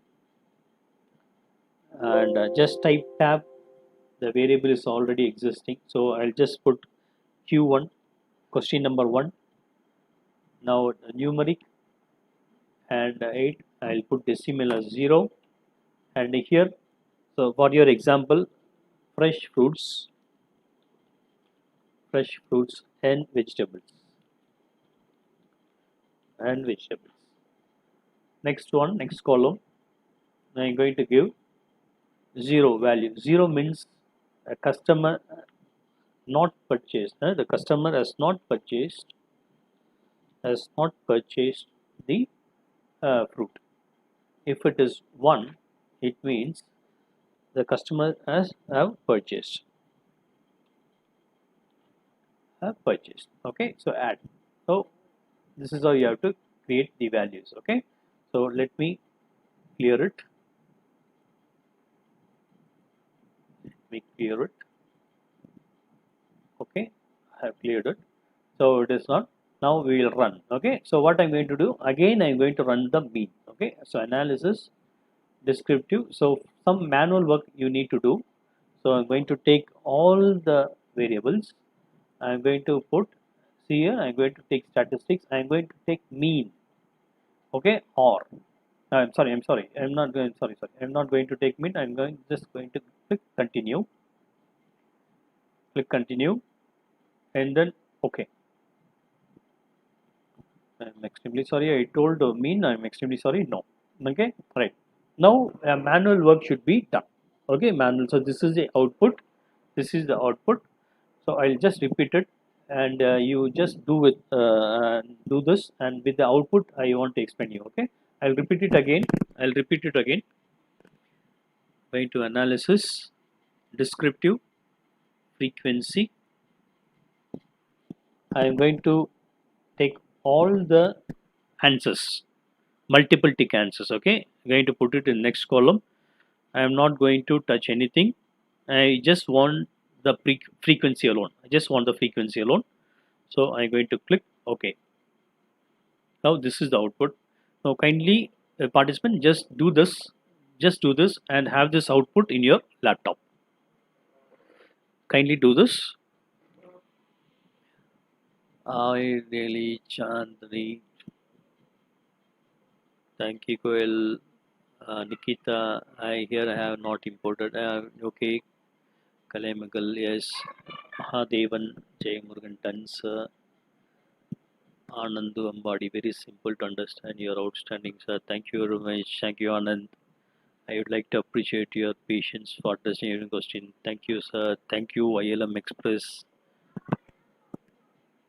and just type tab. The variable is already existing, so I'll just put q1 question number 1. Now numeric and 8, I'll put decimal as 0, and here, so for your example, fresh fruits and vegetables. Next one, next column, I'm going to give 0 value. 0 means a customer not purchased. The customer has not purchased the fruit. If it is 1, it means the customer has purchased. Okay, so add. So this is how you have to create the values. Okay, so let me clear it. Okay, I have cleared it. So it is not. Now we will run. Okay, so what I'm going to do again, I'm going to run the mean. Okay, so analysis, descriptive. So some manual work you need to do. So I'm going to take all the variables. I'm going to put, see here, I'm going to take statistics. I'm going to take mean. Okay, or I'm sorry, I'm not going, I'm not going to take mean. I'm just going to click continue, and then okay. I'm extremely sorry, I told mean, I'm extremely sorry, no. Okay, right. Now manual work should be done. Okay, manual. So this is the output. So I'll just repeat it, and you just do this, and with the output I want to explain you. Okay, I'll repeat it again. Going to analysis, descriptive, frequency. I am going to take all the answers, multiple tick answers. Okay, I'm going to put it in next column. I am not going to touch anything. I just want the frequency alone. So I'm going to click OK. Now this is the output. Now kindly participant, just do this and have this output in your laptop. Kindly do this. I really Chandri. Thank you, Koel. Nikita, I have not imported. Okay, Kalemagal, yes. Mahadevan, Jay Murugan, tons. Anandu Ambadi, very simple to understand. You're outstanding, sir. Thank you very much. Thank you, Anand. I would like to appreciate your patience for addressing your question. Thank you, sir. Thank you, ILM Express.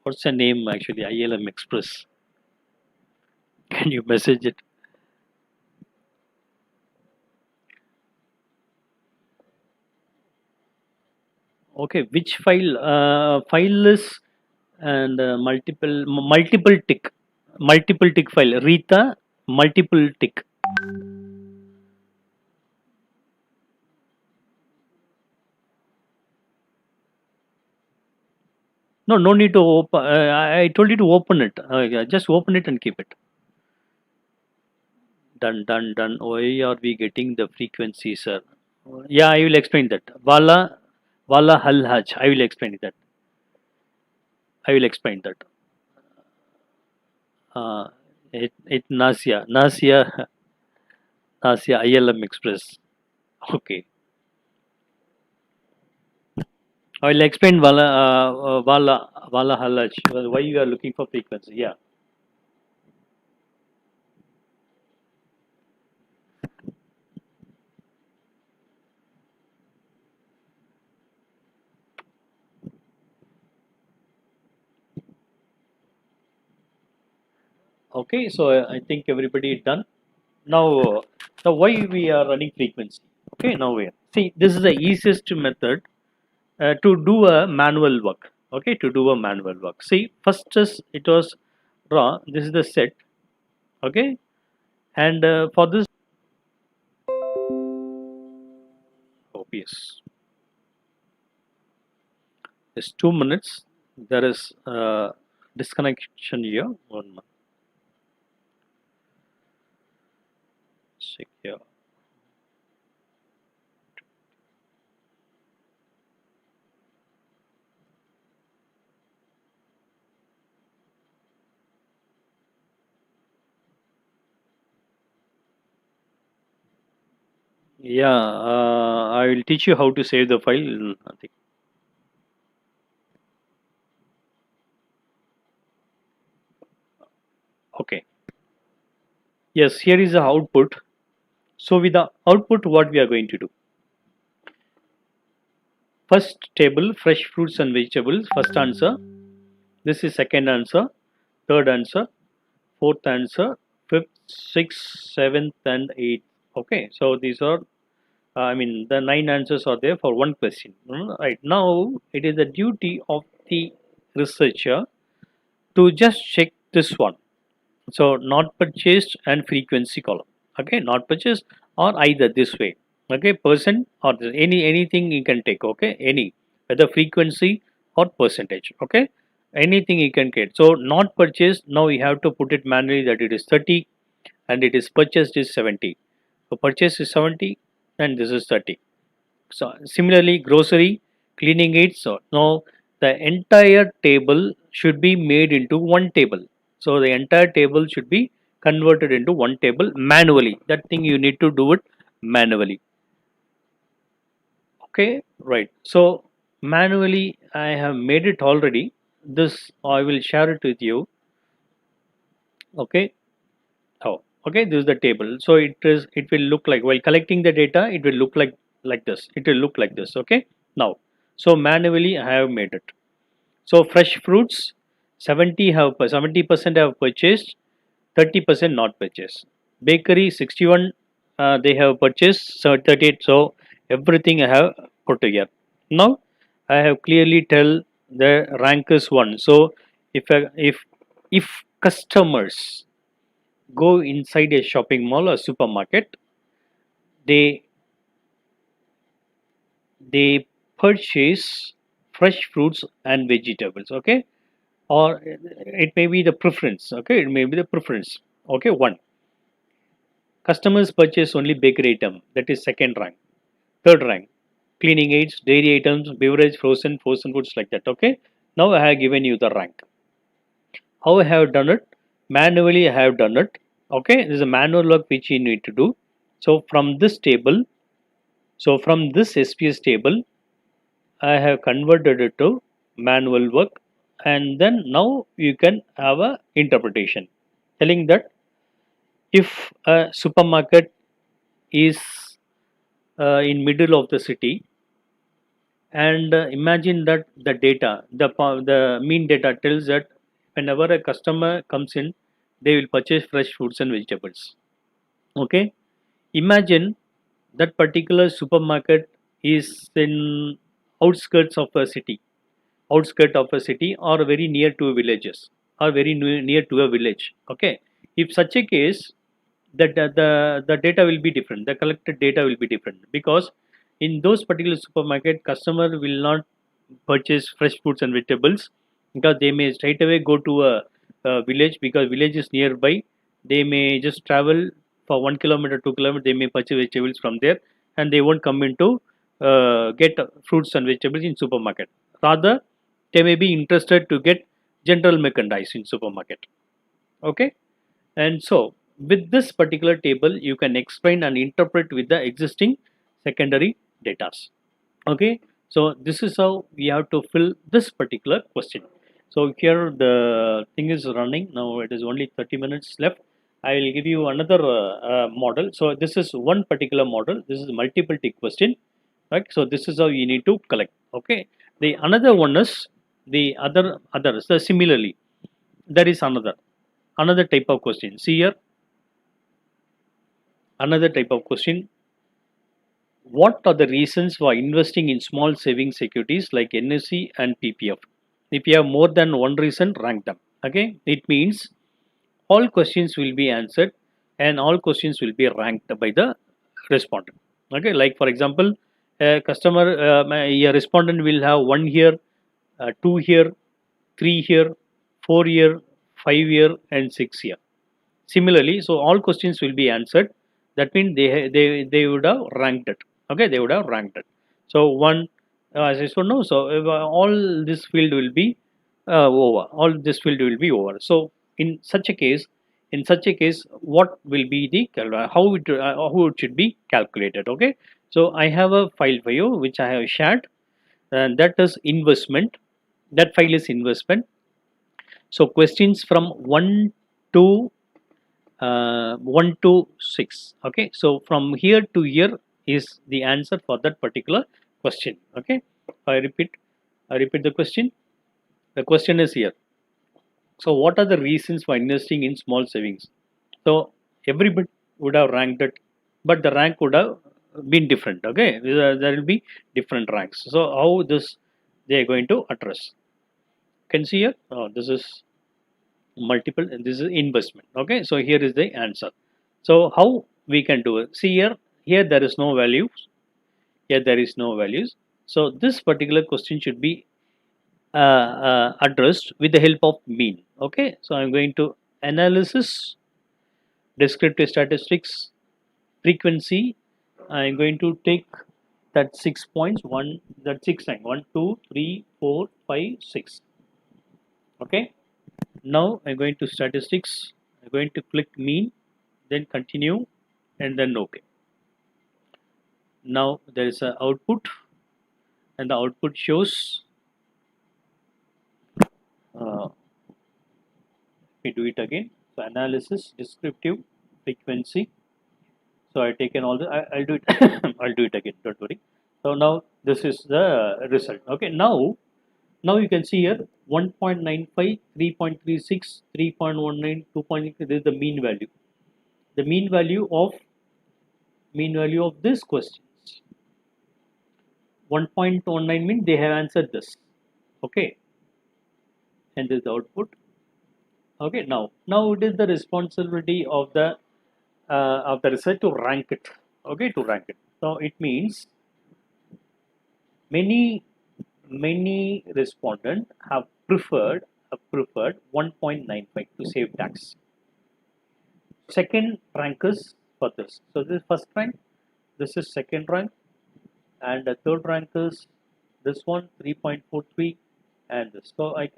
What's the name actually? ILM Express. Can you message it? Okay, which file? File is and multiple tick file. Rita multiple tick. No need to open. I told you to open it. Yeah, just open it and keep it. Done. Why are we getting the frequency, sir? Yeah, I will explain that. Wala Hal Haj. I will explain that. It Nasia ILM Express. Okay. I will explain Wala Halaj. Why you are looking for frequency? Yeah. Okay. So I think everybody is done. Now why we are running frequency? Okay. Now we are. See, this is the easiest method to do a manual work. Okay, to do a manual work. See, first is it was raw. This is the set. Okay, and for this OPS, it's 2 minutes. There is disconnection here. 1 minute. Yeah, I will teach you how to save the file. I think. Okay. Yes, here is the output. So with the output, what we are going to do? First table, fresh fruits and vegetables. First answer. This is second answer. Third answer. Fourth answer. Fifth, sixth, seventh, and eighth. Okay. So these are. I mean, the nine answers are there for one question. Right now, it is the duty of the researcher to just check this one. So not purchased and frequency column. Okay, not purchased or either this way. Okay, percent or anything you can take. Okay, any whether frequency or percentage. Okay, anything you can get. So not purchased. Now we have to put it manually that it is 30 and it is purchased is 70. So purchase is 70 and this is 30. So similarly, grocery, cleaning aids. So now the entire table should be made into one table. So the entire table should be converted into one table manually. That thing you need to do it manually. Okay, right. So manually, I have made it already. This I will share it with you. Okay. Oh, okay. This is the table. So it is. It will look like while collecting the data, it will look like this. It will look like this. Okay. Now, so manually I have made it. So fresh fruits, 70% have purchased, 30% not purchased. Bakery 61 they have purchased, so 38. So everything I have put together. Now I have clearly tell the rank is one. So if customers go inside a shopping mall or supermarket, they they purchase fresh fruits and vegetables. Okay, or it may be the preference. Okay, it may be the preference. Okay, one customers purchase only bakery item, that is second rank. Third rank, cleaning aids, dairy items, beverage, frozen foods, like that. Okay, now I have given you the rank. How I have done it? Manually I have done it. Okay, this is a manual work which you need to do. So from this table, from this SPS table, I have converted it to manual work, and then now you can have a interpretation telling that if a supermarket is in middle of the city, and imagine that the mean data tells that whenever a customer comes in, they will purchase fresh fruits and vegetables. Okay, imagine that particular supermarket is in outskirts of a city, or very near to villages, or very near to a village. Okay, if such a case, the data will be different, the collected data will be different, because in those particular supermarket customer will not purchase fresh fruits and vegetables, because they may straight away go to a village, because village is nearby. They may just travel for 1 kilometer, 2 kilometers, they may purchase vegetables from there, and they won't come into get fruits and vegetables in supermarket. Rather, they may be interested to get general merchandise in supermarket. Okay, and so with this particular table, you can explain and interpret with the existing secondary data. Okay, so this is how we have to fill this particular question. So here the thing is running now. It is only 30 minutes left. I will give you another model. So this is one particular model. This is multiple tick question. Right. So this is how you need to collect. Okay. The another one is the others. So similarly, there is another type of question. See here, another type of question. What are the reasons for investing in small saving securities like NSE and PPF? If you have more than one reason, rank them. Okay, it means all questions will be answered and all questions will be ranked by the respondent. Okay, like for example, a respondent will have 1 year, 2 year, 3 year, 4 year, 5 year, and 6 year. Similarly, so all questions will be answered. That means they would have ranked it. Okay, they would have ranked it. So one, as I said, no. So all this field will be over. All this field will be over. So in such a case, in such a case, what will be the how it should be calculated? Okay, so I have a file for you which I have shared, and that is investment. That file is investment. So questions from 1 to 6. Okay, so from here to here is the answer for that particular question. Okay, I repeat the question. The question is here. So what are the reasons for investing in small savings? So everybody would have ranked it, but the rank would have been different. Okay, there will be different ranks. So how this they are going to address? Can see here. Oh, this is multiple, and this is investment. Okay, so here is the answer. So how we can do it? See here. Here there is no values. Here there is no values. So this particular question should be addressed with the help of mean. Okay, so I'm going to analysis, descriptive statistics, frequency. I'm going to take that 6 points, one that six time, 1 2 3 4 5 6. Okay, now I'm going to statistics. I'm going to click mean, then continue, and then OK. Now there is an output, and the output shows we do it again. So analysis, descriptive, frequency. So I taken all the I'll do it I'll do it again, don't worry. So now this is the result. Okay, now you can see here 1.95, 3.36, 3.19, 2.8. This is the mean value. The mean value of this questions. 1.19 means they have answered this. Okay, and this is the output. Okay, now it is the responsibility of the research to rank it. Okay, to rank it. So it means many respondents have preferred 1.95 to save tax. Second rank is for this. So this is first rank, this is second rank, and the third rank is this one 3.43, and this. So you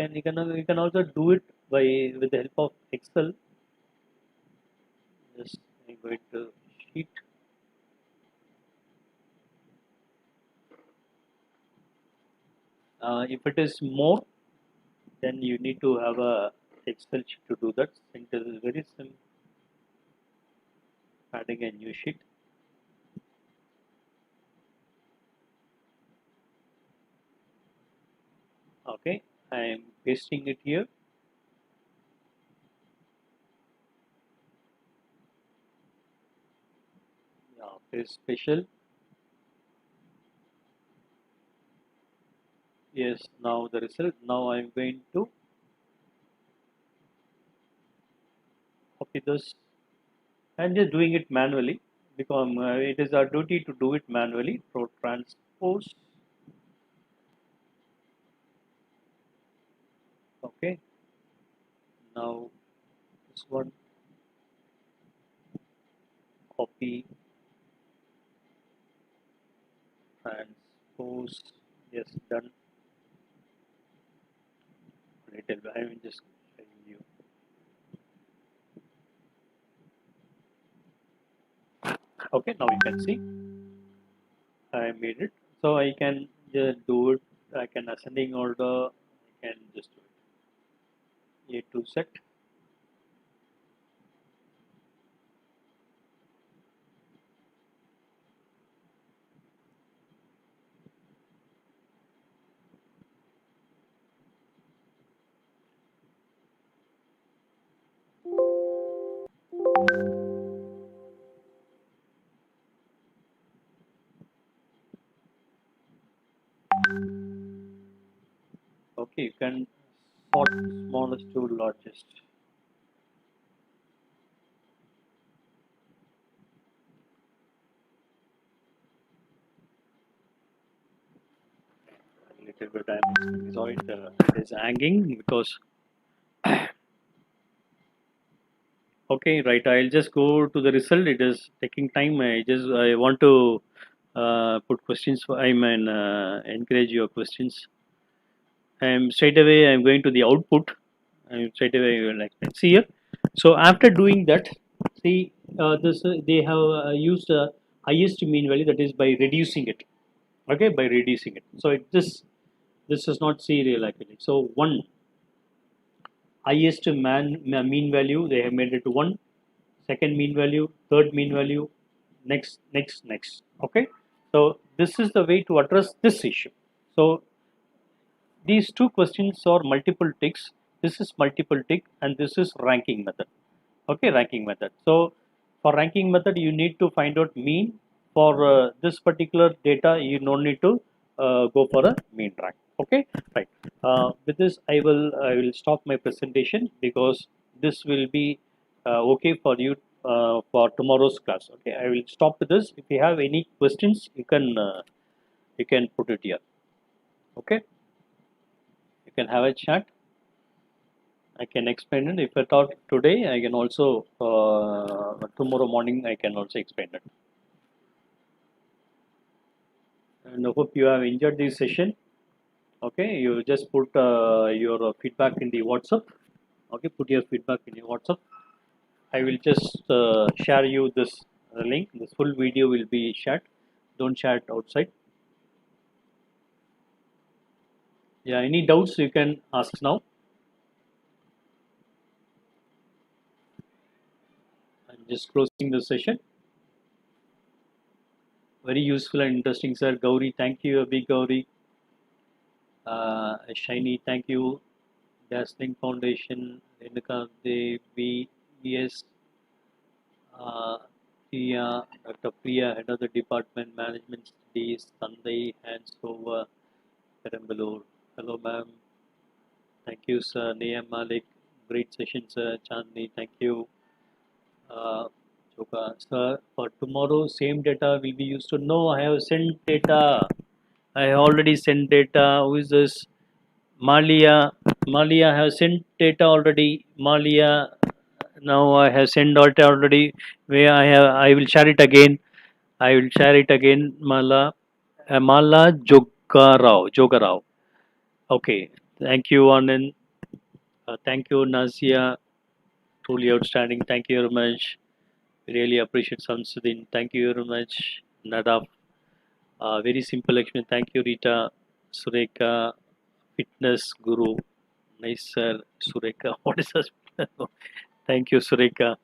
can also do it by with the help of Excel. Just I'm going to sheet. If it is more, then you need to have a Excel sheet to do that. Since it is very simple, adding a new sheet. Okay, I am pasting it here. Yeah, paste special. Yes, now the result. Now I am going to copy this and just doing it manually because it is our duty to do it manually. So transpose. Okay, now this one copy, transpose. Yes, done. Little bit. I will just showing you. Okay, now you can see I made it. So I can just do it. I can ascending order. I can just do it. A to set. Okay, you can sort smallest to largest. A little bit I'm sorry, it is hanging because okay, right. I'll just go to the result. It is taking time. I want to put questions for I mean encourage your questions. I'm straight away I'm going to the output. I'm straight away like see here. So after doing that, see this they have used highest mean value, that is by reducing it. Okay, by reducing it. So this is not serial actually. So one highest mean value they have made it to one, second mean value, third mean value, next. Okay, so this is the way to address this issue. So these two questions are multiple ticks. This is multiple tick and this is ranking method. Okay, ranking method. So for ranking method you need to find out mean. For this particular data you don't need to go for a mean rank. Okay, right. With this I will stop my presentation because this will be okay for you for tomorrow's class. Okay, I will stop with this. If you have any questions you can put it here. Okay, you can have a chat. I can explain it. If I thought today, I can also tomorrow morning I can also explain it. And I hope you have enjoyed this session. Okay, you just put your feedback in the WhatsApp. Okay, put your feedback in your WhatsApp. I will just share you this link. This full video will be shared. Don't share it outside. Yeah, any doubts you can ask now. I'm just closing the session. Very useful and interesting, sir. Gauri, thank you, big Gauri. Shiny, thank you. Dazzling Foundation, Renuka Devi, yes, uh, Priya, Dr. Priya, Head of the Department, Management Studies, Sunday, hands over, Perambalur. Hello, ma'am. Thank you, sir. Nia Malik, great session, sir. Chandni, thank you. Uh, Choka, sir, for tomorrow, same data will be used to. No, I have sent data. I have already sent data. Who is this? Malia, Malia have sent data already. Malia, now I have sent data already. Where I will share it again. I will share it again. Mala Jogarao. Okay, thank you, Anand. Thank you, Nazia. Truly outstanding. Thank you very much. Really appreciate Samsudin. Thank you very much, Nadaf. Very simple explanation. Thank you, Rita. Sureka, Fitness Guru. Nice, sir. Sureka. What is this? Thank you, Sureka.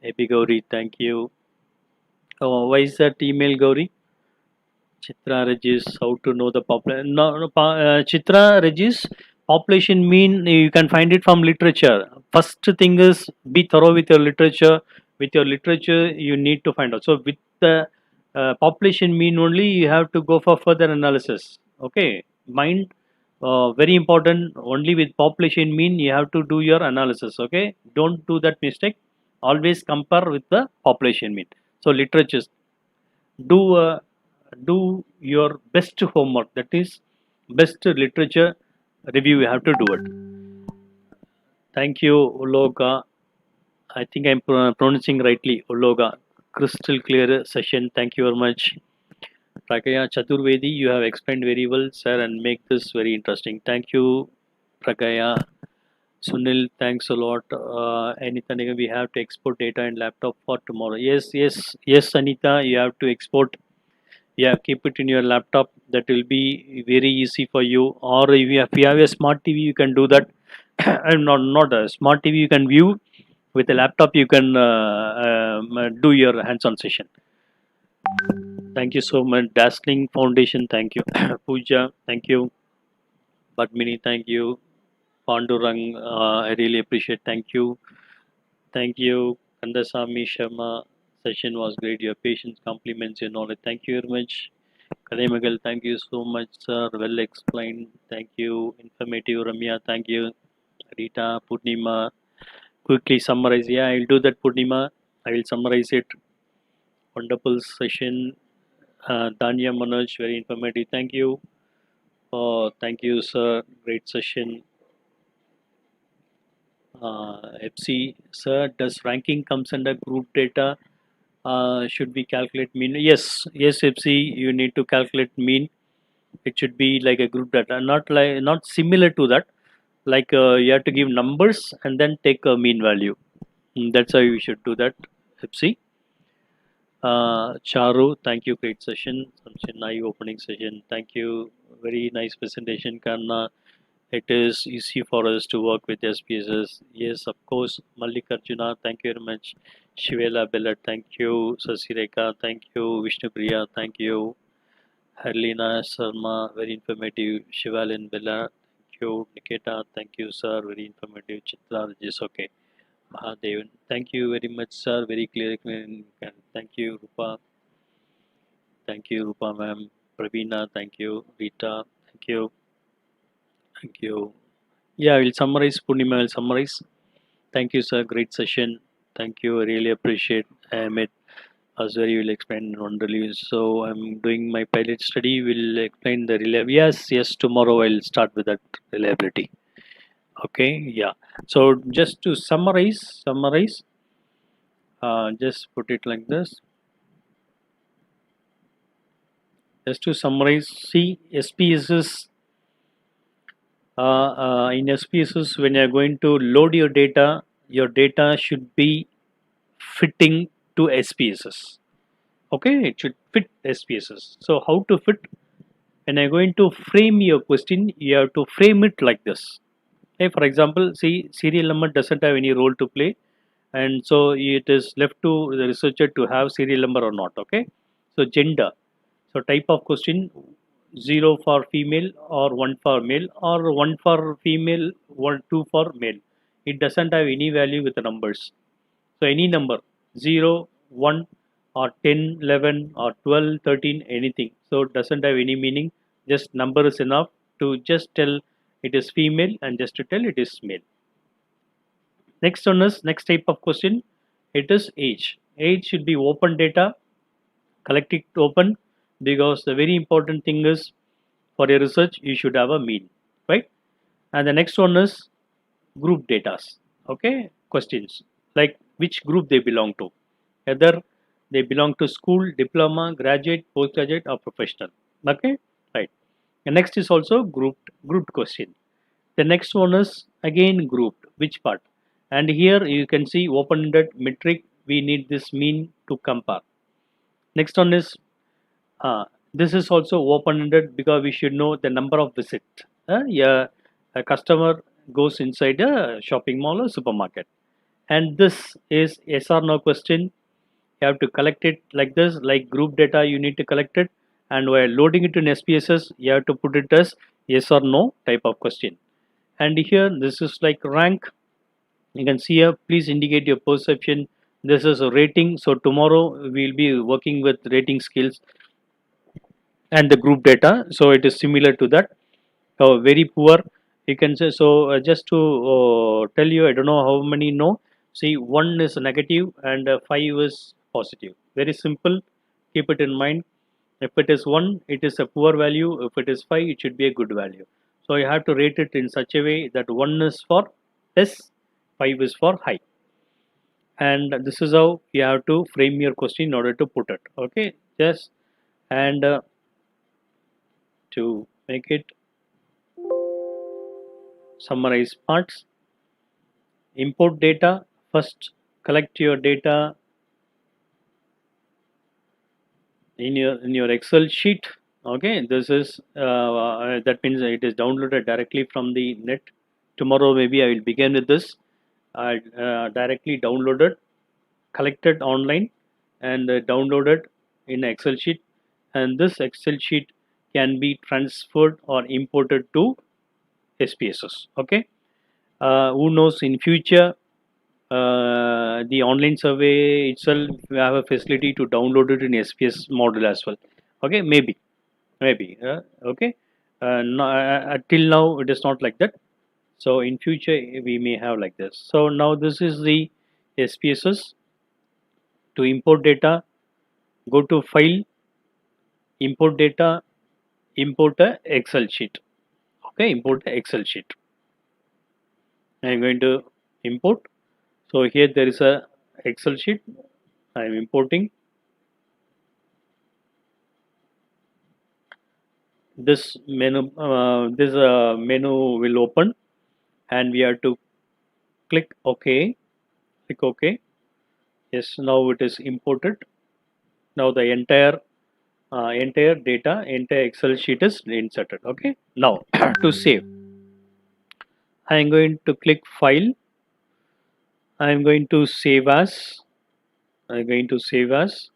Happy Gauri. Thank you. Oh, why is that email, Gauri? Chitra Regis. How to know the population? No, no, Chitra Regis. Population mean you can find it from literature. First thing is be thorough with your literature. With your literature, you need to find out. So with the population mean only, you have to go for further analysis. Okay, mind very important. Only with population mean you have to do your analysis. Okay, don't do that mistake. Always compare with the population mean. So literature, do do your best homework, that is best literature review you have to do it. Thank you, Uloga. I think I'm pronouncing rightly, Uloga. Crystal clear session. Thank you very much. Prakaya Chaturvedi, you have explained very well, sir, and make this very interesting. Thank you, Prakaya. Sunil, thanks a lot. Anita, we have to export data and laptop for tomorrow. Yes, Anita, you have to export. Yeah, keep it in your laptop. That will be very easy for you. Or if you have a smart TV, you can do that. And not a smart TV, you can view. With a laptop, you can do your hands-on session. Thank you so much. Dazzling Foundation, thank you. Pooja, thank you. Padmini, thank you. Pandurang, I really appreciate. Thank you. Thank you. Kandasamy Sharma, session was great. Your patience compliments your knowledge. Thank you very much. Kalemagal, thank you so much, sir. Well explained. Thank you. Informative, Ramya. Thank you. Rita, Purnima. Quickly summarize. Yeah, I'll do that, Purnima. I will summarize it. Wonderful session. Danya Manoj, very informative. Thank you. Thank you, sir. Great session. FC, sir, does ranking comes under group data? Should we calculate mean? Yes, FC, you need to calculate mean. It should be like a group data, not similar to that. like you have to give numbers and then take a mean value. That's how you should do that. Ipsi. Charu, thank you, great session. Chennai opening session, thank you. Very nice presentation, Karna. It is easy for us to work with SPSS. Yes, of course. Mallikarjuna, thank you very much. Shivela Bella, thank you. Sasireka, thank you. Vishnupriya, thank you. Harlina Sharma, very informative. Shivalin Bella, thank you. Nikita, thank you, sir. Very informative. Chitra, just okay. Mahadevan, thank you very much, sir. Very clear. Thank you, Rupa. Thank you, Rupa ma'am. Pravina, thank you. Rita, thank you. Thank you. Yeah, I will summarize. Purnima will summarize. Thank you, sir. Great session. Thank you. I really appreciate Amit. Aswari will explain wonderfully. So I'm doing my pilot study. Will explain the reliability. Yes, yes. Tomorrow I'll start with that reliability. Okay. Yeah. So just to summarize. Just put it like this. Just to summarize. See, SPSS. In SPSS, when you're going to load your data should be fitting to SPSS. Okay, it should fit SPSS. So how to fit? When I'm going to frame your question, you have to frame it like this. Okay, for example, see, serial number doesn't have any role to play, and so it is left to the researcher to have serial number or not. Okay, so gender. So type of question, 0 for female or 1 for male or 1 for female, 2 for male. It doesn't have any value with the numbers. So any number, 0, 1 or 10, 11 or 12, 13, anything. So it doesn't have any meaning. Just number is enough to just tell it is female and just to tell it is male. Next one is next type of question. It is age. Age should be open data. Collect it open, because the very important thing is for your research you should have a mean, right? And the next one is group datas. Okay, questions like which group they belong to, whether they belong to school, diploma, graduate, postgraduate or professional. Okay, right. And next is also grouped question. The next one is again grouped, which part, and here you can see open-ended metric. We need this mean to compare. Next one is this is also open-ended because we should know the number of visit. Yeah, a customer goes inside a shopping mall or supermarket, and this is yes or no question. You have to collect it like this, like group data. You need to collect it, and while loading it in SPSS, you have to put it as yes or no type of question. And here, this is like rank. You can see here. Please indicate your perception. This is a rating. So tomorrow we'll be working with rating skills and the group data, so it is similar to that. Very poor, you can say. So just to tell you, I don't know how many know. See, 1 is negative and 5 is positive. Very simple, keep it in mind. If it is 1, it is a poor value. If it is 5, it should be a good value. So you have to rate it in such a way that 1 is for S, 5 is for high. And this is how you have to frame your question in order to put it. Okay, just and to make it summarize parts. Import data. First collect your data in your Excel sheet. Okay, this is that means it is downloaded directly from the net. Tomorrow maybe I will begin with this. I directly downloaded, collected online, and downloaded in Excel sheet, and this Excel sheet can be transferred or imported to SPSS. Okay, who knows, in future the online survey itself, we have a facility to download it in SPS model as well. Okay, maybe okay. No, till now it is not like that. So in future we may have like this. So now this is the SPSS. To import data, go to file, import data, import a Excel sheet. Okay, import the Excel sheet. I'm going to import. So here there is a Excel sheet. I'm importing. This menu will open. and we have to click OK. Click OK. Yes, now it is imported. Now the entire data, entire Excel sheet is inserted. Okay. Now to save, I am going to click File. I am going to save as. I am going to save as.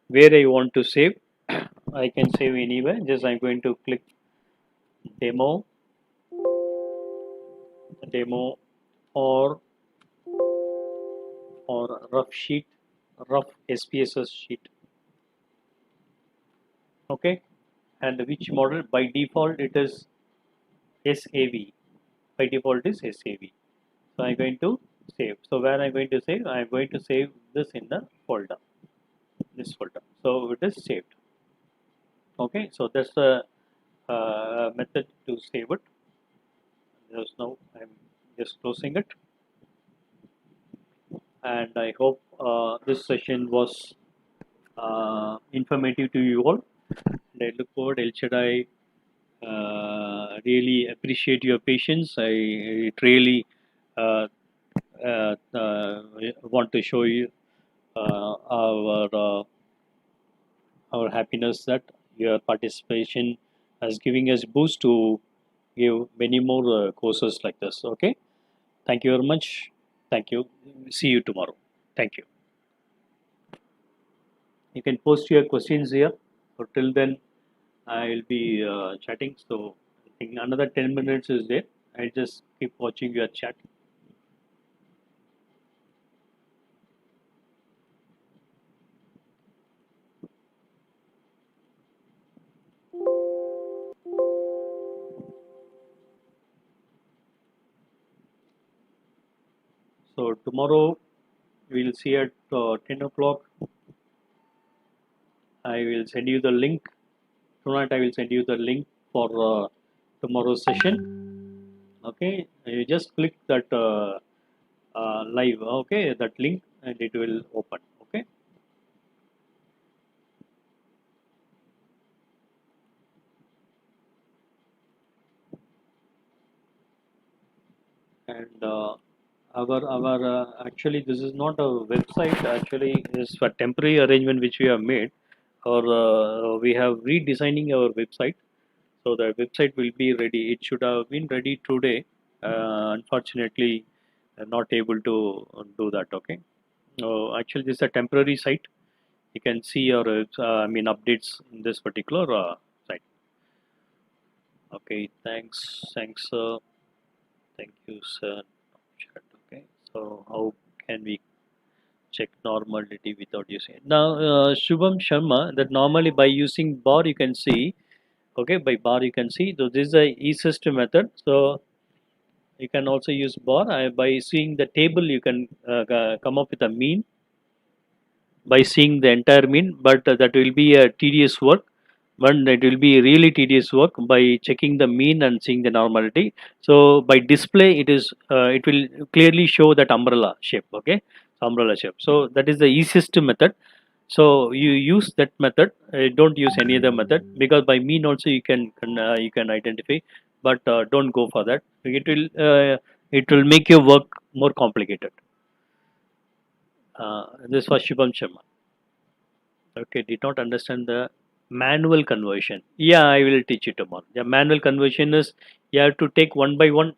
Where I want to save, I can save anywhere. Just I am going to click demo, demo, or rough sheet, rough SPSS sheet. Okay. And which model? By default it is SAV. By default is SAV. So I'm going to save. So where I'm going to save? I'm going to save this in the folder. This folder. So it is saved. Okay. So that's the method to save it. Just now I'm just closing it. And I hope this session was informative to you all. And I look forward. El Shaddai really appreciate your patience. It really want to show you our happiness that your participation is giving us boost to give many more courses like this. Okay, thank you very much. Thank you. See you tomorrow. Thank you. You can post your questions here. So till then, I will be chatting. So I think another 10 minutes is there. I just keep watching your chat. So tomorrow we'll see at 10 o'clock. I will send you the link. Tonight I will send you the link for tomorrow's session. Okay, you just click that live. Okay, that link and it will open. Okay. And our actually this is not a website. Actually, this is a temporary arrangement which we have made, or we have redesigning our website. So the website will be ready. It should have been ready today. Unfortunately, I'm not able to do that. Okay. Actually, this is a temporary site. You can see your updates in this particular site. Okay. Thanks. Thank you, sir. Chat. Okay. So how can we check normality without using it? Now, Shubham Sharma, that normally by using bar you can see. Okay, by bar you can see. So this is the easiest method. So you can also use bar. By seeing the table you can come up with a mean by seeing the entire mean, but that will be a tedious work. But it will be really tedious work by checking the mean and seeing the normality. So by display it will clearly show that umbrella shape. Okay, umbrella shape. So that is the easiest method. So you use that method. Don't use any other method, because by mean also you can identify, but don't go for that. It will make your work more complicated. This was Shubham Sharma. Okay, did not understand the manual conversion. Yeah, I will teach you tomorrow. The manual conversion is you have to take one by one.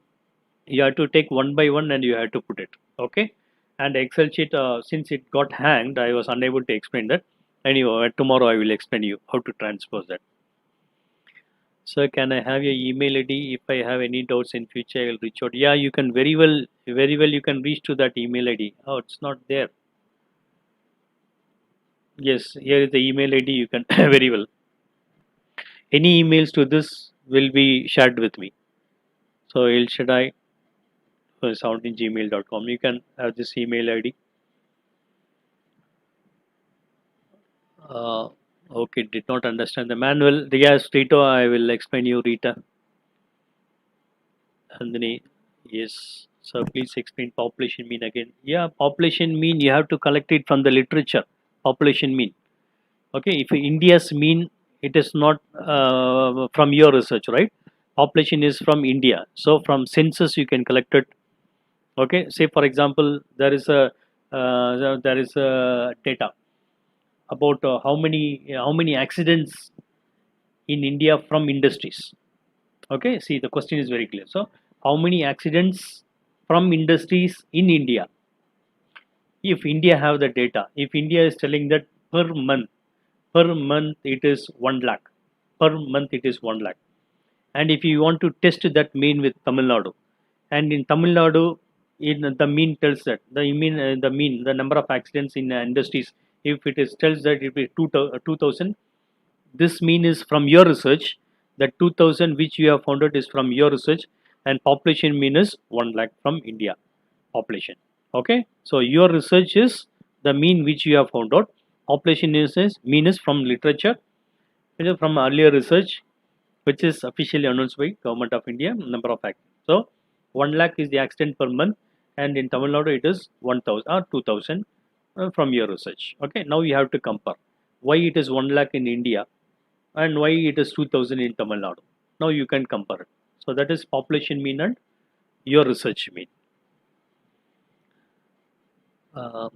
You have to take one by one and you have to put it. Okay, and Excel sheet, since it got hanged, I was unable to explain that. Anyway, tomorrow I will explain you how to transpose that. Sir, can I have your email ID? If I have any doubts in future, I will reach out. Yeah, you can very well. You can reach to that email ID. Oh, it's not there. Yes, here is the email ID. You can very well. Any emails to this will be shared with me. So El Shaddai soundingGmail.com. You can have this email ID. Uh, okay, did not understand the manual. Yes, Rita, I will explain you, Rita. Andhani, yes. So please explain population mean again. Yeah, population mean you have to collect it from the literature. Population mean. Okay, if India's mean, it is not from your research, right? population is from India. So from census you can collect it. Okay, say for example there is a data about how many accidents in India from industries. Okay, see the question is very clear. So how many accidents from industries in India? If India have the data, if India is telling that per month it is 1 lakh, per month it is 1 lakh, and if you want to test that mean with Tamil Nadu, and in Tamil Nadu, in the mean tells that the number of accidents in industries, if it is tells that it is 2000, this mean is from your research. That 2000 which you have found out is from your research, and population mean is 1 lakh from India population. Okay, so your research is the mean which you have found out. Population is mean is from literature, from earlier research, which is officially announced by Government of India, number of accidents. So 1 lakh is the accident per month, and in Tamil Nadu it is 1000 or 2000 from your research. Okay, now you have to compare why it is 1 lakh in India and why it is 2000 in Tamil Nadu. Now you can compare it. So that is population mean and your research mean. Uh,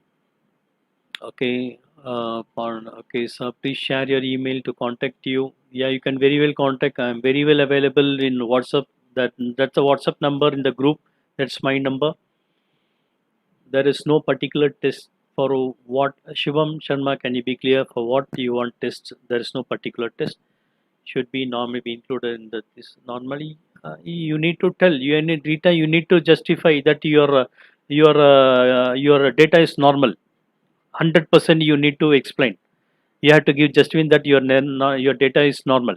okay, okay, so please share your email to contact you. Yeah, you can very well contact. I'm very well available in WhatsApp. That's a WhatsApp number in the group. That's my number. There is no particular test for what. Shivam Sharma, can you be clear for what you want test? There is no particular test. Should be normally be included in this. Normally, you need to tell. You need Rita. You need to justify that your data is normal. 100% you need to explain. You have to give justifying that your data is normal.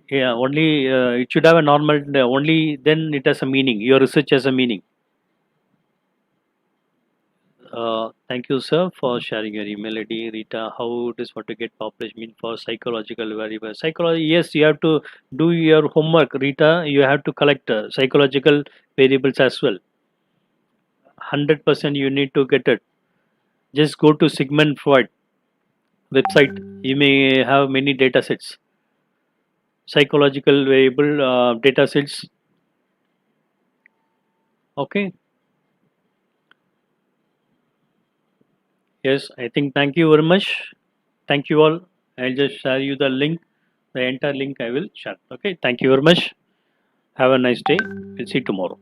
Yeah, only it should have a normal. Only then it has a meaning. Your research has a meaning. Thank you, sir, for sharing your email ID, Rita. How it is what to get population mean for psychological variable? Psychology, yes, you have to do your homework, Rita. You have to collect psychological variables as well. 100% you need to get it. Just go to Sigmund Freud website. You may have many data sets, psychological variable data sets. Okay. Yes, I think thank you very much. Thank you all. I'll just share you the link. The entire link I will share. Okay. Thank you very much. Have a nice day. We'll see you tomorrow.